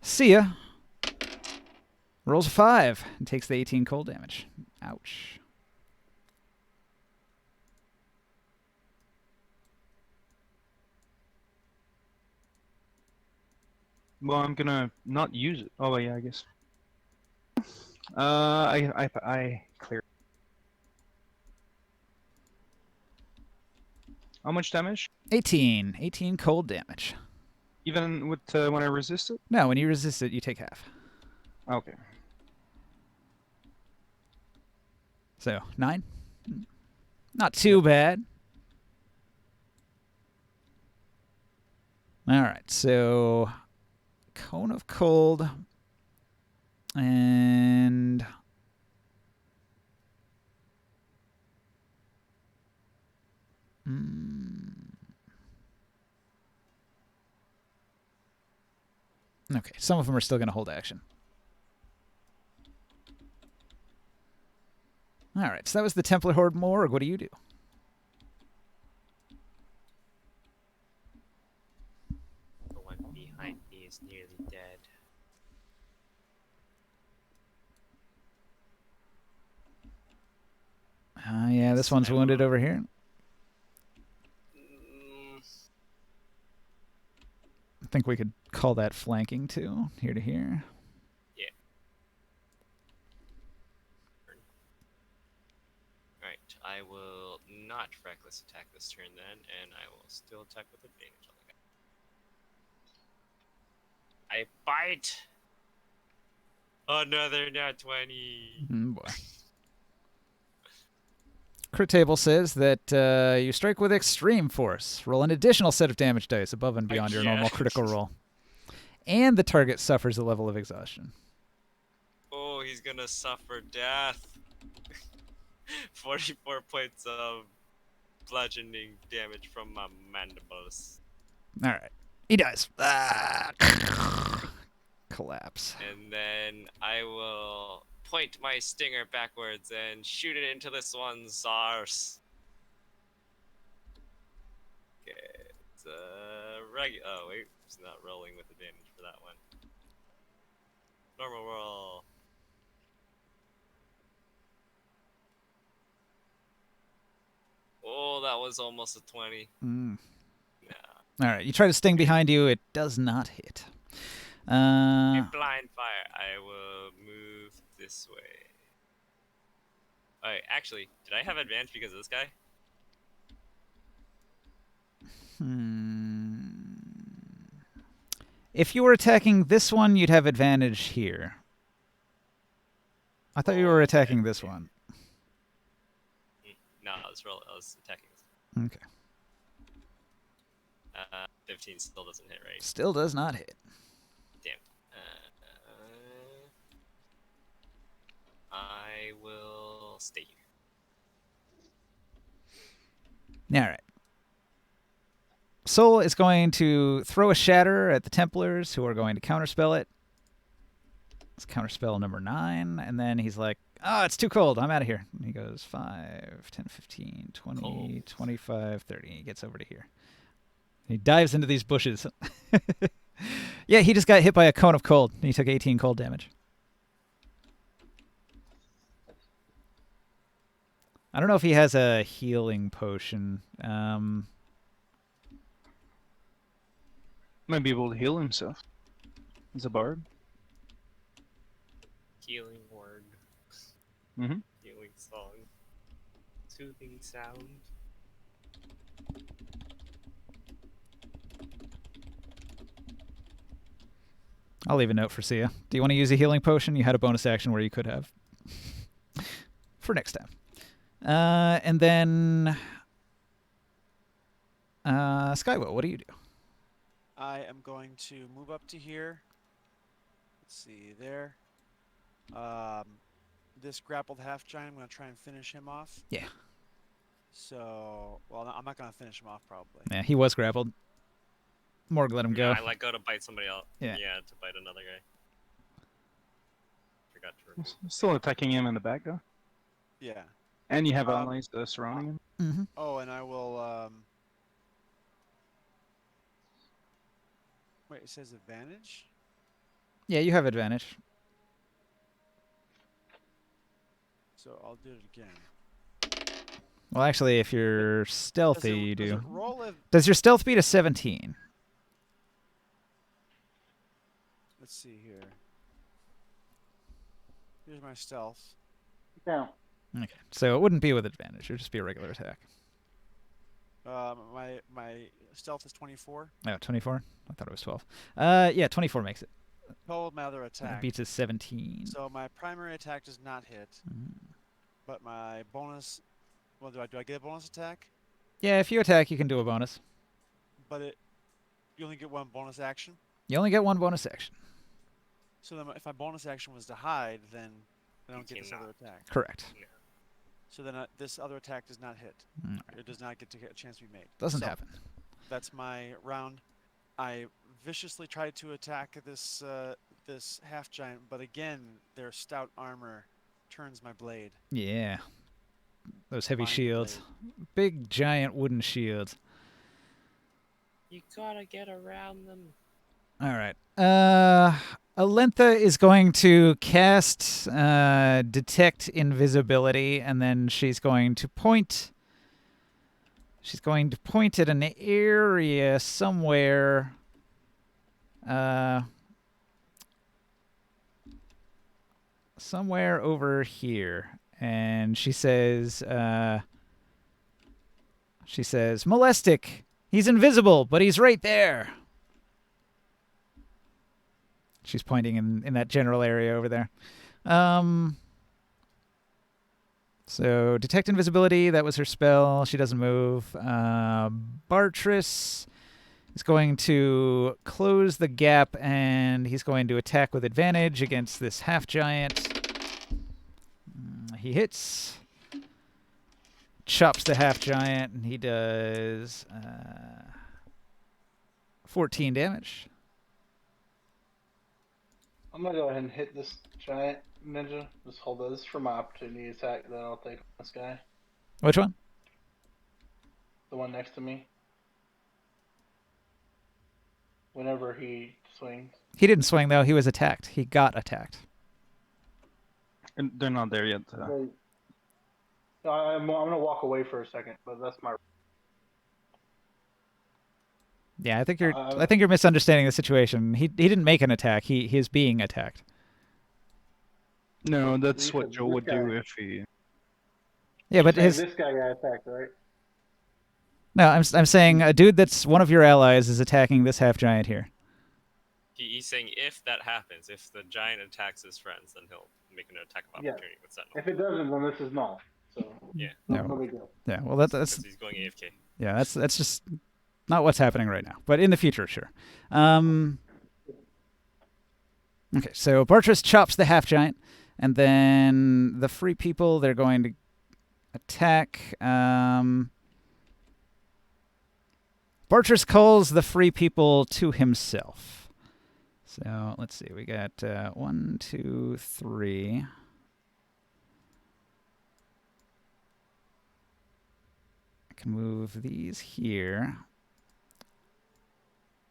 A: Sia rolls a 5 and takes the 18 cold damage. Ouch.
G: Well, I'm gonna not use it. Oh, yeah, I guess. I clear. How much damage?
A: 18. 18 cold damage.
G: Even with when I resist it?
A: No, when you resist it, you take half.
G: Okay.
A: So, 9. Not too bad. All right, so Cone of Cold and okay, some of them are still going to hold action. All right, so that was the Templar Horde Morgue. What do you do?
D: The one behind me is nearly dead.
A: Yeah, this one's wounded over here. I think we could call that flanking too, here to here.
D: Yeah. Alright, I will not reckless attack this turn then, and I will still attack with advantage on the guy. I bite! Another nat 20!
A: Boy. Crit table says that you strike with extreme force. Roll an additional set of damage dice above and beyond your normal critical roll. And the target suffers a level of exhaustion.
D: Oh, he's gonna suffer death. 44 points of bludgeoning damage from my mandibles.
A: All right. He dies. Ah. Collapse.
D: And then I will point my stinger backwards and shoot it into this one's arse. Oh wait, it's not rolling with advantage for that one. Normal roll. Oh, that was almost a 20.
A: Mm.
D: Nah.
A: All right, you try to sting behind you. It does not hit.
D: Okay, blind fire. I will move this way. Alright, actually, did I have advantage because of this guy?
A: If you were attacking this one, you'd have advantage here. I thought you were attacking this one.
D: No, I was attacking this.
A: Okay.
D: 15 still doesn't hit, right?
A: Still does not hit.
D: Damn. I will stay here.
A: All right. Soul is going to throw a shatter at the Templars, who are going to counterspell it. It's counterspell number 9, and then he's like, "Oh, it's too cold. I'm out of here." And he goes 5, 10, 15, 20,
D: Cold.
A: 25, 30. He gets over to here. He dives into these bushes. Yeah, he just got hit by a cone of cold. He took 18 cold damage. I don't know if he has a healing potion.
G: Might be able to heal himself. He's a bard.
D: Healing word.
G: Mm-hmm.
D: Healing song. Soothing sound.
A: I'll leave a note for Sia. Do you want to use a healing potion? You had a bonus action where you could have. For next time. And then... Skywell, what do you do?
B: I am going to move up to here. Let's see there. This grappled half giant, I'm going to try and finish him off.
A: Yeah.
B: So, well, I'm not going to finish him off probably.
A: Yeah, he was grappled. Morg let him go.
D: Yeah, I let go to bite somebody else.
A: Yeah.
D: Yeah, to bite another guy. Forgot to remove.
G: Still attacking him in the back, though.
B: Yeah.
G: And you have allies surrounding him.
A: Mm-hmm.
B: Oh, and I will, wait, it says advantage?
A: Yeah, you have advantage.
B: So I'll do it again.
A: Well, actually, if you're stealthy, you
B: Does
A: do.
B: it roll if...
A: Does your stealth beat a 17?
B: Let's see here. Here's my stealth.
C: Yeah.
A: Okay, so it wouldn't be with advantage. It would just be a regular attack.
B: My stealth is 24.
A: Oh, 24? I thought it was 12. Yeah, 24 makes it.
B: Total my other
A: It
B: attack.
A: beats a 17.
B: So my primary attack does not hit, but my bonus... Well, do I get a bonus attack?
A: Yeah, if you attack, you can do a bonus.
B: But you only get one bonus action?
A: You only get one bonus action.
B: So then if my bonus action was to hide, then I don't get this other attack.
A: Correct.
D: Yeah.
B: So then this other attack does not hit.
A: Mm.
B: It does not get to get a chance to be made.
A: Doesn't
B: So
A: happen.
B: that's my round. I viciously tried to attack this this half giant, but again, their stout armor turns my blade.
A: Yeah. Those heavy
B: Blind
A: shields.
B: blade.
A: Big, giant wooden shields.
D: You gotta get around them.
A: All right. Alentha is going to cast Detect Invisibility, and then she's going to point. She's going to point at an area somewhere. Somewhere over here. And she says, Molestic, he's invisible, but he's right there. She's pointing in that general area over there. So detect invisibility, that was her spell. She doesn't move. Bartris is going to close the gap, and he's going to attack with advantage against this half-giant. He hits. Chops the half-giant, and he does 14 damage.
C: I'm gonna go ahead and hit this giant ninja. Just hold this for my opportunity attack. Then I'll take this guy,
A: Which one?
C: the one next to me. whenever he swings.
A: He didn't swing though. He was attacked. He got attacked.
G: And they're not there yet.
C: I'm gonna walk away for a second, but that's my.
A: Yeah, I think you're misunderstanding the situation. He didn't make an attack. He is being attacked.
G: No, that's what
C: Because
G: Joe
C: this
G: would
C: guy-
G: do if he.
A: Yeah, but
C: This guy got attacked, right?
A: No, I'm saying a dude that's one of your allies is attacking this half giant here.
D: He's saying if that happens, if the giant attacks his friends, then he'll make an attack of
C: Yeah.
D: opportunity with Sentinel.
C: If it doesn't, then this is null. So
D: Yeah.
C: no
A: No.
C: big deal.
A: Yeah, well
D: Because
A: that's
D: he's going AFK.
A: yeah, that's just not what's happening right now. But in the future, sure. Okay, so Bartrus chops the half giant, and then the free people, they're going to attack. Bartrus calls the free people to himself. So let's see, we got 1, 2, 3. I can move these here.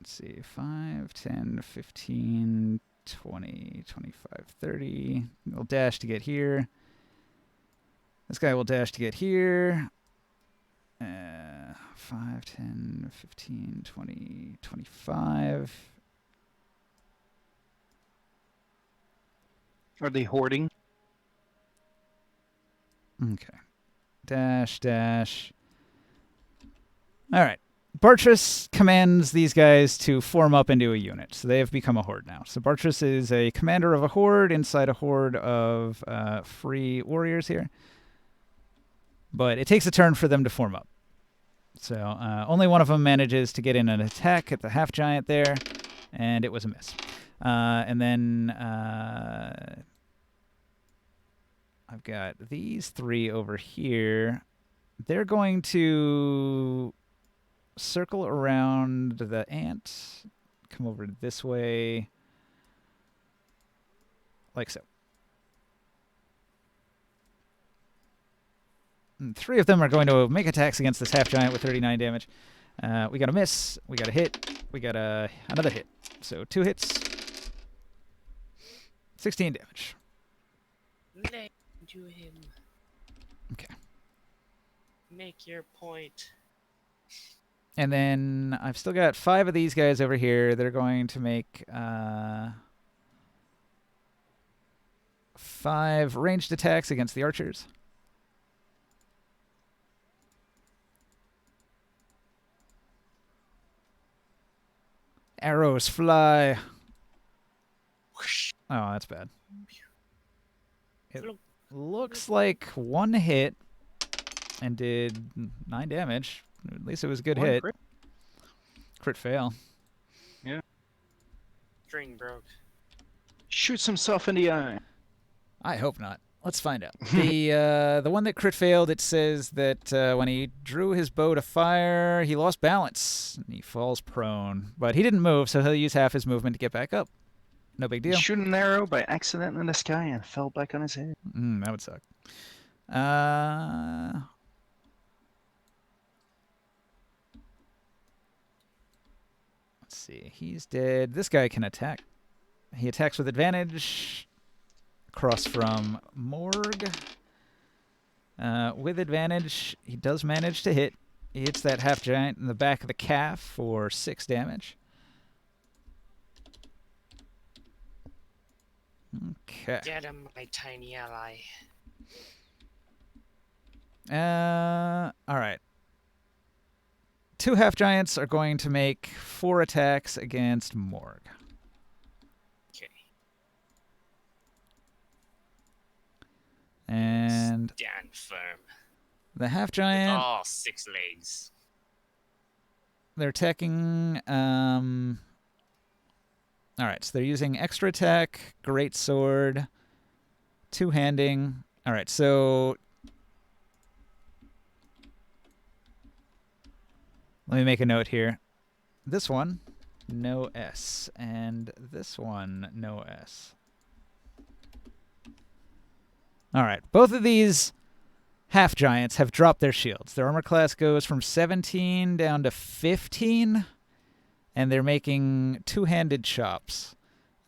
A: Let's see, 5, 10, 15, 20, 25, 30. We'll dash to get here. This guy will dash to get here. 5, 10, 15, 20, 25.
G: Are they hoarding?
A: Okay. Dash, dash. All right. Bartrus commands these guys to form up into a unit, so they have become a horde now. So Bartrus is a commander of a horde inside a horde of free warriors here. But it takes a turn for them to form up. So only one of them manages to get in an attack at the half giant there, and it was a miss. And then I've got these 3 over here. They're going to circle around the ant, come over this way, like so. And 3 of them are going to make attacks against this half giant with 39 damage. We got a miss, we got a hit, we got another hit. So 2 hits, 16 damage.
D: Lend to him.
A: Okay.
D: Make your point.
A: And then I've still got 5 of these guys over here. They're going to make 5 ranged attacks against the archers. Arrows fly. Oh, that's bad. It looks like 1 hit and did 9 damage. At least it was a good hit. Crit fail.
G: Yeah.
D: String broke.
G: Shoots himself in the eye.
A: I hope not. Let's find out. The one that crit failed, it says that when he drew his bow to fire, he lost balance. And he falls prone. But he didn't move, so he'll use half his movement to get back up. No big deal.
G: Shoot an arrow by accident in the sky and fell back on his head.
A: That would suck. Let's see. He's dead. This guy can attack. He attacks with advantage. Across from Morg. With advantage, he does manage to hit. He hits that half giant in the back of the calf for 6 damage. Okay.
D: Get him, my tiny ally.
A: All right. 2 half giants are going to make 4 attacks against Morg.
D: Okay.
A: And
D: Stand firm.
A: the half
D: With
A: giant,
D: all 6 legs.
A: they're attacking. All right, so they're using extra attack, great sword, 2-handing. All right, so let me make a note here. This one, no S, and this one, no S. All right, both of these half giants have dropped their shields. Their armor class goes from 17 down to 15. and they're making two-handed chops.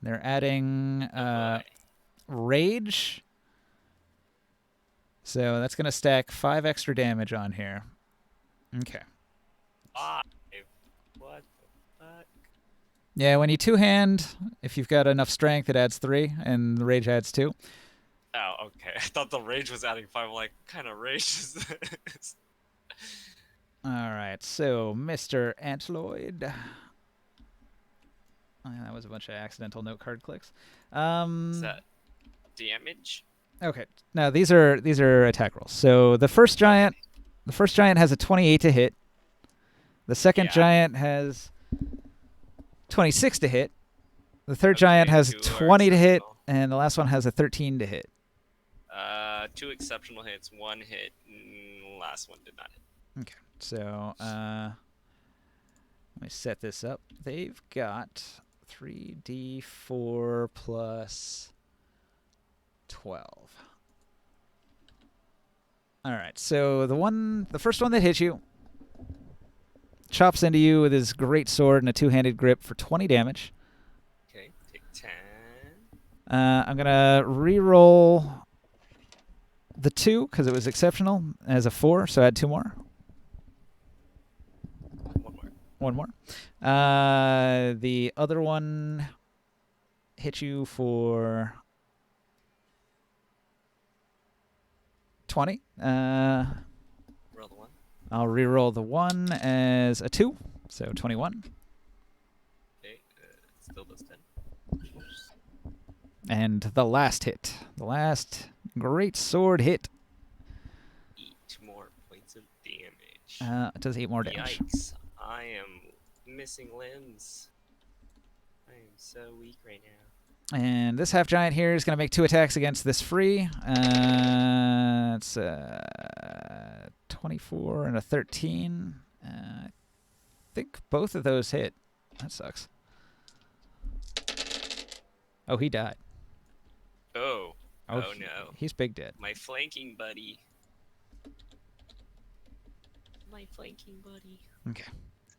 A: They're adding
D: boy.
A: rage. So that's going to stack 5 extra damage on here. Okay.
D: 5. What the fuck?
A: Yeah, when you two-hand, if you've got enough strength, it adds 3, and the rage adds 2.
D: Oh, okay. I thought the rage was adding 5. I'm like, what kind of rage is this?
A: All right, so Mr. Antloid. Oh, yeah, that was a bunch of accidental note card clicks.
D: Is that damage?
A: Okay, now these are attack rolls. So the first giant has a 28 to hit. The second giant has 26 to hit. The third giant has 20 to hit, and the last one has a 13 to hit.
D: 2 exceptional hits, 1 hit, last one did not hit.
A: Okay, so let me set this up. They've got 3d4 plus 12. All right, so the first one that hits you chops into you with his great sword and a two-handed grip for 20 damage.
D: Okay, take 10.
A: I'm gonna re-roll the 2 because it was exceptional as a 4, so add 2 more. 1 more. The other one hit you for 20.
D: Roll the 1.
A: I'll re-roll the 1 as a 2, so 21.
D: Okay, still does 10.
A: And the last hit. The last great sword hit.
D: 8 more points of damage.
A: It does 8 more damage.
D: Yikes. I am missing limbs. I am so weak right now.
A: And this half giant here is going to make 2 attacks against this free. It's 24 and a 13. I think both of those hit. That sucks. Oh, he died.
D: Oh. Oh, no.
A: He's big dead.
D: My flanking buddy. My flanking buddy.
A: Okay.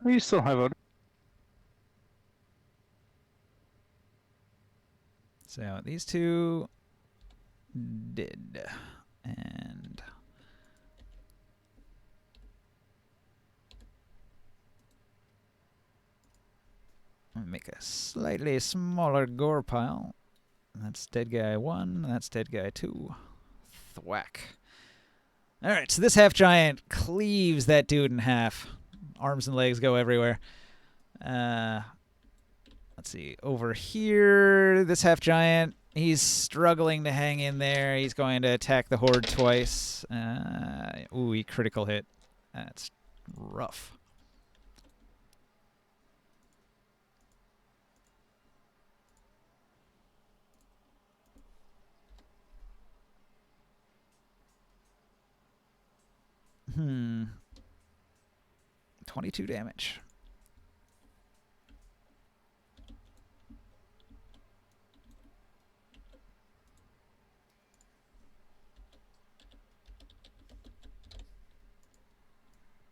G: Oh, you still have a.
A: So these 2 did. And I'll make a slightly smaller gore pile. That's dead guy 1. That's dead guy 2. Thwack. All right, so this half giant cleaves that dude in half. Arms and legs go everywhere. Let's see. Over here, this half giant, he's struggling to hang in there. He's going to attack the horde twice. Ooh, he critical hit. That's rough. Hmm. 22 damage.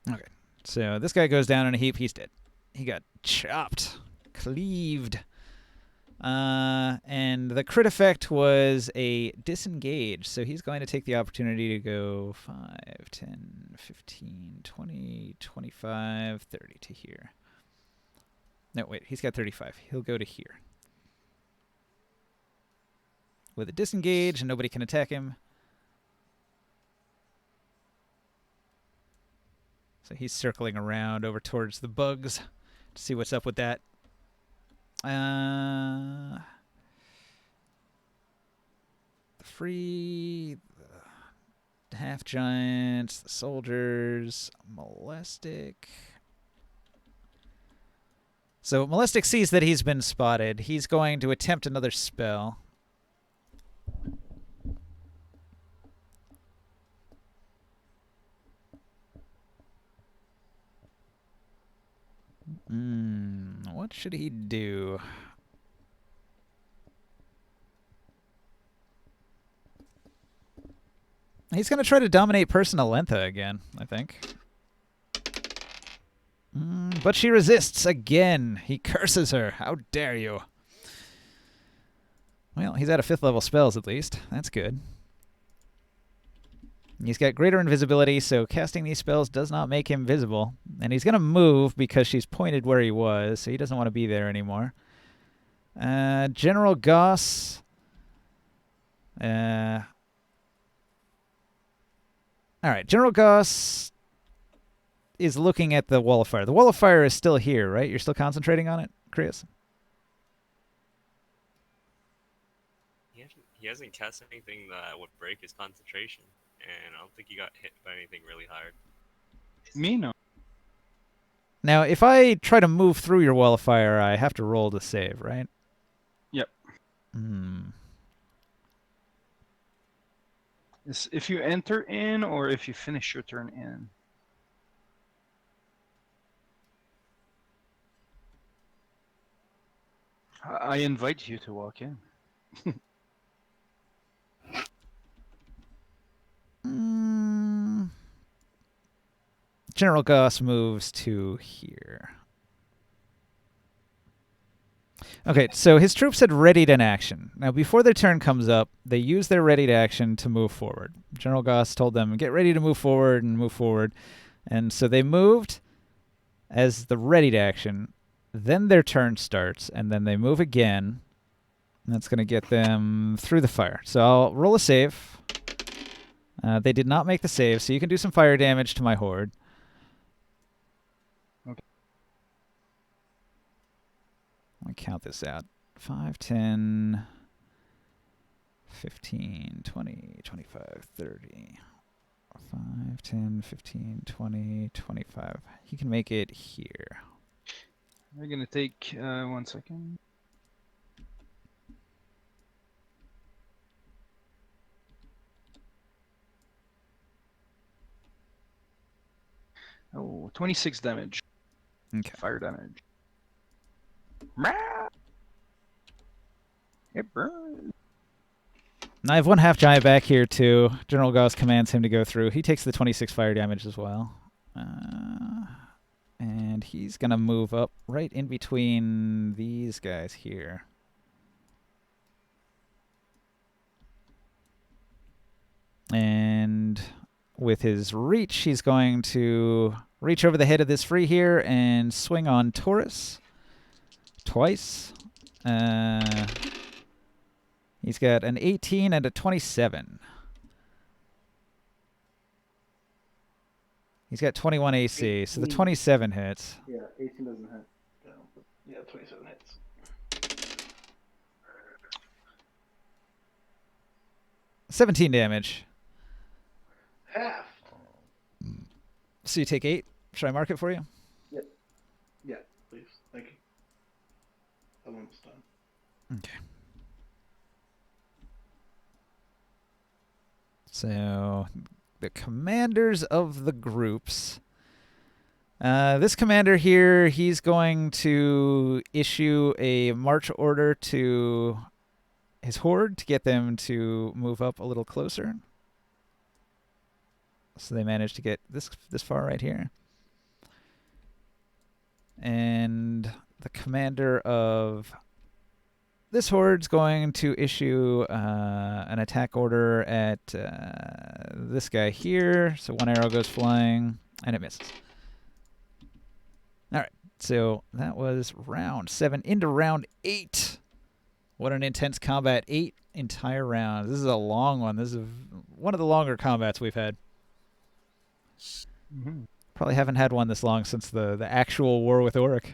A: Okay, so this guy goes down in a heap. He's dead. He got chopped, cleaved. And the crit effect was a disengage, so he's going to take the opportunity to go 5, 10, 15, 20, 25, 30 to here. No, wait, he's got 35. He'll go to here. With a disengage, and nobody can attack him. So he's circling around over towards the bugs to see what's up with that. The free, the half giants, the soldiers, Molestic. So Molestic sees that he's been spotted. He's going to attempt another spell. What should he do? He's going to try to dominate Person Alentha again, I think. But she resists again. He curses her. How dare you? Well, he's out of 5th level spells at least. That's good. He's got greater invisibility, so casting these spells does not make him visible. And he's going to move because she's pointed where he was, so he doesn't want to be there anymore. General Goss. All right, General Goss is looking at the Wall of Fire. The Wall of Fire is still here, right? You're still concentrating on it, Chris?
D: He hasn't cast anything that would break his concentration, and I don't think he got hit by anything really hard.
G: Me, no.
A: Now, if I try to move through your Wall of Fire, I have to roll to save, right?
G: Yep. It's if you enter in or if you finish your turn in. I invite you to walk in.
A: General Goss moves to here. Okay, so his troops had readied an action. Now, before their turn comes up, they use their readied action to move forward. General Goss told them, get ready to move forward and move forward. And so they moved as the readied action. Then their turn starts, and then they move again. And that's going to get them through the fire. So I'll roll a save. They did not make the save, so you can do some fire damage to my horde.
G: Okay.
A: Let me count this out. 5, 10, 15, 20, 25, 30. 5, 10, 15, 20, 25. He can make it here.
G: We're going to take 1 second. Oh, 26 damage.
A: Okay.
G: Fire damage. It burns.
A: And I have one half giant back here too. General Goss commands him to go through. He takes the 26 fire damage as well. And he's going to move up right in between these guys here. And with his reach, he's going to reach over the head of this free here and swing on Taurus twice. He's got an 18 and a 27. He's got 21 AC, so the 27 hits.
C: Yeah, 18 doesn't hit. Yeah, 27 hits.
A: 17 damage.
C: Half.
A: So you take 8. Should I mark it for you?
C: Yep. Yeah, please. Thank you. I'm almost done.
A: Okay. So the commanders of the groups. This commander here, he's going to issue a march order to his horde to get them to move up a little closer. So they managed to get this far right here. And the commander of this horde's going to issue an attack order at this guy here. So one arrow goes flying, and it misses. All right, so that was round 7 into round 8. What an intense combat. 8 entire rounds. This is a long one. This is one of the longer combats we've had.
G: Mm-hmm.
A: Probably haven't had one this long since the actual war with Auric.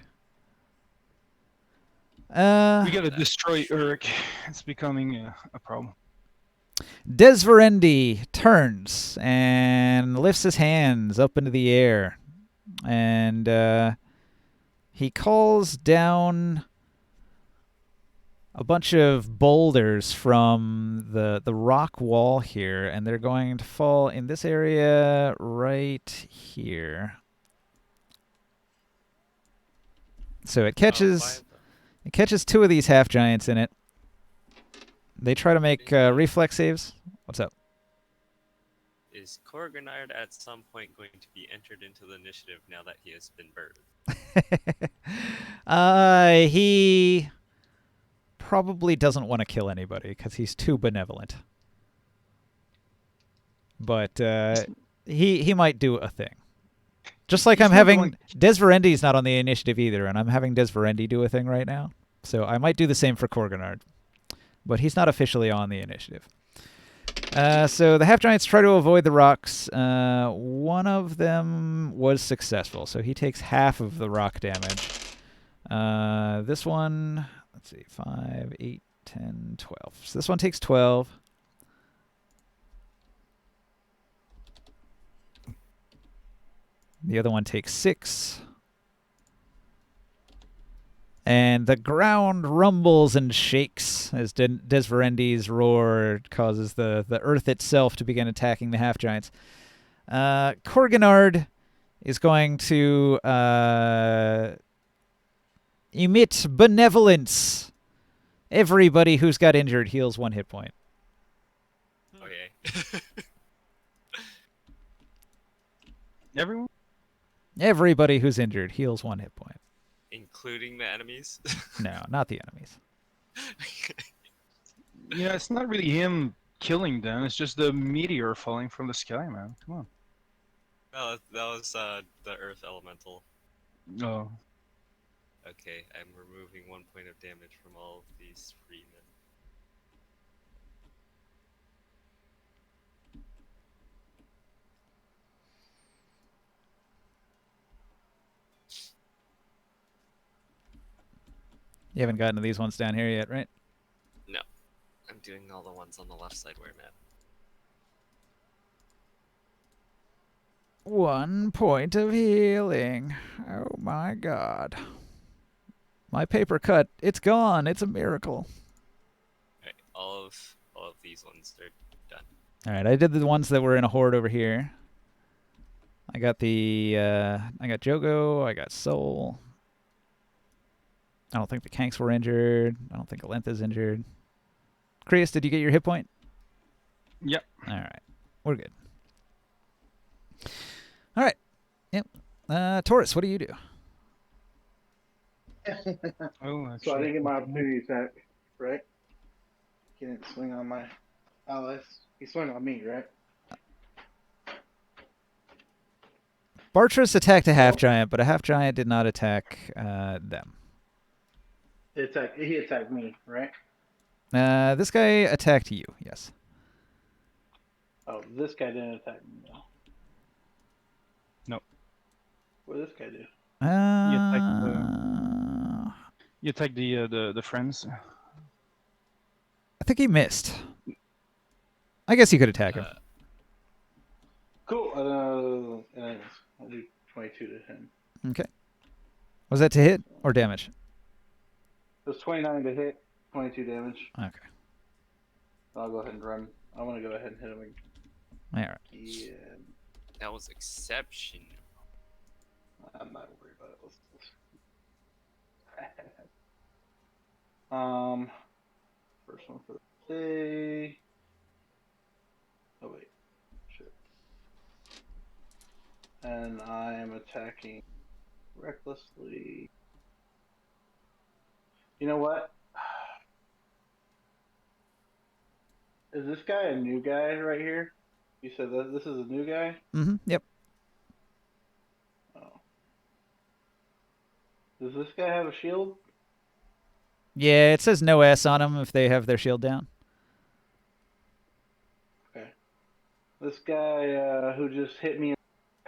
G: We gotta destroy Uruk. It's becoming a problem.
A: Desverendi turns and lifts his hands up into the air. And he calls down a bunch of boulders from the rock wall here, and they're going to fall in this area right here. So it catches it catches 2 of these half giants in it. They try to make reflex saves. What's up?
D: is Korganard at some point going to be entered into the initiative now that he has been birthed?
A: He probably doesn't want to kill anybody because he's too benevolent. But he might do a thing. Just like
G: He's
A: I'm
G: not
A: having
G: going-
A: Desverendi's not on the initiative either, and I'm having Desverendi do a thing right now. So I might do the same for Korganard. But he's not officially on the initiative. So the half-giants try to avoid the rocks. One of them was successful, so he takes half of the rock damage. This one, let's see, 5, 8, 10, 12. So this one takes 12. The other one takes 6. And the ground rumbles and shakes as Desverendi's roar causes the earth itself to begin attacking the half-giants. Korganard is going to emit benevolence. Everybody who's got injured heals 1 hit point.
D: Okay.
G: Everyone?
A: Everybody who's injured heals 1 hit point.
D: Including the enemies?
A: No, not the enemies.
G: Yeah, it's not really him killing them. It's just the meteor falling from the sky, man. Come on.
D: No, that was the earth elemental.
G: Oh.
D: Okay, I'm removing 1 point of damage from all of these freemen.
A: You haven't gotten to these ones down here yet, right?
D: No, I'm doing all the ones on the left side where I'm at.
A: 1 point of healing. Oh my god. My paper cut. It's gone. It's a miracle.
D: Alright, all of these ones are done.
A: Alright, I did the ones that were in a horde over here. I got I got Jogo, I got Soul. I don't think the Kanks were injured. I don't think Alentha's injured. Krius, did you get your hit point?
G: Yep.
A: Alright. We're good. Alright. Yep. Taurus, what do you do?
G: Oh,
C: So I
G: actually.
C: didn't get my opportunity attack, right? He didn't swing on my allies. He swung on me, right?
A: Bartras attacked a half-giant, but a half-giant did not attack them.
C: He attacked me, right?
A: This guy attacked you, yes.
C: Oh, this guy didn't attack me, though.
G: No.
C: What did this guy do?
G: You attack the friends.
A: I think he missed. I guess you could attack him.
C: Cool. I'll do 22 to him.
A: Okay. Was that to hit or damage?
C: It was 29 to hit, 22 damage.
A: Okay.
C: I'll go ahead and run. I want to go ahead and hit him again.
A: All right.
C: Yeah.
D: That was exceptional.
C: I'm not worried about it. First one for the day. Oh wait, shit. And I am attacking recklessly. You know what? Is this guy a new guy right here? You said that this is a new guy?
A: Mm-hmm. Yep.
C: Oh. Does this guy have a shield?
A: Yeah, it says no S on them if they have their shield down.
C: Okay. This guy who just hit me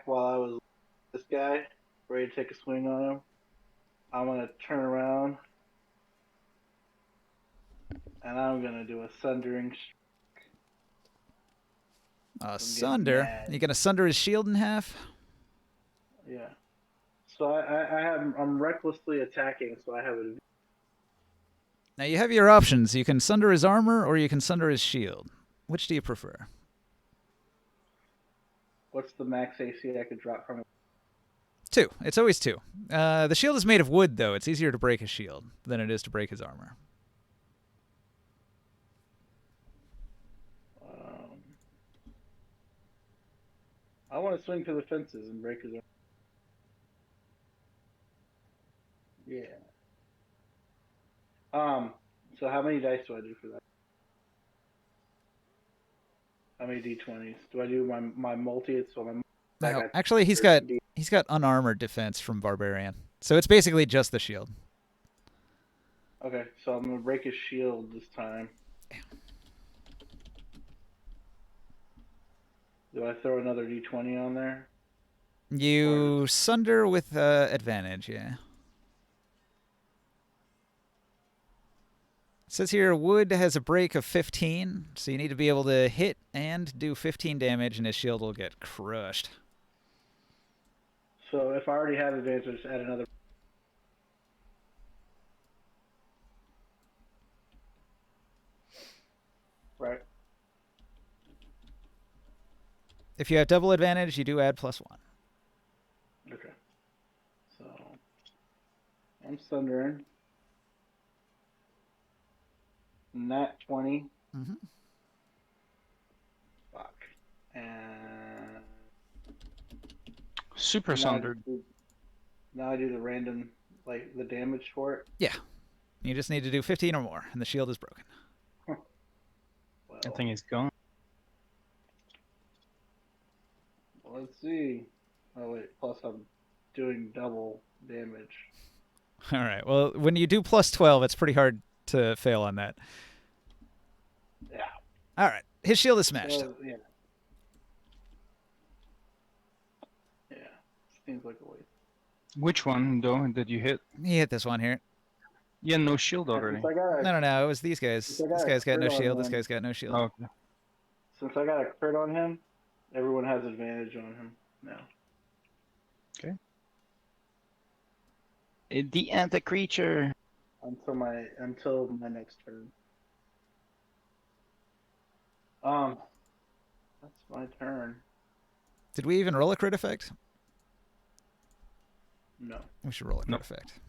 C: while I was this guy, ready to take a swing on him. I'm gonna turn around and I'm gonna do a sundering.
A: Sunder?
C: mad.
A: You gonna sunder his shield in half?
C: Yeah. So I'm recklessly attacking, so I have a.
A: Now you have your options. You can sunder his armor or you can sunder his shield. Which do you prefer?
C: What's the max AC I could drop from it?
A: 2. It's always 2. The shield is made of wood, though. It's easier to break his shield than it is to break his armor.
C: I want to swing for the fences and break his arm. Yeah. So how many dice do I do for that? How many d20s? Do I do my multi? So my
A: No, actually, he's got unarmored defense from Barbarian, so it's basically just the shield.
C: Okay, so I'm gonna break his shield this time. Do I throw another d20 on there?
A: You sunder with advantage, yeah. It says here wood has a break of 15, so you need to be able to hit and do 15 damage, and his shield will get crushed.
C: So if I already have advantage, just add another. Right.
A: If you have double advantage, you do add +1.
C: Okay. So I'm sundering. Nat 20.
A: Mm-hmm.
C: Fuck. And
G: Super sundered.
C: Now I do the random, like the damage for it.
A: Yeah. You just need to do 15 or more, and the shield is broken.
C: Well,
G: I think he's gone.
C: let's see. Oh wait, plus I'm doing double damage.
A: All right. Well, when you do +12, it's pretty hard to fail on that.
C: Yeah.
A: All right. His shield is smashed.
C: Yeah. Yeah. Seems like a waste.
G: Which one, though, did you hit?
A: He hit this one here.
G: Yeah, no shield already.
A: No. It was these guys. This guy's got no shield. This guy's got no shield.
G: Oh, okay.
C: Since I got a crit on him, everyone has advantage on him now.
G: Okay. The anti-creature.
C: Until my next turn. That's my turn.
A: Did we even roll a crit effect?
C: No.
A: We should roll a crit effect.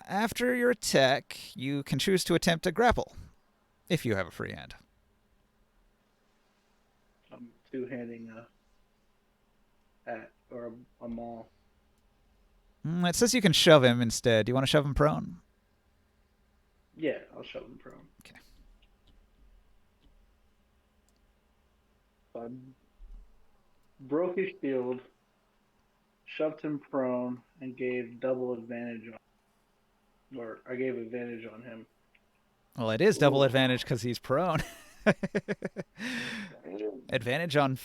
A: After your attack, you can choose to attempt a grapple, if you have a free hand.
C: I'm two-handing a hat or a maul.
A: It says you can shove him instead. Do you want to shove him prone?
C: Yeah, I'll shove him prone.
A: Okay.
C: So I broke his shield, shoved him prone, and gave double advantage on, or I gave advantage on him.
A: Well, it is double advantage because he's prone. Advantage on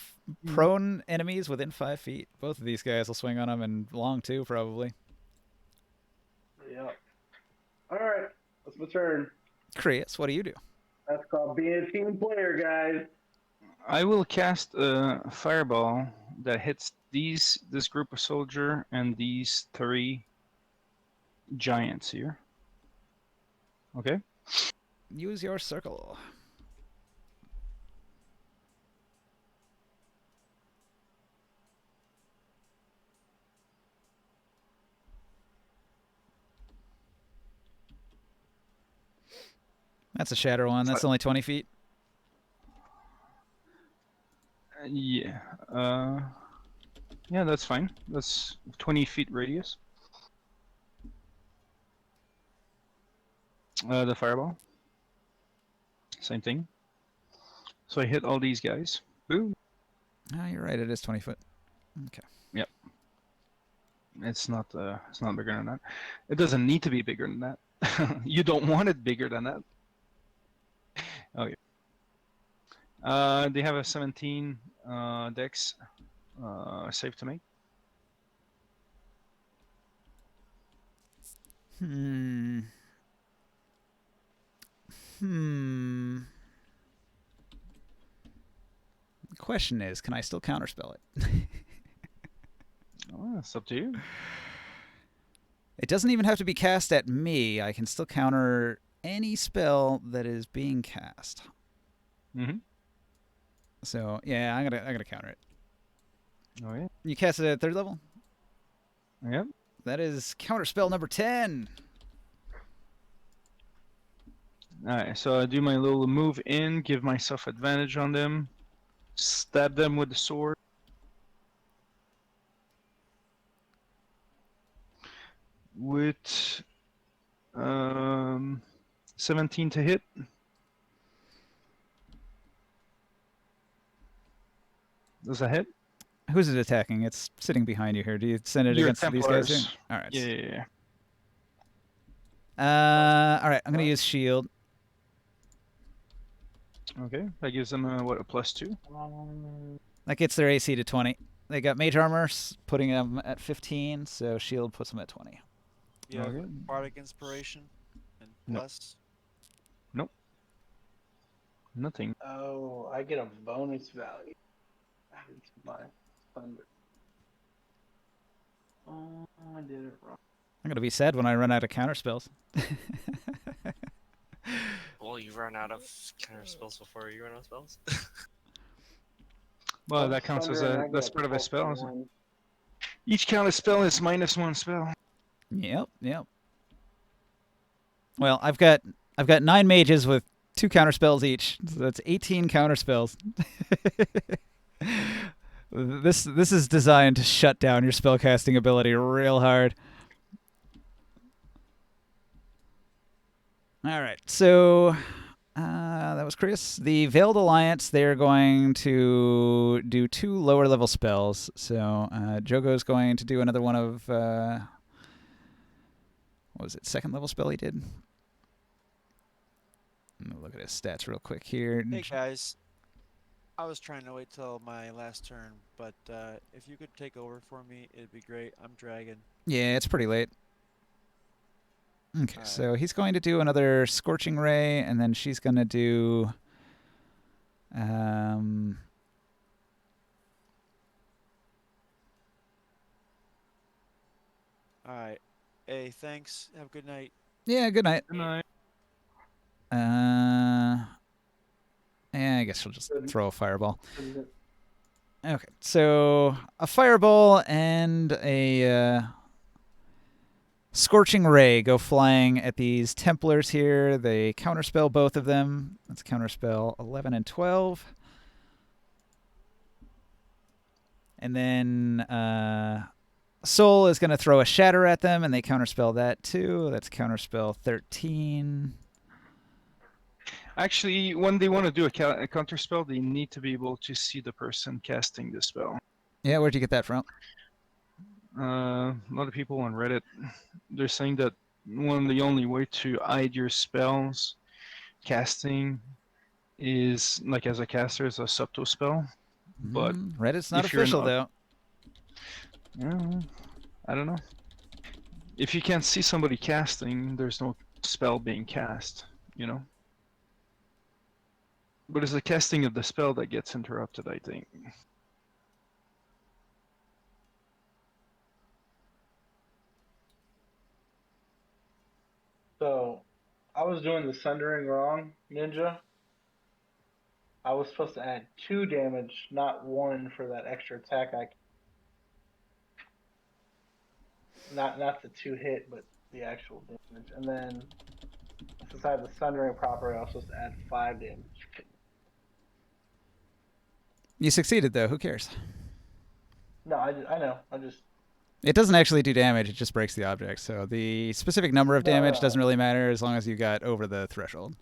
A: prone enemies within 5 feet. Both of these guys will swing on him, and long too, probably.
C: Yep. All right, that's my turn.
A: Chris, what do you do?
C: That's called being a team player, guys.
G: I will cast a fireball that hits this group of soldier and these 3 giants here. Okay.
A: Use your circle. That's a shatter one. That's only 20 feet.
G: Yeah. Yeah, that's fine. That's 20 feet radius. The fireball. Same thing. So I hit all these guys. Boom.
A: Oh, you're right. It is 20 foot. Okay.
G: Yep. It's not bigger than that. It doesn't need to be bigger than that. You don't want it bigger than that. Okay. They have a 17 dex save to make.
A: The question is, can I still counterspell it?
G: Oh, it's up to you.
A: It doesn't even have to be cast at me. I can still counter any spell that is being cast.
G: Mm-hmm.
A: So yeah, I'm gonna counter it.
G: Oh yeah.
A: You cast it at 3rd level?
G: Yep.
A: That is counterspell number 10.
G: Alright, so I do my little move in, give myself advantage on them. Stab them with the sword. With 17 to hit. Does that hit?
A: Who's it attacking? It's sitting behind you here. Do you send it
G: Your
A: against these guys here?
G: Templars.
A: All right.
G: Yeah.
A: All right. I'm gonna use shield.
G: Okay, that gives them a +2.
A: That gets their AC to 20. They got mage armor, putting them at 15. So shield puts them at 20.
B: You have
G: Okay.
B: bardic inspiration and
G: No.
B: plus.
G: Nope. Nothing.
C: Oh, I get a bonus value. It's my thunder. Oh, I did it wrong.
A: I'm gonna be sad when I run out of counter spells.
D: Well, you run out of counter spells before you run out of spells.
G: Well, that counts as that's part of a spell. Each counter spell is -1 spell.
A: Yep. Well, I've got 9 mages with 2 counter spells each, so that's 18 counter spells. This is designed to shut down your spellcasting ability real hard. All right, so that was Chris. The Veiled Alliance, they're going to do 2 lower level spells. So Jogo's going to do another one of what was it? 2nd level spell he did. Let me look at his stats real quick here.
B: Hey guys, I was trying to wait till my last turn, but if you could take over for me, it'd be great. I'm dragging.
A: Yeah, it's pretty late. Okay,
B: Alright.
A: so he's going to do another Scorching Ray, and then she's going to do...
B: Alright. Hey, thanks. Have a good night.
A: Yeah, good night.
G: Good night.
A: Yeah, I guess she'll just throw a fireball. Okay, so a fireball and a Scorching Ray go flying at these Templars here. They counterspell both of them. Let's counterspell 11 and 12. And then Soul is going to throw a Shatter at them, and they counterspell that too. That's counterspell 13.
G: Actually, when they want to do a counter spell, they need to be able to see the person casting the spell.
A: Yeah, where'd you get that from?
G: A lot of people on Reddit, they're saying that one of the only way to hide your spells casting is, like as a caster, is a subtle spell. But
A: Reddit's not
G: if you're
A: official,
G: not-
A: though.
G: I don't know. If you can't see somebody casting, there's no spell being cast, you know? But it's the casting of the spell that gets interrupted, I think.
C: So, I was doing the Sundering wrong, Ninja. I was supposed to add 2 damage, not 1 for that extra attack. Not the 2 hit, but the actual damage. And then, since I have the Sundering proper, I was supposed to add 5 damage.
A: You succeeded, though. Who cares?
C: No, I know. I just...
A: It doesn't actually do damage. It just breaks the object. So the specific number of damage doesn't really matter as long as you got over the threshold.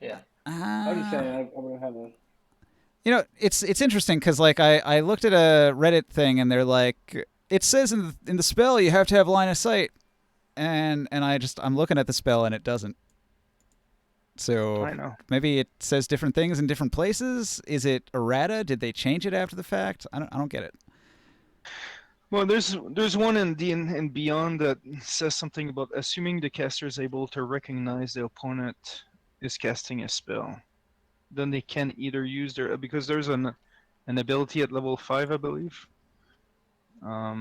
C: Yeah. I'm just saying I'm going to have a...
A: You know, it's interesting because like I looked at a Reddit thing and they're like, it says in the spell you have to have line of sight, and I'm looking at the spell and it doesn't. So
G: I know.
A: maybe it says different things in different places. Is it errata? Did they change it after the fact? I don't get it.
G: Well, there's one in D&D Beyond that says something about assuming the caster is able to recognize the opponent is casting a spell. Then they can either use their, because there's an ability at level 5, I believe. I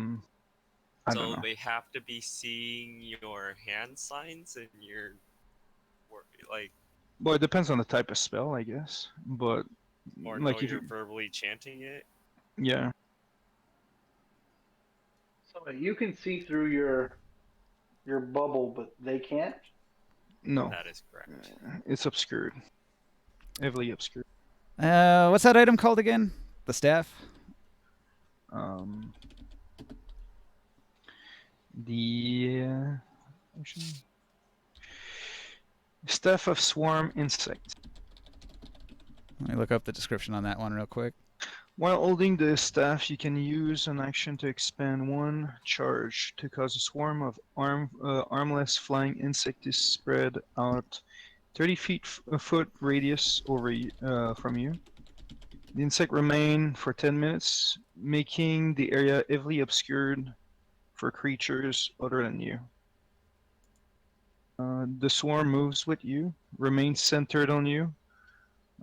G: don't know.
D: They have to be seeing your hand signs and your, like.
G: Well, it depends on the type of spell, I guess. But
D: Or
G: like
D: know
G: if
D: you're verbally chanting it.
G: Yeah.
C: So you can see through your bubble, but they can't?
G: No.
D: That is correct.
G: It's obscured. Heavily obscured.
A: What's that item called again? The staff?
G: The Staff of Swarm Insect.
A: Let me look up the description on that one real quick.
G: While holding the staff, you can use an action to expend one charge to cause a swarm of armless flying insect to spread out 30 foot radius over from you. The insect remain for 10 minutes, making the area heavily obscured for creatures other than you. The swarm moves with you, remains centered on you.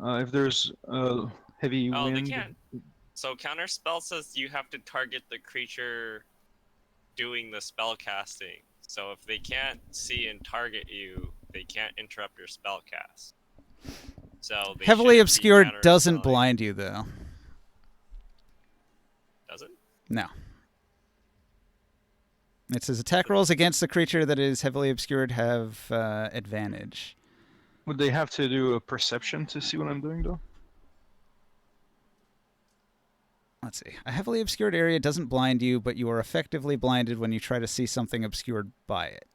G: If there's a heavy wind...
D: they can't. So counterspell says you have to target the creature doing the spell casting. So if they can't see and target you, they can't interrupt your spell cast. So they
A: Heavily
D: shouldn't be
A: obscured doesn't
D: counterspelling.
A: blind you, though.
D: Does it?
A: No. It says attack rolls against the creature that is heavily obscured have advantage.
G: Would they have to do a perception to see what I'm doing, though?
A: Let's see. A heavily obscured area doesn't blind you, but you are effectively blinded when you try to see something obscured by it.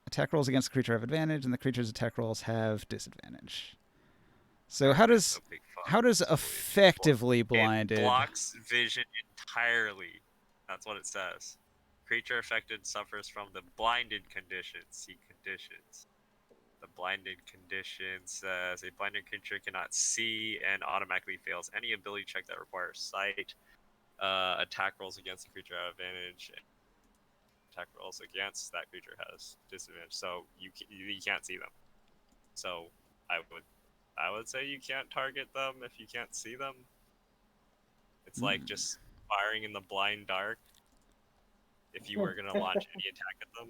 A: Attack rolls against the creature have advantage, and the creature's attack rolls have disadvantage. So how does effectively blinded?
D: It blocks vision entirely. That's what it says. Creature affected suffers from the blinded condition. See conditions. The blinded condition says a blinded creature cannot see and automatically fails any ability check that requires sight. Attack rolls against the creature have advantage. Attack rolls against that creature has disadvantage. So you can't see them. So I would say you can't target them if you can't see them. It's like just firing in the blind dark. If you were gonna launch any attack at them.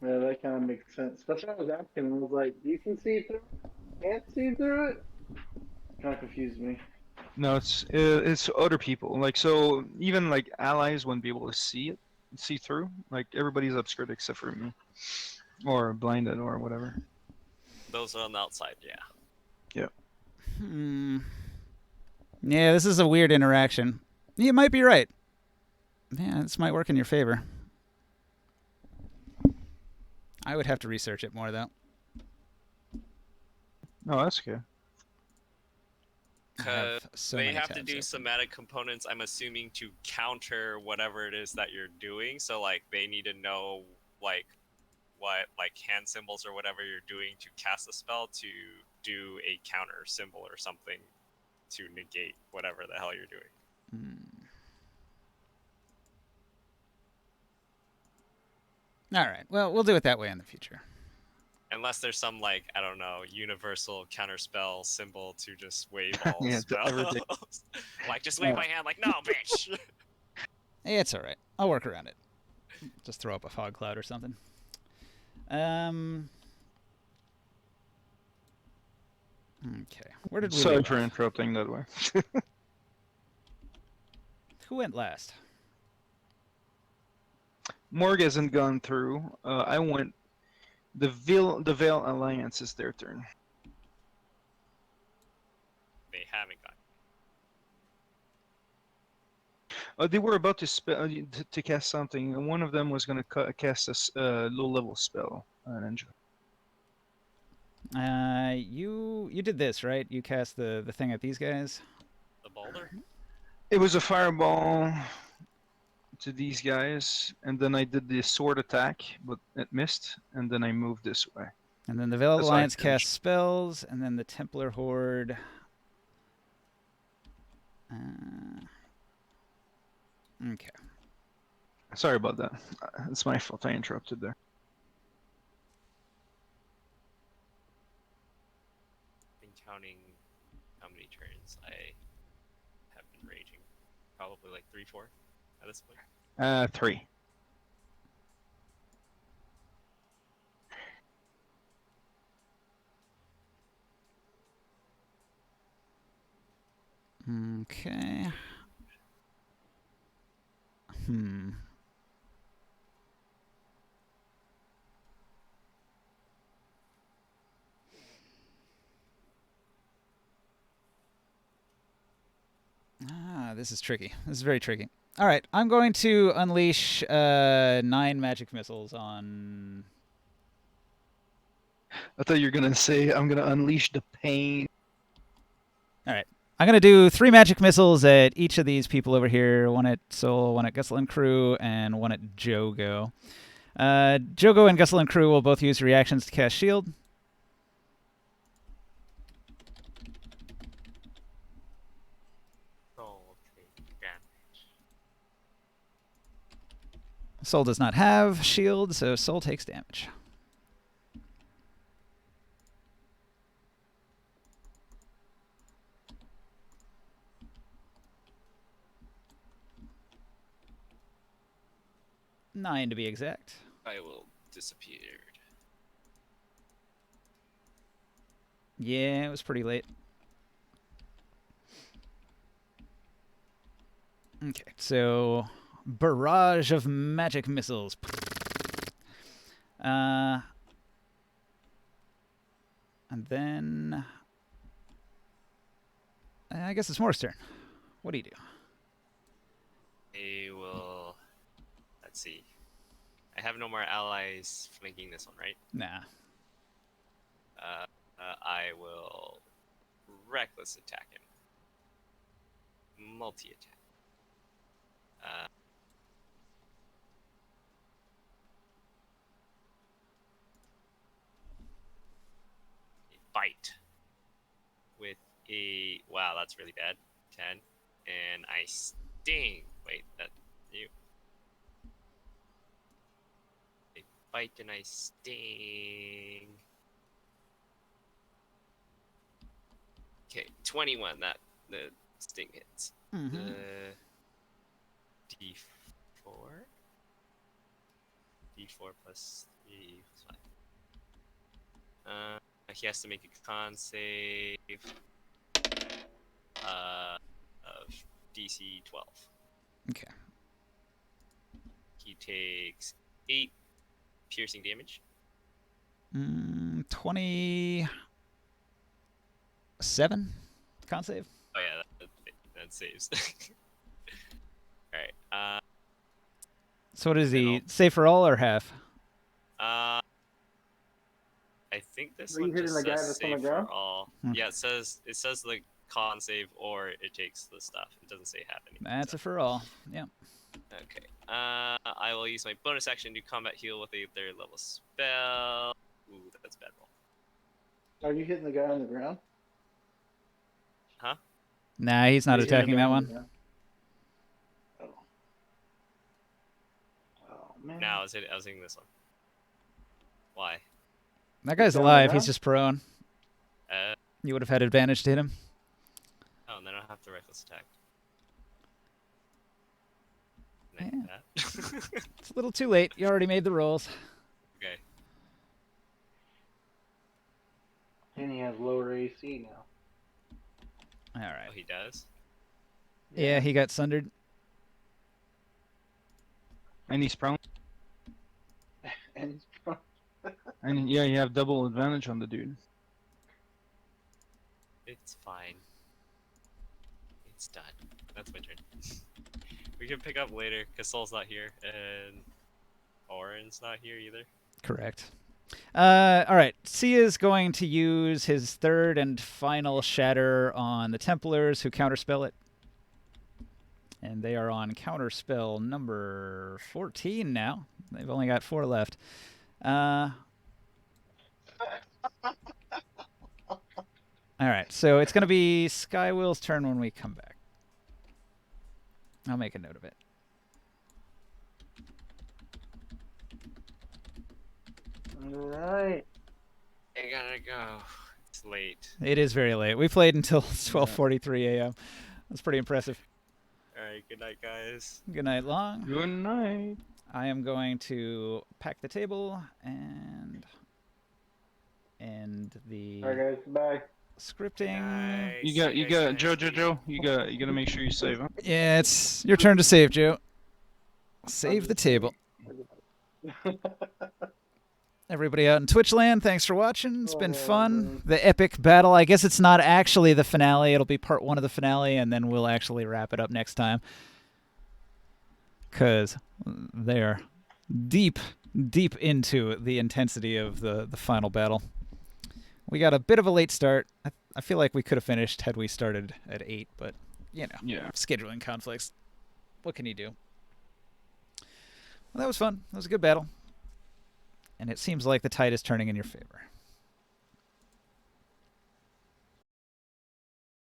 C: Yeah, that kind of makes sense. That's what I was asking. I was like, you can see through it? Can't see through it? Kind of confused me.
G: No, it's other people. Like, so even like allies wouldn't be able to see through. Like, everybody's obscured except for me, or blinded, or whatever.
D: Those are on the outside, yeah.
G: Yeah.
A: Yeah, this is a weird interaction. You might be right. Yeah, this might work in your favor. I would have to research it more, though.
G: No, that's good.
D: They have to do somatic components, I'm assuming, to counter whatever it is that you're doing. So, like, they need to know, like, what, like, hand symbols or whatever you're doing to cast a spell to do a counter symbol or something to negate whatever the hell you're doing.
A: All right. Well, we'll do it that way in the future.
D: Unless there's some, like, I don't know, universal counterspell symbol to just wave all spells. Like, just wave my hand like, no, bitch!
A: Hey, it's all right. I'll work around it. Just throw up a fog cloud or something. Okay. Where did we
G: Sorry
A: leave
G: for
A: off?
G: interrupting that way.
A: Who went last?
G: Morg hasn't gone through. I went. The Veil Alliance is their turn.
D: They haven't gone.
G: They were about to cast something, and one of them was going to cast a low-level spell. Ninja.
A: You did this, right? You cast the thing at these guys?
D: The boulder?
G: It was a fireball to these guys, and then I did the sword attack, but it missed, and then I moved this way.
A: And then the Veil
G: That's
A: Alliance
G: why I
A: casts spells, and then the Templar Horde... okay.
G: Sorry about that. It's my fault. I interrupted there.
D: Been counting how many turns I have been raging. Probably like 3-4 at this point.
G: 3.
A: Okay. this is tricky. This is very tricky. All right, I'm going to unleash 9 magic missiles on...
G: I thought you were gonna say I'm gonna unleash the pain.
A: All right. I'm going to do 3 magic missiles at each of these people over here. 1 at Soul, 1 at Gustle and Crew, and 1 at Jogo. Jogo and Gustle and Crew will both use reactions to cast Shield.
D: Soul take damage.
A: Soul does not have Shield, so Soul takes damage. Nine to be exact.
D: I will disappear.
A: Yeah, it was pretty late. Okay, so barrage of magic missiles. And then I guess it's Mor's turn. What do you do?
D: I will. Let's see. I have no more allies flanking this one, right?
A: Nah.
D: I will reckless attack him. Multi-attack. Bite with a wow, that's really bad. 10, and I sting. Wait, that you. I bite and I sting. Okay, 21. That the sting hits.
A: Mm-hmm.
D: D4. D4 plus 3 plus 5. He has to make a con save of DC 12.
A: Okay.
D: He takes 8 piercing damage.
A: 27 con save.
D: Oh yeah, that saves. All right.
A: So what is he? Save for all or half?
D: I think this
C: Are you
D: one
C: hitting
D: just
C: the guy
D: says
C: that's on the
D: save for
C: ground?
D: all. Yeah, it says the con save or it takes the stuff. It doesn't say half anything.
A: That's a for all. Yeah.
D: Okay. I will use my bonus action to combat heal with a 3rd level spell. Ooh, that's a bad roll.
C: Are you hitting the guy on the ground?
D: Huh?
A: Nah, he's not
C: Are you hitting
A: attacking
C: the guy
A: that
C: on the
A: one.
C: ground? Oh man.
D: No, I was hitting this one. Why?
A: That guy's
C: Down the
A: alive. He's
C: ground?
A: just prone. You would have had advantage to hit him.
D: Oh, and then I'll have to reckless attack.
A: Yeah.
D: That.
A: It's a little too late. You already made the rolls.
D: Okay.
C: And he has lower AC now.
A: All right.
D: Oh, he does?
A: Yeah, he got sundered.
G: And he's prone.
C: And he's prone.
G: And yeah, you have double advantage on the dude.
D: It's fine. It's done. That's my turn. We can pick up later, because Soul's not here, and Oren's not here either.
A: Correct. All right. Sia's going to use his 3rd and final shatter on the Templars who counterspell it. And they are on counterspell number 14 now. They've only got 4 left. All right. So it's going to be Skywill's turn when we come back. I'll make a note of it.
C: Alright.
D: I gotta go. It's late.
A: It is very late. We played until 12:43 a.m. That's pretty impressive.
D: Alright, good night, guys.
A: Good night, Long.
G: Good night.
A: I am going to pack the table and end the
C: Alright guys, bye.
A: scripting.
D: Night.
G: You
D: See
G: got
D: guys next
G: Joe.
D: week.
G: You gotta make sure you save, huh?
A: Yeah, it's your turn to save, Joe. Save the table. Everybody out in Twitch land, thanks for watching. It's been fun.
C: man.
A: The epic battle. I guess it's not actually the finale. It'll be part 1 of the finale, and then we'll actually wrap it up next time. Because they're deep into the intensity of the final battle. We got a bit of a late start. I feel like we could have finished had we started at 8, but, you know,
G: Yeah.
A: scheduling conflicts. What can you do? Well, that was fun. That was a good battle. And it seems like the tide is turning in your favor.